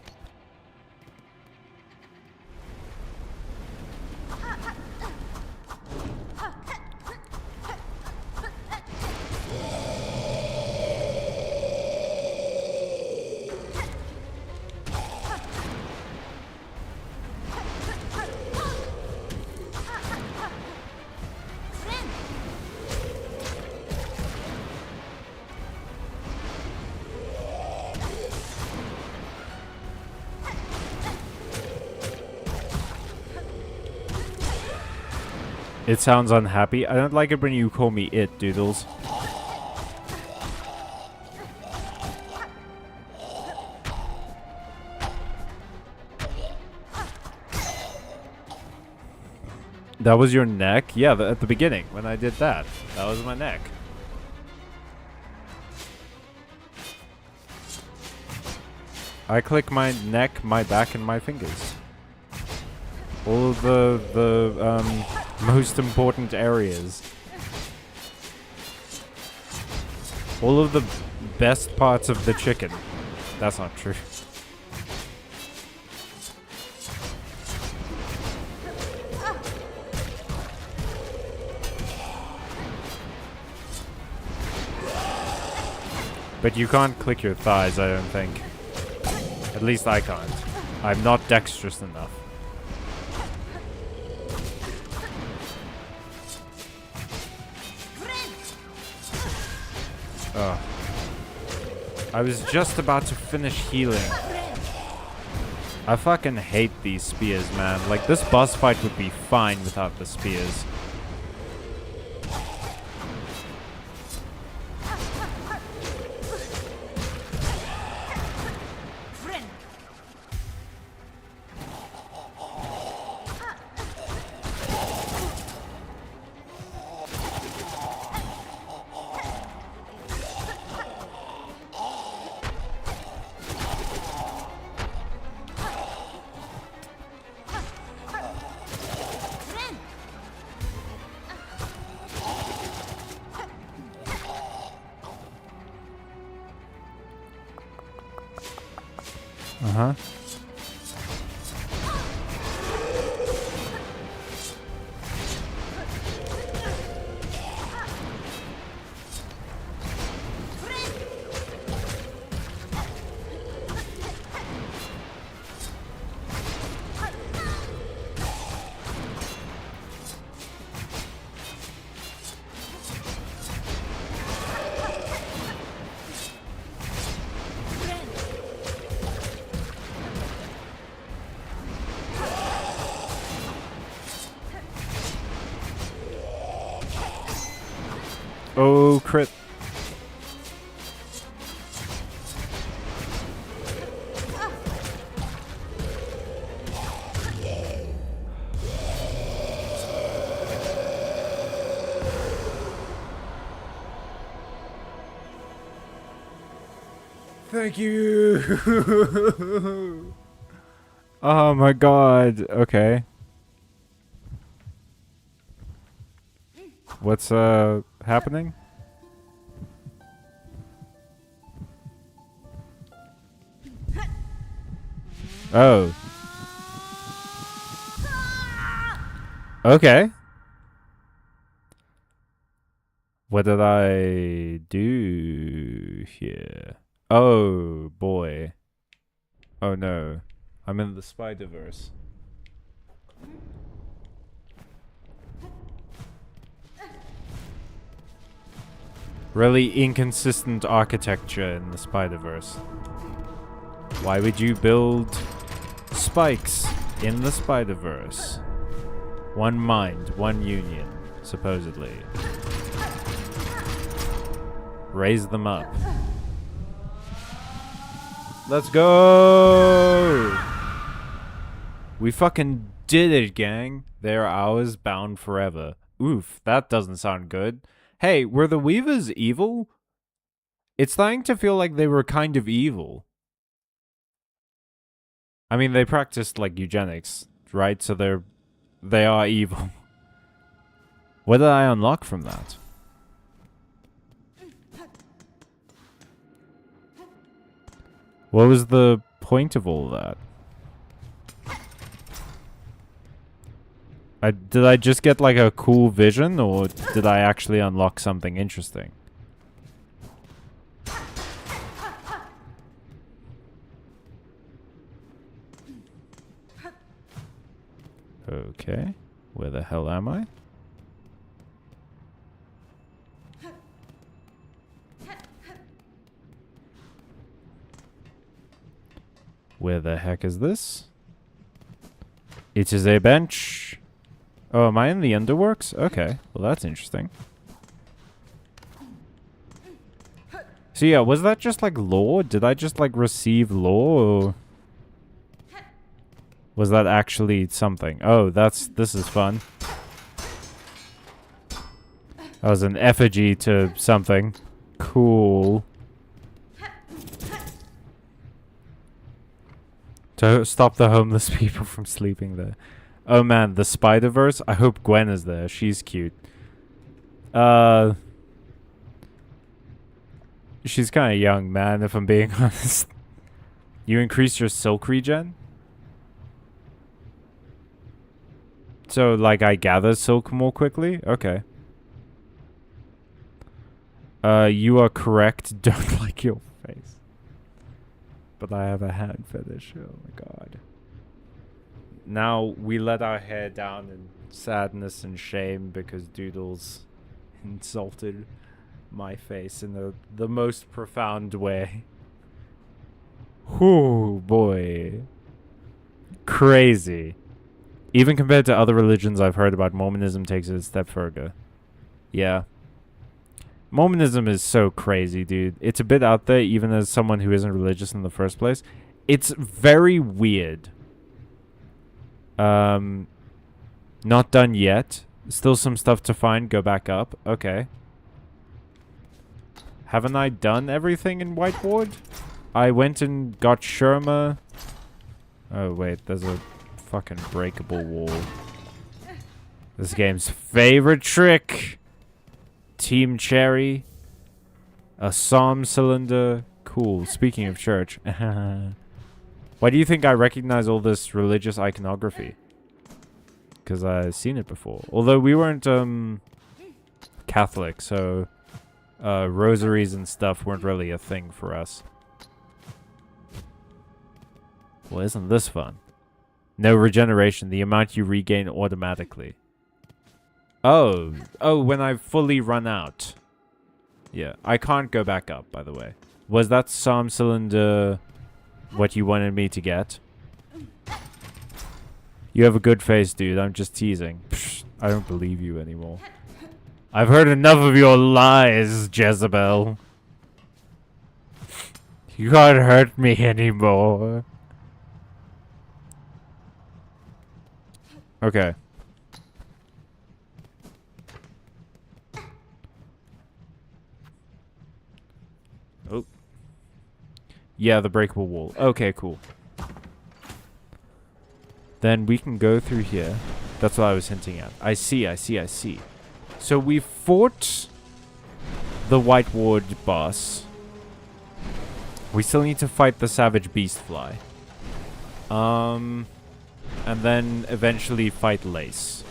It sounds unhappy. I don't like it when you call me it, Doodles. That was your neck? Yeah, at the beginning, when I did that. That was my neck. I click my neck, my back, and my fingers. All of the most important areas. All of the best parts of the chicken. That's not true. But you can't click your thighs, I don't think. At least I can't. I'm not dexterous enough. I was just about to finish healing. I fucking hate these spears, man. Like, this boss fight would be fine without the spears. Uh-huh. Oh, crit. Thank you. Oh my god. Okay. What's happening? Oh. Okay. What did I do here? Oh boy. Oh no. I'm in the Spider-Verse. Really inconsistent architecture in the Spider-Verse. Why would you build spikes in the Spider-Verse? One mind, one union, supposedly. Raise them up. Let's go! We fucking did it, gang. They're ours, bound forever. Oof, that doesn't sound good. Hey, were the Weavers evil? It's starting to feel like they were kind of evil. I mean, they practiced, like, eugenics, right? So they are evil. What did I unlock from that? What was the point of all that? Did I just get like a cool vision, or did I actually unlock something interesting? Okay. Where the hell am I? Where the heck is this? It is a bench. Oh, am I in the underworks? Okay. Well, that's interesting. So yeah, was that just like lore? Did I just like receive lore, or was that actually something? Oh, this is fun. That was an effigy to something. Cool. To stop the homeless people from sleeping there. Oh man, the Spider-Verse. I hope Gwen is there. She's cute. She's kind of young, man, if I'm being honest. You increase your silk regen? So, like, I gather silk more quickly? Okay. You are correct. Don't like your face. But I have a hand fetish. Oh my god. Now we let our hair down in sadness and shame because Doodles insulted my face in the most profound way. Whoo, boy. crazy. Even compared to other religions I've heard about, Mormonism takes it a step further. Yeah. Mormonism is so crazy, dude. It's a bit out there, even as someone who isn't religious in the first place. It's very weird. Not done yet. Still some stuff to find. Go back up. Okay. Haven't I done everything in Whitewood? I went and got Sherma. Oh, wait. There's a fucking breakable wall. This game's favorite trick. Team Cherry. A psalm cylinder. Cool. Speaking of church. Why do you think I recognize all this religious iconography? Because I've seen it before. Although we weren't Catholic, so rosaries and stuff weren't really a thing for us. Well, isn't this fun? No regeneration. The amount you regain automatically. Oh, when I fully run out. Yeah, I can't go back up, by the way. Was that psalm cylinder what you wanted me to get? You have a good face, dude. I'm just teasing. Psh, I don't believe you anymore. I've heard enough of your lies, Jezebel. You can't hurt me anymore. Okay. Oh. Yeah, the breakable wall. Okay, cool. Then we can go through here. That's what I was hinting at. I see. So we fought the White Ward boss. We still need to fight the Savage Beast Fly. And then eventually fight Lace.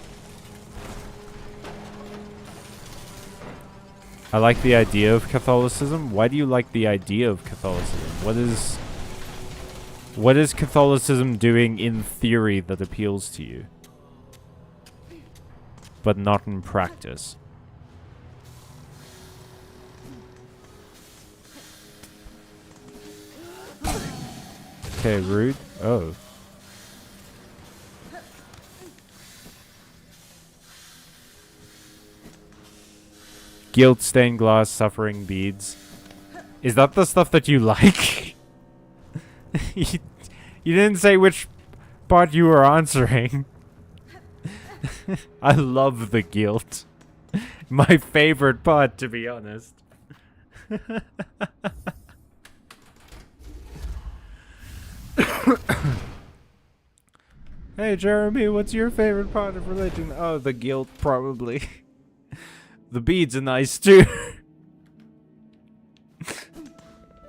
I like the idea of Catholicism. Why do you like the idea of Catholicism? What is Catholicism doing in theory that appeals to you? But not in practice. Okay, rude. Oh. Guilt, stained glass, suffering beads. Is that the stuff that you like? You didn't say which part you were answering. I love the guilt. My favorite part, to be honest. Hey, Jeremy, what's your favorite part of religion? Oh, the guilt, probably. The beads are nice, too.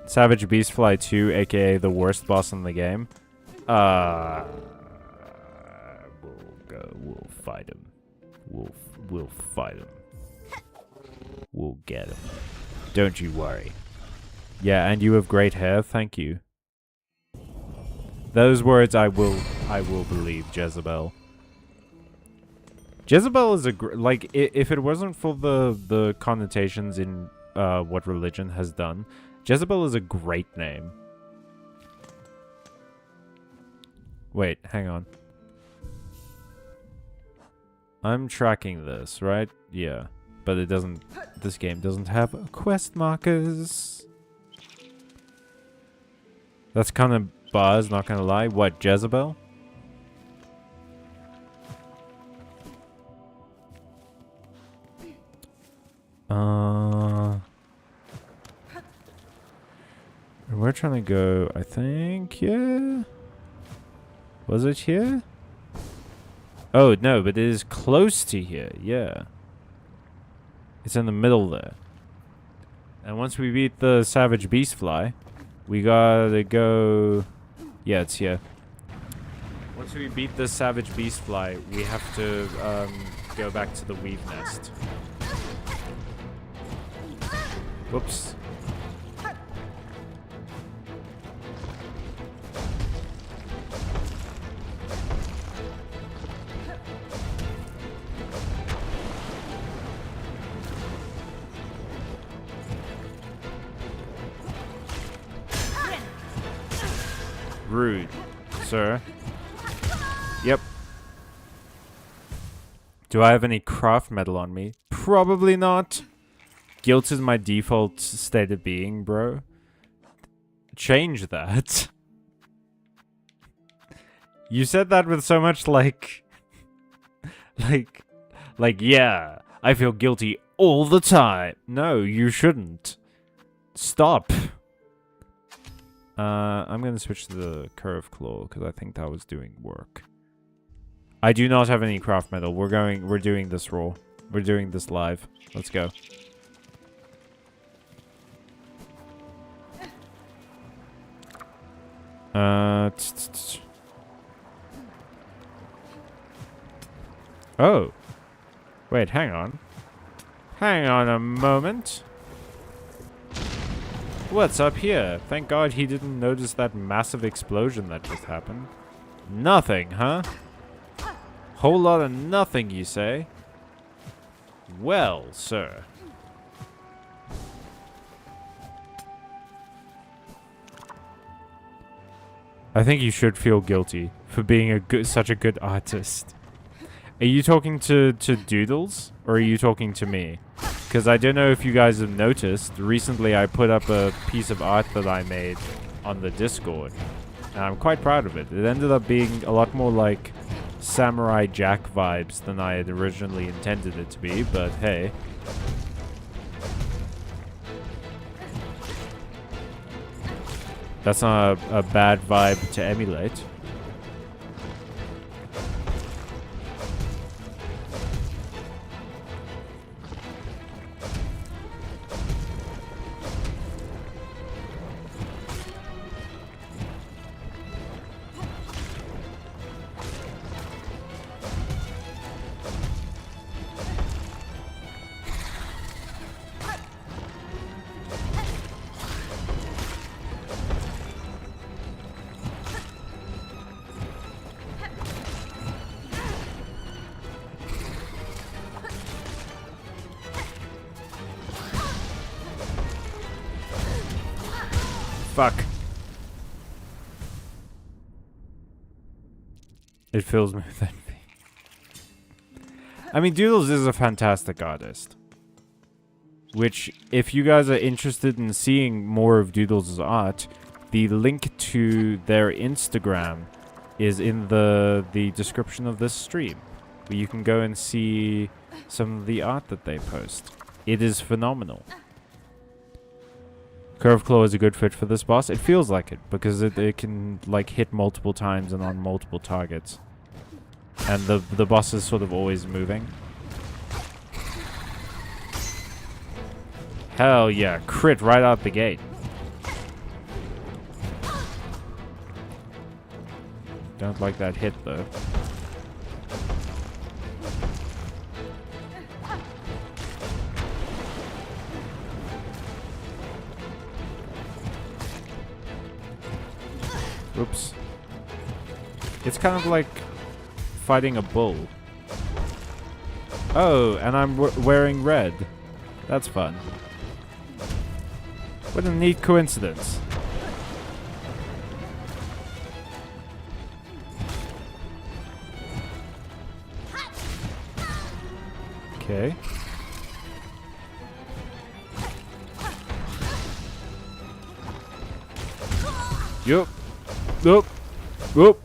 Savage Beastfly 2, aka the worst boss in the game. We'll fight him. We'll fight him. We'll get him. Don't you worry. Yeah, and you have great hair. Thank you. Those words I will believe, Jezebel. Jezebel is like, if it wasn't for the connotations in what religion has done, Jezebel is a great name. Wait, hang on. I'm tracking this, right? Yeah. But it doesn't... This game doesn't have quest markers. That's kind of buzz, not gonna lie. What, Jezebel? We're trying to go, I think, yeah? Was it here? Oh, no, but it is close to here, yeah. It's in the middle there. And once we beat the Savage Beastfly, we gotta go... Yeah, it's here. Once we beat the Savage Beastfly, we have to go back to the Weave Nest. Whoops. Rude, sir. Yep. Do I have any craft metal on me? Probably not. Guilt is my default state of being, bro. Change that. You said that with so much like, yeah, I feel guilty all the time. No, you shouldn't. Stop. I'm gonna switch to the curve claw because I think that was doing work. I do not have any craft metal. We're doing this raw. We're doing this live. Let's go. Oh. Wait, hang on. Hang on a moment. What's up here? Thank God he didn't notice that massive explosion that just happened. Nothing, huh? Whole lot of nothing, you say? Well, sir. I think you should feel guilty for being such a good artist. Are you talking to Doodles, or are you talking to me? Because I don't know if you guys have noticed, recently I put up a piece of art that I made on the Discord. And I'm quite proud of it. It ended up being a lot more like Samurai Jack vibes than I had originally intended it to be, but hey. That's not a bad vibe to emulate. Fuck. It fills me with envy. I mean, Doodles is a fantastic artist. Which, if you guys are interested in seeing more of Doodles' art, the link to their Instagram is in the description of this stream. Where you can go and see some of the art that they post. It is phenomenal. Curve Claw is a good fit for this boss. It feels like it, because it can like hit multiple times and on multiple targets. And the boss is sort of always moving. Hell yeah, crit right out the gate. Don't like that hit though. Oops. It's kind of like fighting a bull. Oh, and I'm wearing red. That's fun. What a neat coincidence. Okay. Yup. Nope. Nope.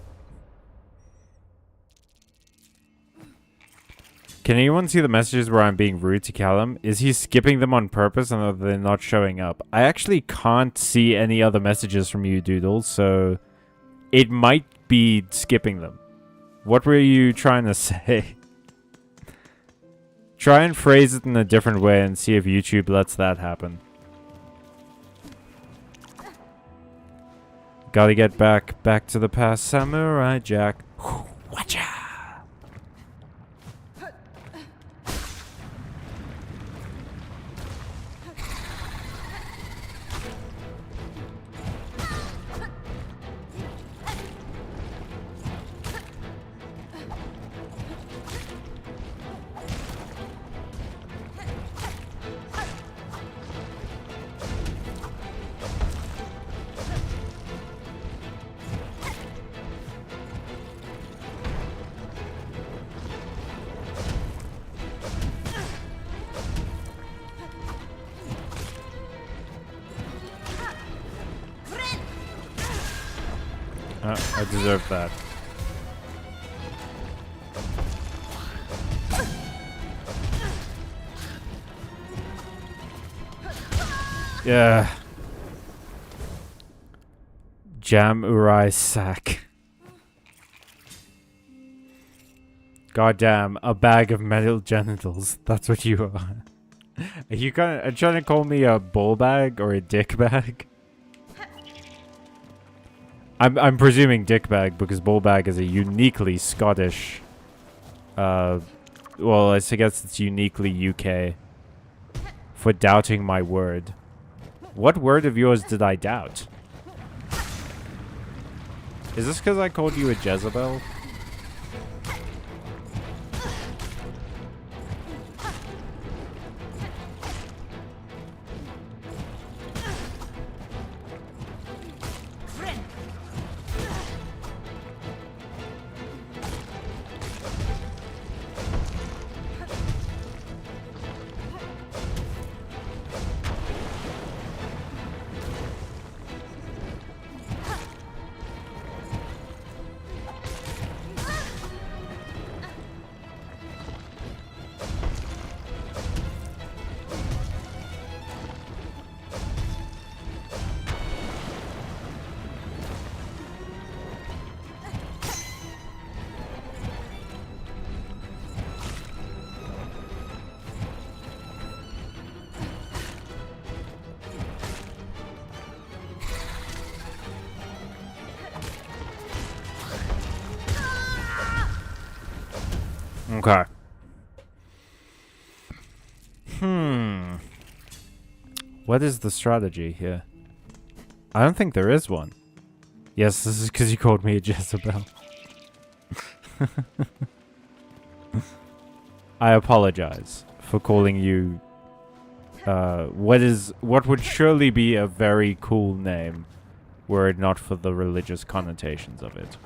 Can anyone see the messages where I'm being rude to Callum? Is he skipping them on purpose and are they not showing up? I actually can't see any other messages from you, Doodle, so it might be skipping them. What were you trying to say? Try and phrase it in a different way and see if YouTube lets that happen. Gotta get back to the past, Samurai Jack. Watcha! I deserve that. Yeah. Jam Urai sack. Goddamn, a bag of metal genitals. That's what you are. Are you trying to call me a ball bag or a dick bag? I'm presuming dick bag because ball bag is a uniquely Scottish. Well, I guess it's uniquely UK. For doubting my word. What word of yours did I doubt? Is this because I called you a Jezebel? Okay. What is the strategy here? I don't think there is one. Yes, this is because you called me a Jezebel. I apologize for calling you what would surely be a very cool name were it not for the religious connotations of it.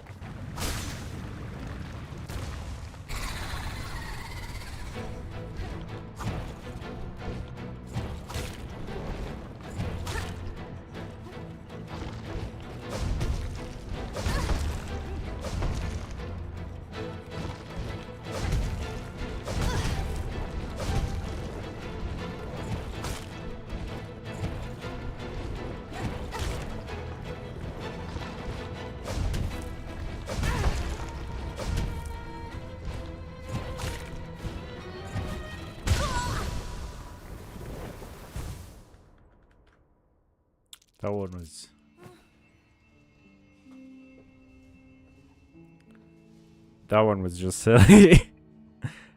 That one was just silly.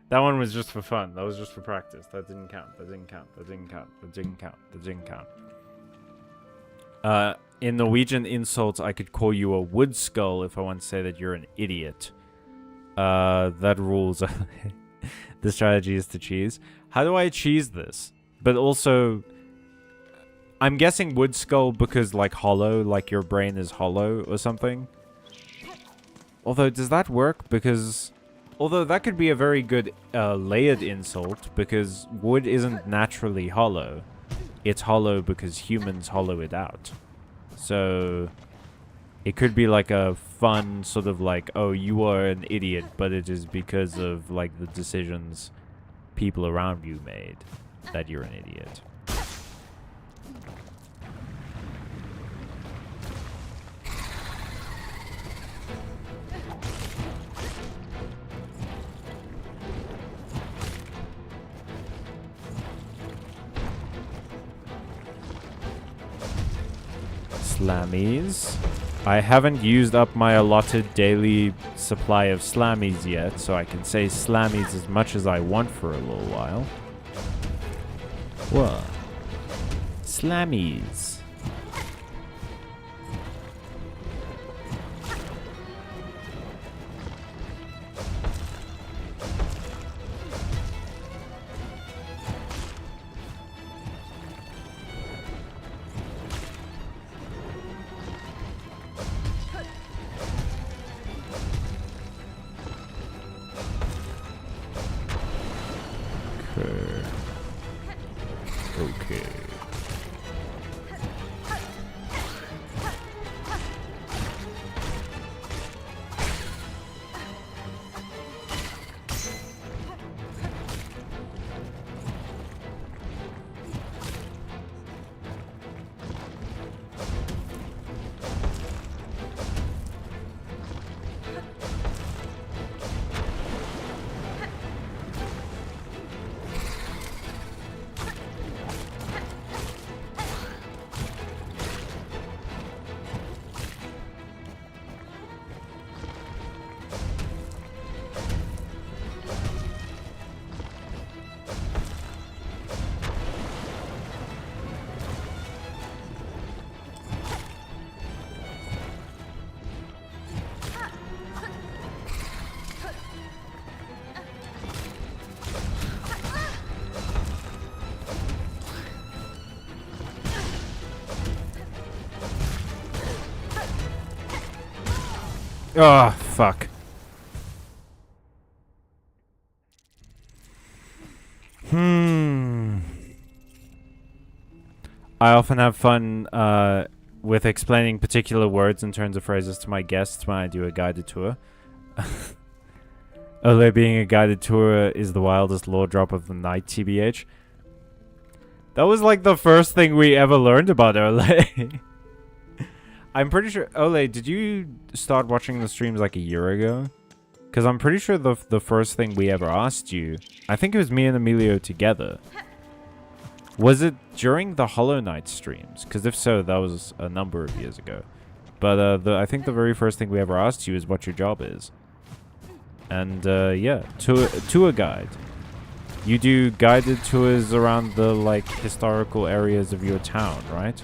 That one was just for fun. That was just for practice. That didn't count. That didn't count. That didn't count. That didn't count. That didn't count. In Norwegian insults, I could call you a wood skull if I want to say that you're an idiot. That rules. The strategy is to cheese. How do I cheese this? But also, I'm guessing wood skull because like hollow, like your brain is hollow or something. Although, does that work? Because, although that could be a very good layered insult because wood isn't naturally hollow. It's hollow because humans hollow it out. So, it could be like a fun sort of like, oh, you are an idiot, but it is because of like the decisions people around you made that you're an idiot. Slammies. I haven't used up my allotted daily supply of slammies yet, so I can say slammies as much as I want for a little while. What? Slammies. Okay. Oh, fuck. I often have fun with explaining particular words and turns of phrases to my guests when I do a guided tour. Although being a guided tour is the wildest lore drop of the night, TBH. That was like the first thing we ever learned about Ole. I'm pretty sure... Ole, did you start watching the streams like a year ago? Because I'm pretty sure the first thing we ever asked you... I think it was me and Emilio together. Was it during the Hollow Knight streams? Because if so, that was a number of years ago. But I think the very first thing we ever asked you is what your job is. And yeah, tour guide. You do guided tours around the like historical areas of your town, right?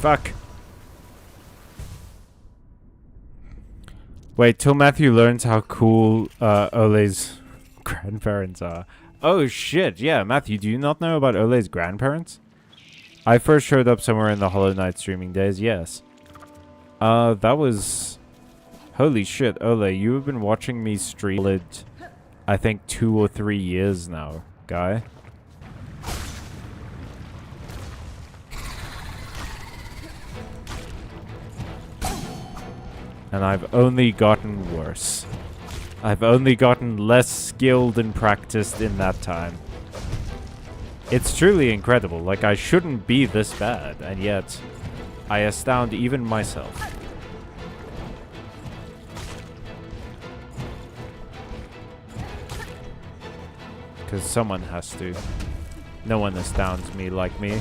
Fuck. Wait, till Matthew learns how cool Ole's grandparents are. Oh shit, yeah, Matthew, do you not know about Ole's grandparents? I first showed up somewhere in the Hollow Knight streaming days, yes. That was... Holy shit, Ole, you have been watching me stream I think 2 or 3 years now, guy. And I've only gotten worse. I've only gotten less skilled and practiced in that time. It's truly incredible. Like, I shouldn't be this bad, and yet I astound even myself. Because someone has to. No one astounds me like me.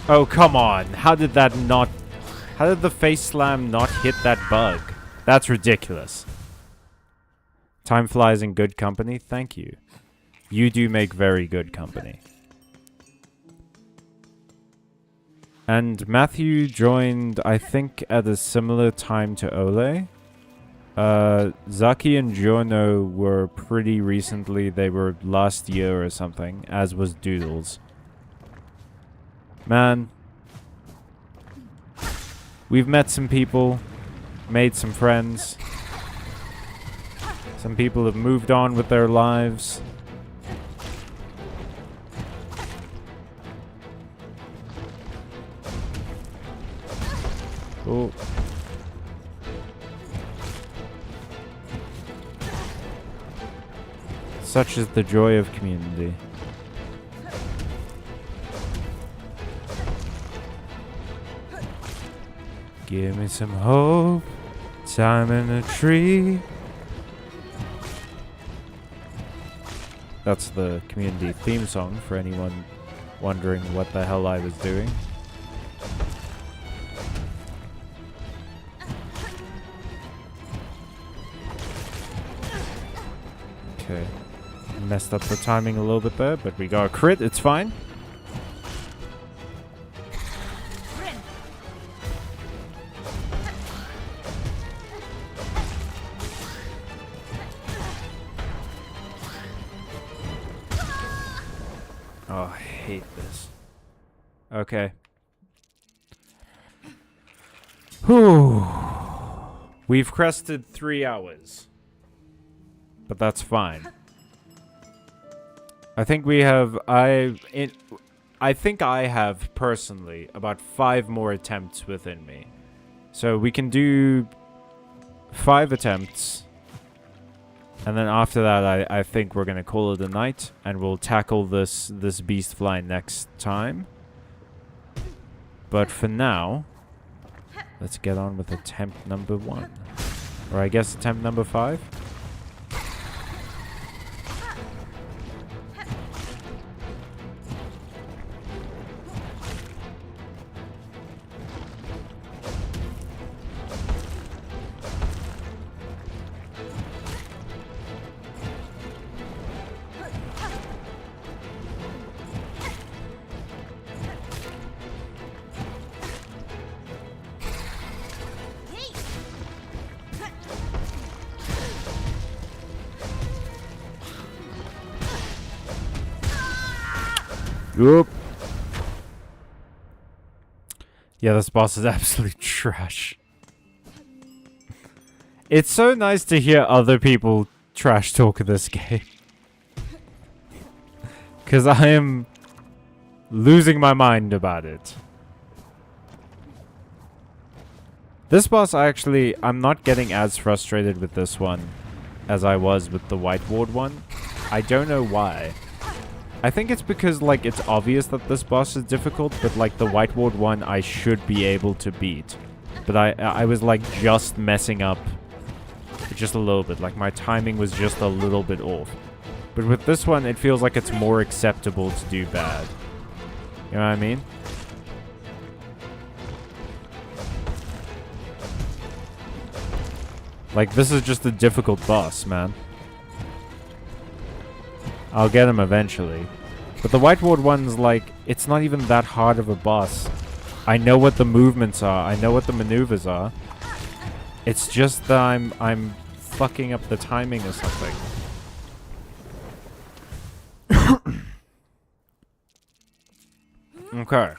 Oh, come on. How did that not... How did the face slam not hit that bug? That's ridiculous. Time flies in good company. Thank you. You do make very good company. And Matthew joined, I think, at a similar time to Ole. Zaki and Jono were pretty recently. They were last year or something, as was Doodles. Man, we've met some people, made some friends. Some people have moved on with their lives. Oh. Such is the joy of community. Give me some hope. Time in a tree. That's the community theme song for anyone wondering what the hell I was doing. Okay. Messed up the timing a little bit there, but we got a crit, it's fine. Oh, I hate this. Okay. Whew. We've crested 3 hours. But that's fine. I think we have... I think I have, personally, about 5 more attempts within me. So we can do 5 attempts. And then after that, I think we're going to call it a night. And we'll tackle this beast fly next time. But for now, let's get on with attempt number 1. Or I guess attempt number 5. Oop. Yeah, this boss is absolute trash. It's so nice to hear other people trash talk this game. Because I am losing my mind about it. This boss, I'm not getting as frustrated with this one as I was with the White Ward one. I don't know why. I think it's because, like, it's obvious that this boss is difficult, but, like, the White Ward one I should be able to beat. But I was, like, just messing up just a little bit. Like, my timing was just a little bit off. But with this one, it feels like it's more acceptable to do bad. You know what I mean? Like, this is just a difficult boss, man. I'll get him eventually. But the White Ward one's like, it's not even that hard of a boss. I know what the movements are. I know what the maneuvers are. It's just that I'm fucking up the timing or something. Okay.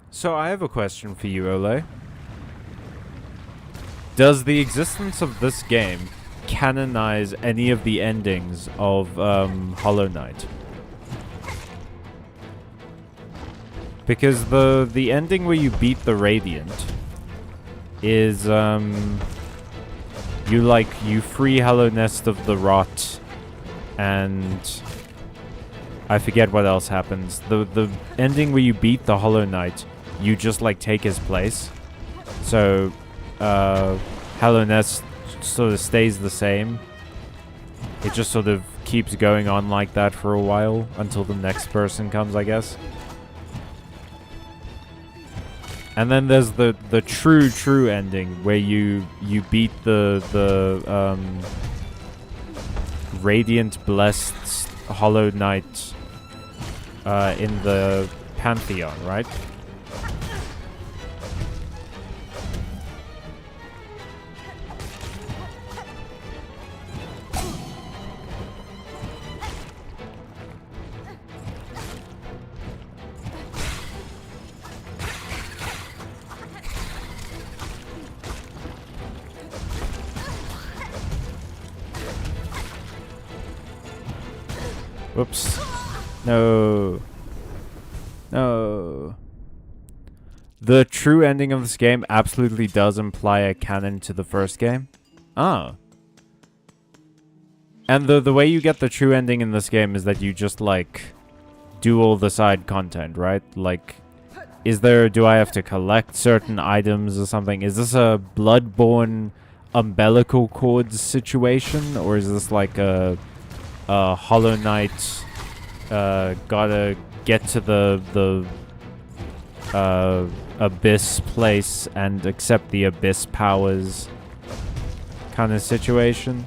So I have a question for you, Ole. Does the existence of this game canonize any of the endings of Hollow Knight? Because the ending where you beat the Radiant is you free Hollow Nest of the Rot, and I forget what else happens. The ending where you beat the Hollow Knight, you just like take his place. So Hollow Nest sort of stays the same. It just sort of keeps going on like that for a while until the next person comes, I guess. And then there's the true ending where you beat the Radiant Blessed Hollow Knight in the Pantheon, right? Whoops. No. No. The true ending of this game absolutely does imply a canon to the first game. Oh. And the way you get the true ending in this game is that you just, like, do all the side content, right? Like, do I have to collect certain items or something? Is this a Bloodborne umbilical cords situation? Or is this like a Hollow Knight, gotta get to the Abyss place and accept the Abyss powers kind of situation?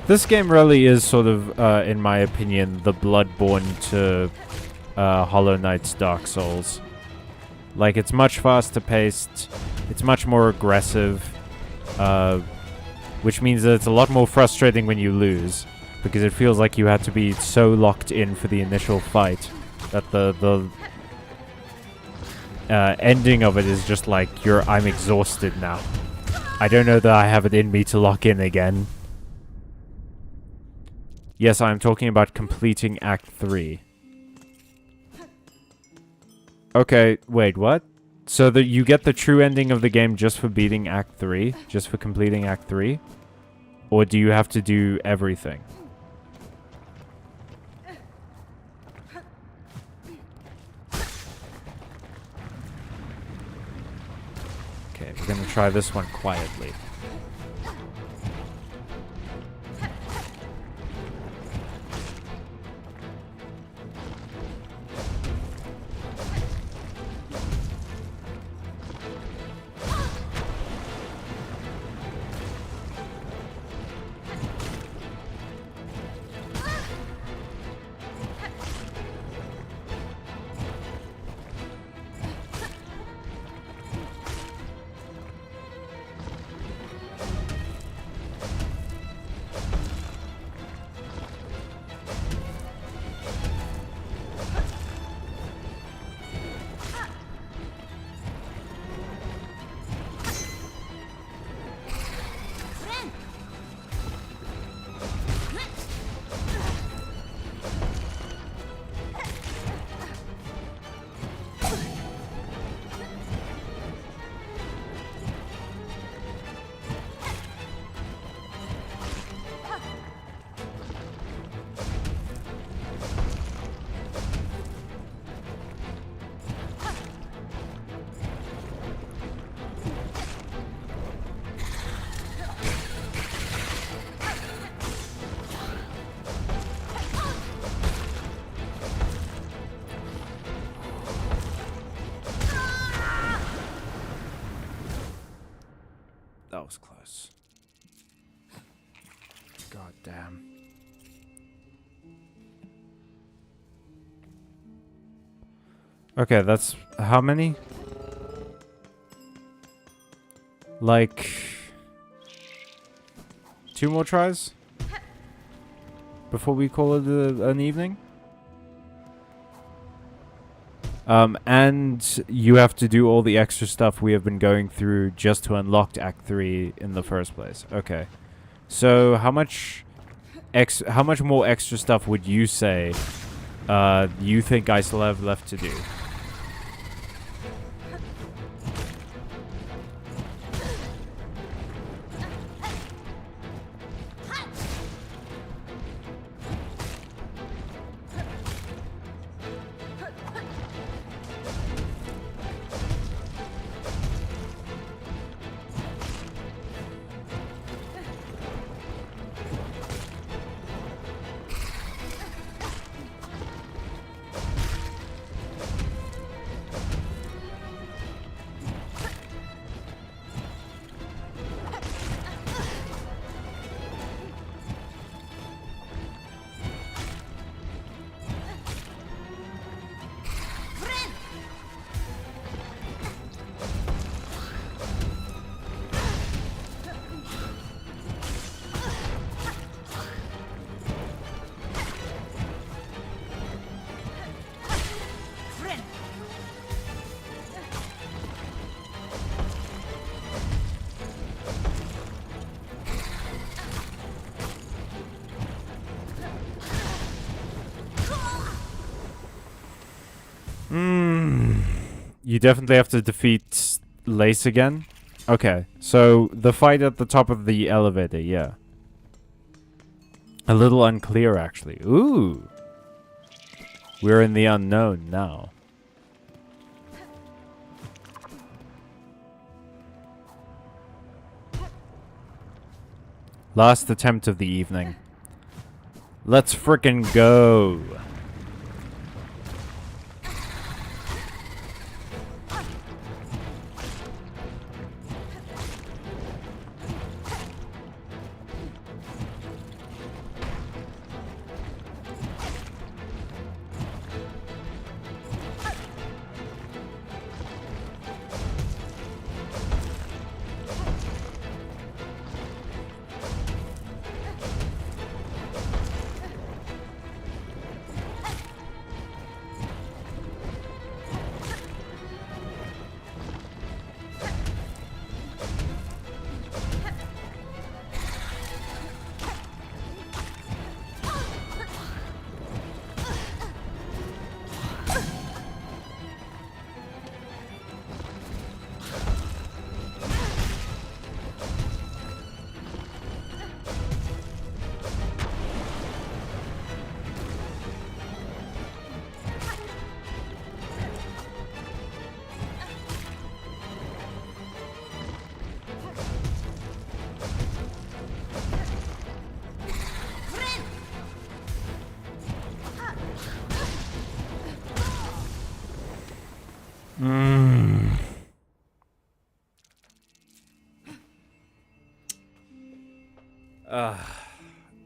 This game really is sort of, in my opinion, the Bloodborne to Hollow Knight's Dark Souls. Like, it's much faster paced, it's much more aggressive, which means that it's a lot more frustrating when you lose, because it feels like you had to be so locked in for the initial fight that the ending of it is just like, I'm exhausted now. I don't know that I have it in me to lock in again. Yes, I'm talking about completing Act 3. Okay, wait, what? So that you get the true ending of the game just for beating Act 3? Just for completing Act 3? Or do you have to do everything? Okay, we're gonna try this one quietly. That was close. God damn. Okay, that's how many? Like 2 more tries before we call it an evening. And you have to do all the extra stuff we have been going through just to unlock Act 3 in the first place. Okay. So how much more extra stuff would you say you think I still have left to do? You definitely have to defeat Lace again. Okay, so the fight at the top of the elevator, yeah. A little unclear, actually. Ooh. We're in the unknown now. Last attempt of the evening. Let's frickin' go.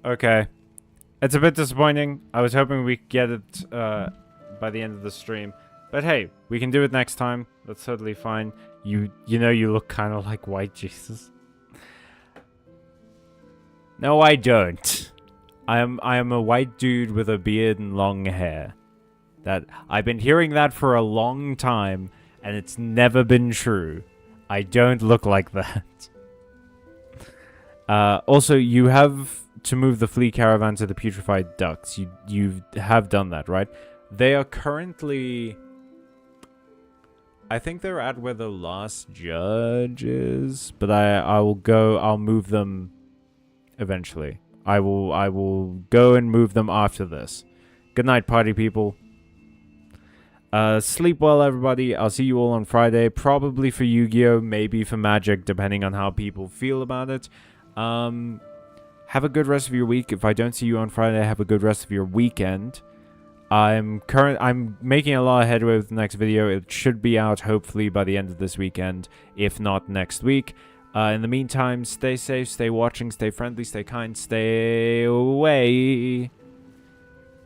Okay. It's a bit disappointing. I was hoping we could get it by the end of the stream. But hey, we can do it next time. That's totally fine. You know you look kind of like White Jesus. No, I don't. I am a white dude with a beard and long hair. That I've been hearing that for a long time, and it's never been true. I don't look like that. Also, you have to move the flea caravan to the putrefied ducts. You have done that, right? They are currently... I think they're at where the last judge is, but I'll move them eventually. I will go and move them after this. Good night, party people. Sleep well, everybody. I'll see you all on Friday. Probably for Yu-Gi-Oh! Maybe for Magic, depending on how people feel about it. Have a good rest of your week. If I don't see you on Friday, have a good rest of your weekend. I'm making a lot of headway with the next video. It should be out hopefully by the end of this weekend, if not next week. In the meantime, stay safe, stay watching, stay friendly, stay kind, stay away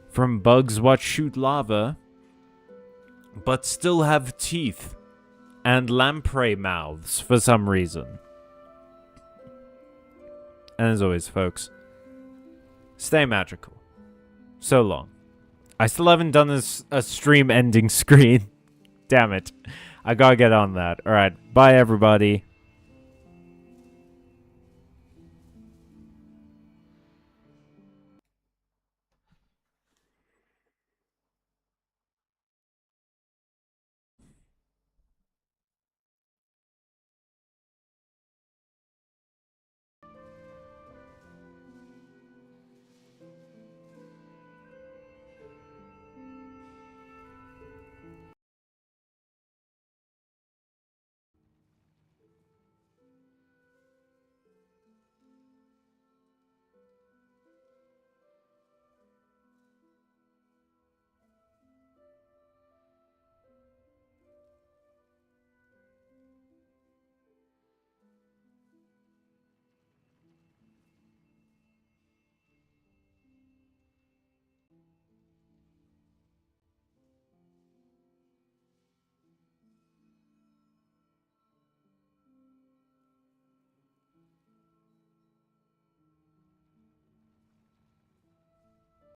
from bugs what shoot lava, but still have teeth and lamprey mouths for some reason. And as always, folks, stay magical. So long. I still haven't done a stream ending screen. Damn it. I gotta get on that. Alright, bye everybody.